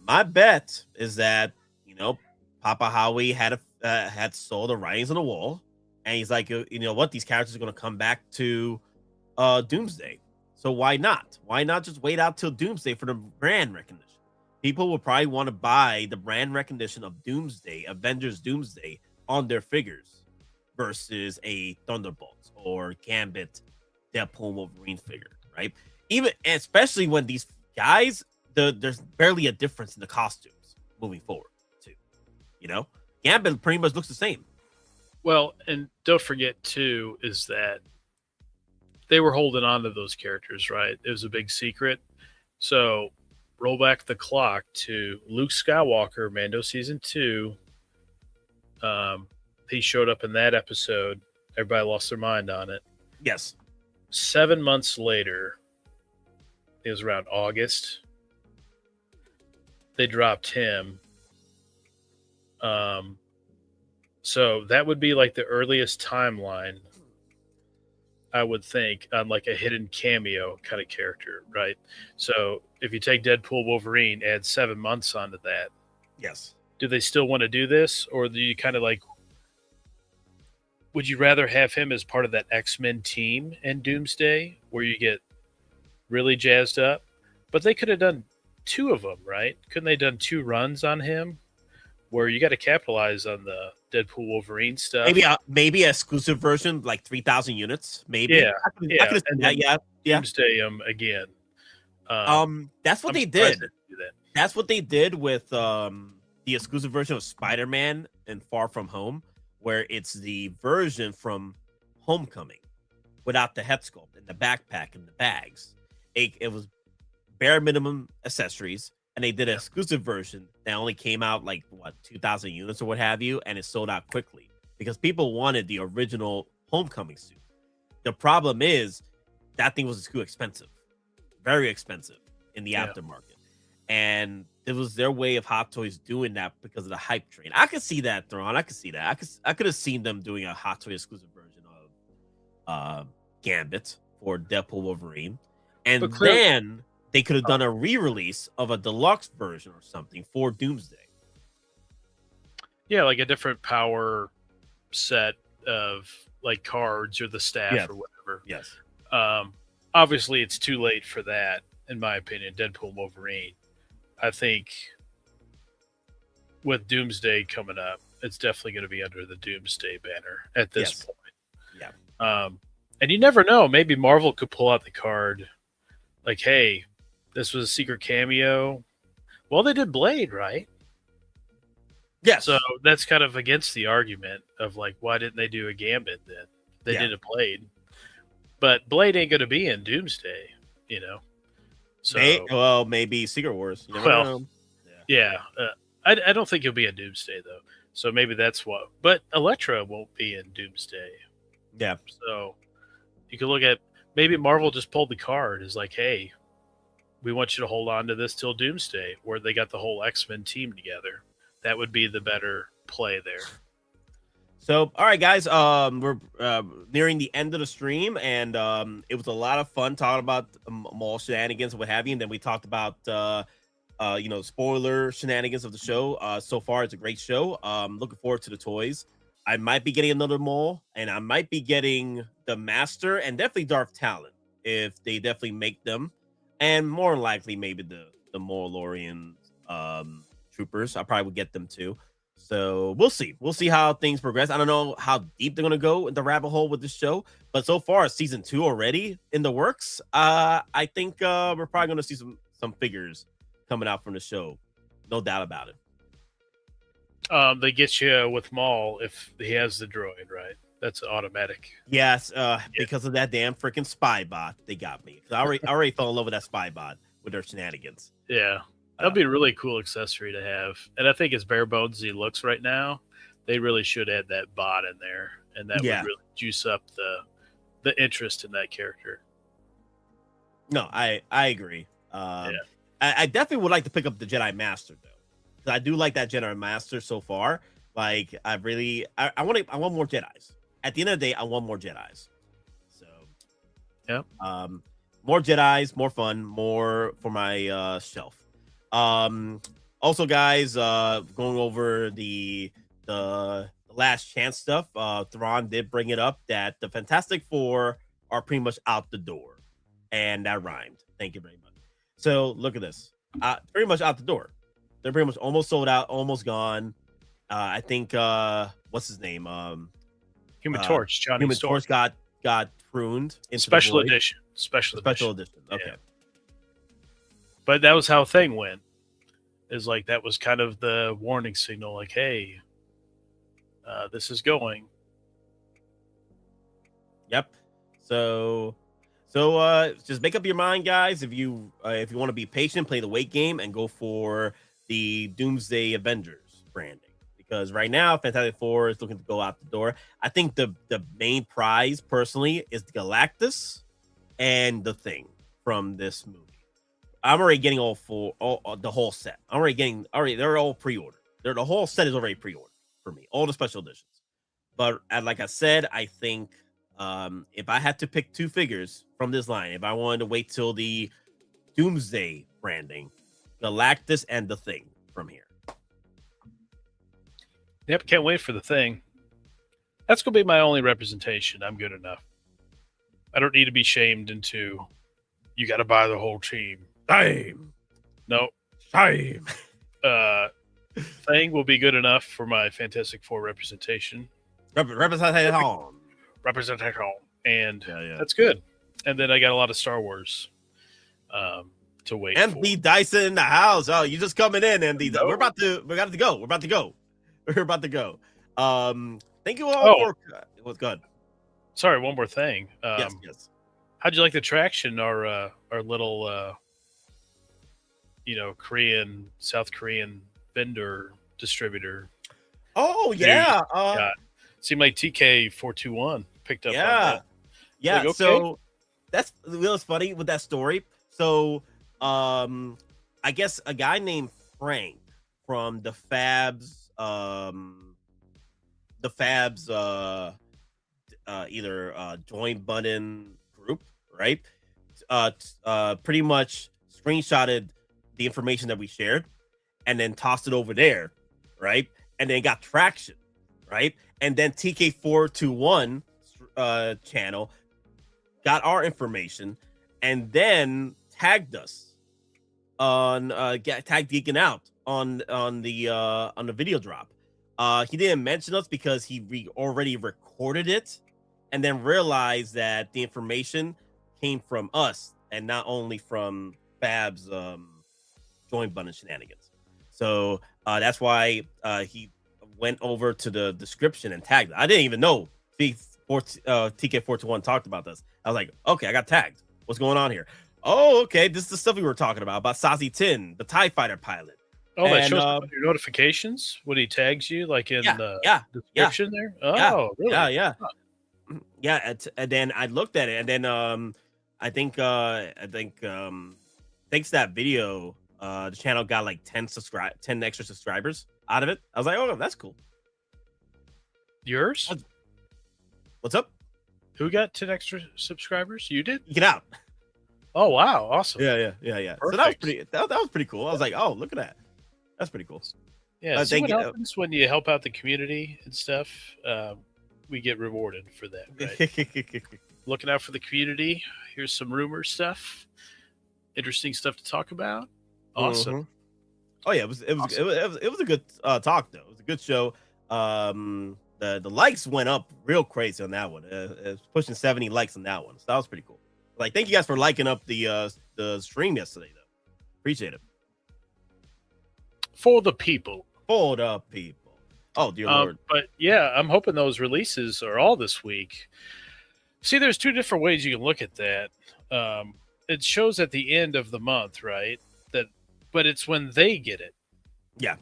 My bet is that, Papa Howie had saw the writings on the wall, and he's like, you know what, these characters are going to come back to Doomsday. So why not? Why not just wait out till Doomsday for the brand recognition? People will probably want to buy the brand recognition of Doomsday, Avengers Doomsday, on their figures versus a Thunderbolt or Gambit, Deadpool, Wolverine figure, right? Especially when these guys, there's barely a difference in the costumes moving forward, too. Gambit pretty much looks the same. Well, and don't forget, too, is that they were holding on to those characters, right? It was a big secret. So roll back the clock to Luke Skywalker, Mando Season 2. He showed up in that episode. Everybody lost their mind on it. Yes. 7 months later, it was around August, they dropped him. So that would be like the earliest timeline, I would think, on like a hidden cameo kind of character, right? So if you take Deadpool Wolverine, add 7 months onto that. Yes. Do they still want to do this, or do you kind of like? Would you rather have him as part of that X-Men team in Doomsday, where you get really jazzed up? But they could have done 2 of them, right? Couldn't they done 2 runs on him, where you got to capitalize on the Deadpool Wolverine stuff? Maybe an exclusive version, like 3,000 units. Maybe. Yeah, I could have seen that. Yeah. Doomsday again. That's what they did. That's what they did with the exclusive version of Spider-Man and Far From Home, where it's the version from Homecoming without the head sculpt and the backpack and the bags. It was bare minimum accessories, and they did an exclusive version that only came out like 2,000 units or what have you, and it sold out quickly because people wanted the original Homecoming suit. The problem is that thing was too expensive, very expensive in the aftermarket, and it was their way of Hot Toys doing that because of the hype train. I could see that, Thrawn. I could see that. I could have seen them doing a Hot Toy exclusive version of Gambit for Deadpool Wolverine, and then they could have done a re-release of a deluxe version or something for Doomsday. Yeah, like a different power set of like cards or the staff or whatever. Yes. Obviously, it's too late for that, in my opinion. Deadpool Wolverine. I think with Doomsday coming up, it's definitely going to be under the Doomsday banner at this point. Yeah. And you never know. Maybe Marvel could pull out the card like, hey, this was a secret cameo. Well, they did Blade, right? Yes. So that's kind of against the argument of like, why didn't they do a Gambit then? They did a Blade. But Blade ain't going to be in Doomsday, you know? So, maybe Secret Wars. I don't think he'll be in Doomsday, though. So maybe that's what. But Elektra won't be in Doomsday. Yeah. So you could look at maybe Marvel just pulled the card is like, hey, we want you to hold on to this till Doomsday, where they got the whole X-Men team together. That would be the better play there. So, all right, guys, we're nearing the end of the stream, and it was a lot of fun talking about Maul shenanigans and what have you. And then we talked about, spoiler shenanigans of the show. So far, it's a great show. Looking forward to the toys. I might be getting another Maul, and I might be getting the Master, and definitely Darth Talon if they definitely make them, and more than likely maybe the Mandalorian troopers. I probably would get them too. So we'll see. We'll see how things progress. I don't know how deep they're going to go in the rabbit hole with this show, but so far, season 2 already in the works. I think we're probably going to see some figures coming out from the show. No doubt about it. They get you with Maul if he has the droid, right? That's automatic. Yes, because of that damn freaking spy bot, they got me. I already fell in love with that spy bot with their shenanigans. Yeah. That'd be a really cool accessory to have. And I think as bare bones as he looks right now, they really should add that bot in there. And that would really juice up the interest in that character. No, I agree. I definitely would like to pick up the Jedi Master, though. Because I do like that Jedi Master so far. Like, I want more Jedis. At the end of the day, I want more Jedis. So, more Jedis, more fun, more for my shelf. Also, guys, going over the last chance stuff, Thrawn did bring it up that the Fantastic Four are pretty much out the door, and that rhymed. Thank you very much. So look at this, pretty much out the door. They're pretty much almost sold out, almost gone. I think what's his name? Human Torch. Johnny Human Storm. Torch got pruned into Special the void. edition. Special edition. Okay. Yeah. But that was how Thing went. Is like that was kind of the warning signal, like, hey, this is going. Yep. So just make up your mind, guys. If you want to be patient, play the wait game and go for the Doomsday Avengers branding, because right now Fantastic Four is looking to go out the door. I think the main prize personally is the Galactus and the Thing from this movie. I'm already getting the whole set. I'm already getting they're all pre-ordered. The whole set is already pre-ordered for me, all the special editions. But like I said, I think if I had to pick 2 figures from this line, if I wanted to wait till the Doomsday branding, Galactus and the Thing from here. Yep, can't wait for the Thing. That's gonna be my only representation. I'm good enough. I don't need to be shamed into you got to buy the whole team. Shame. No. Shame. Thing will be good enough for my Fantastic Four representation. Representation. And that's good. And then I got a lot of Star Wars to wait MD Dyson in the house. Oh, you just coming in, MD. No. We're about to go. Thank you all for what's good. Sorry, one more thing. Yes. How'd you like the traction? Our little South Korean vendor distributor. Oh yeah. Seemed like TK421 picked up on that. Yeah. Like, okay. So that's what's funny with that story. So I guess a guy named Frank from the Fabs either join button group, right? Pretty much screenshotted the information that we shared and then tossed it over there, right? And then got traction, right? And then TK421 channel got our information and then tagged us on tagged Geekin Out on the video drop. He didn't mention us because he already recorded it and then realized that the information came from us and not only from Fab's join button shenanigans. So that's why he went over to the description and tagged it. I didn't even know TK421 talked about this. I was like, okay, I got tagged. What's going on here? Oh, okay. This is the stuff we were talking about Sazi Tin, the TIE fighter pilot. Oh, that shows up on your notifications when he tags you, like in the description there? Oh, really? Yeah. Yeah, and then I looked at it, and then I think thanks to that video, the channel got like 10 extra subscribers out of it. I was like, oh, that's cool. Yours? What's up? Who got 10 extra subscribers? You did? Get out. Oh wow, awesome. Yeah. Perfect. So that was pretty. That was pretty cool. I was like, oh, look at that. That's pretty cool. Yeah. See what happens when you help out the community and stuff. We get rewarded for that. Right? Looking out for the community. Here's some rumor stuff. Interesting stuff to talk about. Awesome. Mm-hmm. Oh yeah, it was a good talk though. It was a good show. The likes went up real crazy on that one. It's pushing 70 likes on that one. So that was pretty cool. Like, thank you guys for liking up the stream yesterday though. Appreciate it. For the people. Oh dear Lord. But yeah, I'm hoping those releases are all this week. See, there's 2 different ways you can look at that. It shows at the end of the month, right? But it's when they get it. Yeah.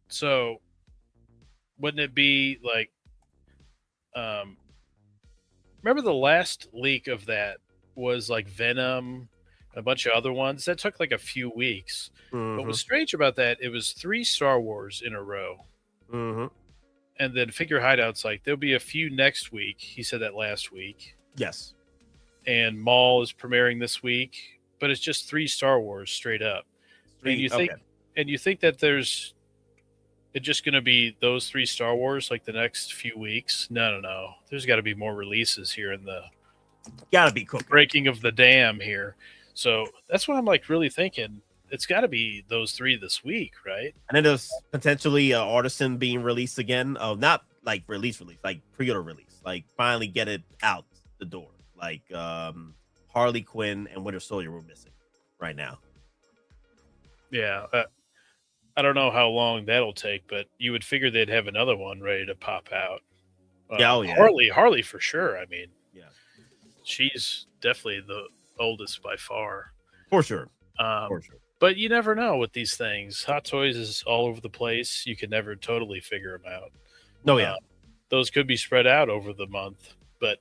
So wouldn't it be like remember the last leak of that was like Venom, a bunch of other ones that took like a few weeks. Mm-hmm. What was strange about that, it was 3 Star Wars in a row. Mm-hmm. And then Figure Hideout's like, there'll be a few next week. He said that last week. Yes. And Maul is premiering this week, but it's just 3 Star Wars straight up. And you think that there's it's just going to be those 3 Star Wars like the next few weeks? No. There's got to be more releases here in the breaking of the dam here. So that's what I'm like really thinking. It's got to be those 3 this week, right? And then there's potentially Artisan being released again. Oh, not like release, like pre-order release. Like finally get it out the door. Like Harley Quinn and Winter Soldier were missing right now. Yeah, I don't know how long that'll take, but you would figure they'd have another one ready to pop out. Yeah. Harley for sure. I mean, yeah, she's definitely the oldest by far. For sure. But you never know with these things. Hot Toys is all over the place. You can never totally figure them out. No, yeah. Those could be spread out over the month, but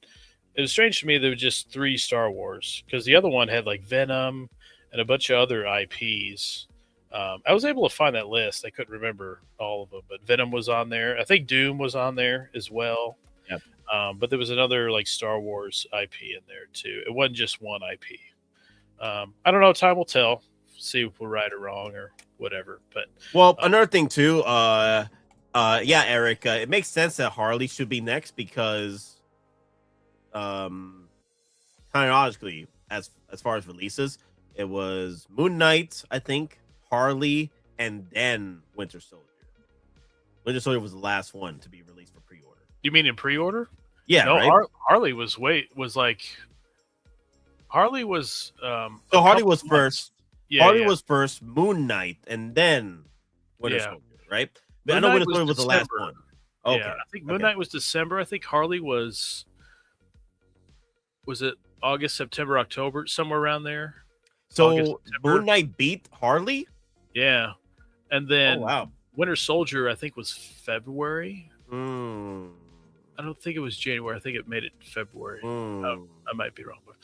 it was strange to me there were just 3 Star Wars because the other one had like Venom, and a bunch of other IPs. I was able to find that list. I couldn't remember all of them, but Venom was on there. I think Doom was on there as well. Yep. But there was another like Star Wars IP in there too. It wasn't just one IP. I don't know. Time will tell. See if we're right or wrong or whatever. But another thing too. Yeah, Eric. It makes sense that Harley should be next because, chronologically, as far as releases, it was Moon Knight, I think, Harley, and then Winter Soldier. Winter Soldier was the last one to be released for pre-order. You mean in pre-order? Yeah, no, right? Harley was Harley was so Harley was first. Yeah, Harley was first, Moon Knight, and then Winter Soldier, right? But I know Winter Soldier was the last one. Okay. Yeah, I think Moon Knight was December. I think Harley was it August, September, October, somewhere around there? So August, Moon Knight beat Harley? Yeah. And then wow. Winter Soldier, I think, was February. Mm. I don't think it was January. I think it made it February. I might be wrong, but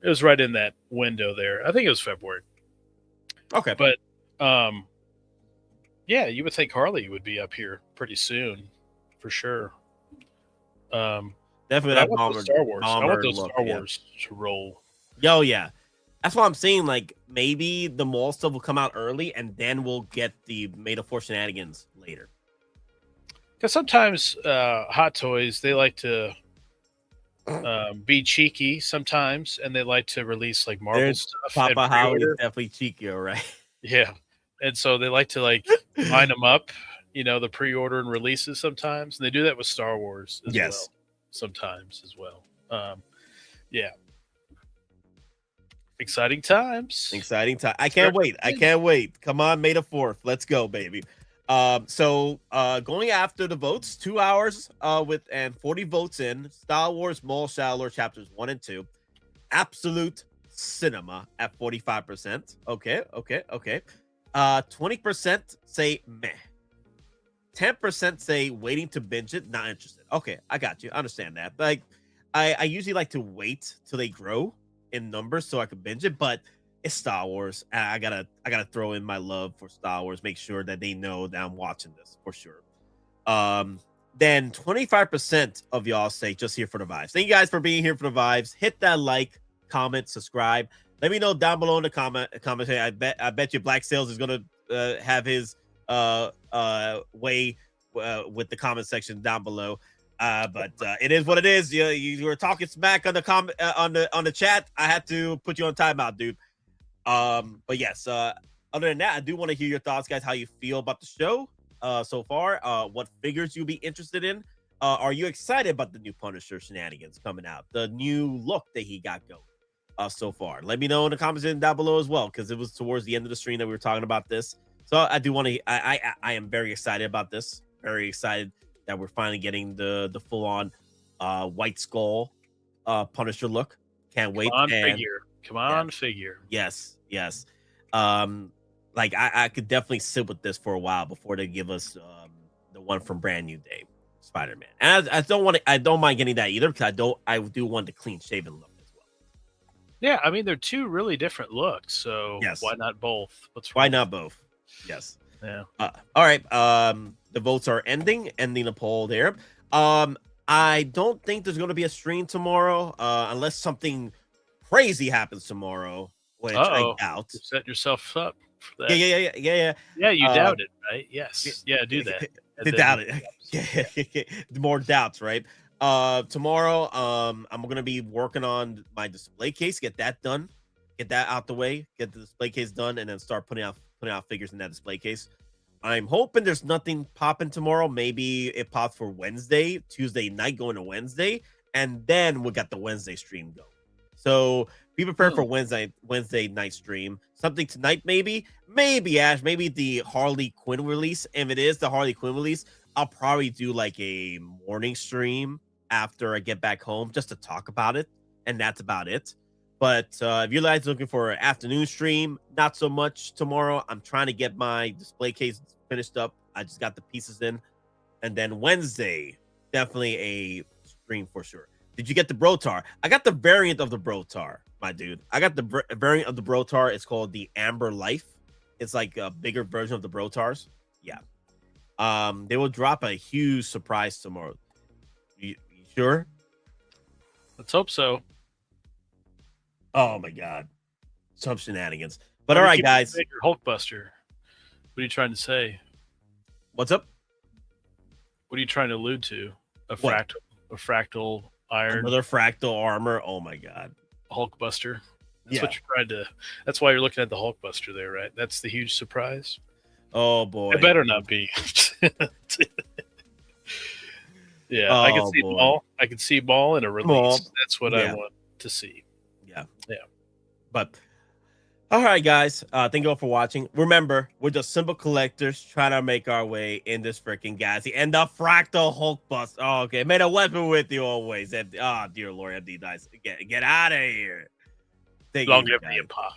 it was right in that window there. I think it was February. Okay. But yeah, you would think Harley would be up here pretty soon, for sure. Definitely I want Star Wars. I want those Star Wars to roll. Yo, yeah. That's what I'm saying. Like, maybe the Maul stuff will come out early, and then we'll get the Made of Force shenanigans later. Because sometimes Hot Toys, they like to be cheeky sometimes, and they like to release like Marvel stuff. Papa Howard is definitely cheeky, all right? Yeah. And so they like to like line them up, the pre-order and releases sometimes. And they do that with Star Wars as well. Sometimes as well. Yeah. Exciting times. Exciting time. I can't wait. I can't wait. Come on, May the 4th. Let's go, baby. So going after the votes, 2 hours and 40 votes in. Star Wars Maul Shadow Lord chapters 1 and 2. Absolute cinema at 45%. Okay. 20% say meh. 10% say waiting to binge it, not interested. Okay, I got you. I understand that. Like, I usually like to wait till they grow in numbers so I can binge it, but it's Star Wars. I gotta throw in my love for Star Wars, make sure that they know that I'm watching this for sure. Then 25% of y'all say just here for the vibes. Thank you guys for being here for the vibes. Hit that like, comment, subscribe. Let me know down below in the comment. Hey, I bet you Black Sales is gonna have his way with the comment section down below. But it is what it is. You were talking smack on the comment on the chat. I had to put you on timeout, dude. But yes, other than that, I do want to hear your thoughts, guys. How you feel about the show so far? What figures you'll be interested in? Are you excited about the new Punisher shenanigans coming out? The new look that he got going so far? Let me know in the comments down below as well, because it was towards the end of the stream that we were talking about this. So I do want to. I am very excited about this. Very excited that we're finally getting the full on White Skull Punisher look. Can't wait. Come on, figure. Yes. Like I could definitely sit with this for a while before they give us the one from Brand New Day, Spider-Man. And I don't mind getting that either, because I do want the clean shaven look as well. Yeah, I mean they're two really different looks, so why not both? Why not both? Yes. Yeah. All right. The votes are ending the poll there. I don't think there's going to be a stream tomorrow, unless something crazy happens tomorrow, which I doubt. You set yourself up for that. Yeah. Yeah, you doubt it, right? Yes. Yeah, do that. Doubt it. More doubts, right? Tomorrow, I'm going to be working on my display case. Get that done. Get that out the way. Get the display case done, and then start putting out figures in that display case. I'm hoping there's nothing popping tomorrow. Maybe it pops for Tuesday night going to Wednesday, and then we got the Wednesday stream going. So be prepared for Wednesday night stream. Something tonight, maybe Ash, maybe the Harley Quinn release. If it is the Harley Quinn release, I'll probably do like a morning stream after I get back home just to talk about it, and that's about it. But if you're guys looking for an afternoon stream, not so much tomorrow. I'm trying to get my display case finished up. I just got the pieces in. And then Wednesday, definitely a stream for sure. Did you get the Brotar? I got the variant of the Brotar, my dude. I got the variant of the Brotar. It's called the Amber Life. It's like a bigger version of the Brotars. Yeah. They will drop a huge surprise tomorrow. You sure? Let's hope so. Oh my god. Some shenanigans. But all right, guys. Hulkbuster. What are you trying to say? What's up? What are you trying to allude to? A fractal iron. Another fractal armor. Oh my god. Hulkbuster. That's what you're trying to. That's why you're looking at the Hulkbuster there, right? That's the huge surprise. Oh boy. It better not be. Yeah, I can see Maul. I can see Maul in a release. Maul. That's what I want to see. Yeah. Yeah. But all right, guys. Thank you all for watching. Remember, we're just simple collectors trying to make our way in this freaking galaxy. And the fractal Hulkbuster. Oh, okay. Made a weapon with you always. Oh, dear Lord, MD Dice. Get out of here. Long live the Empire.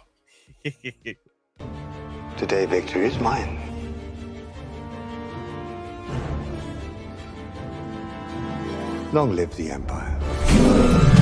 Today, victory is mine. Long live the Empire.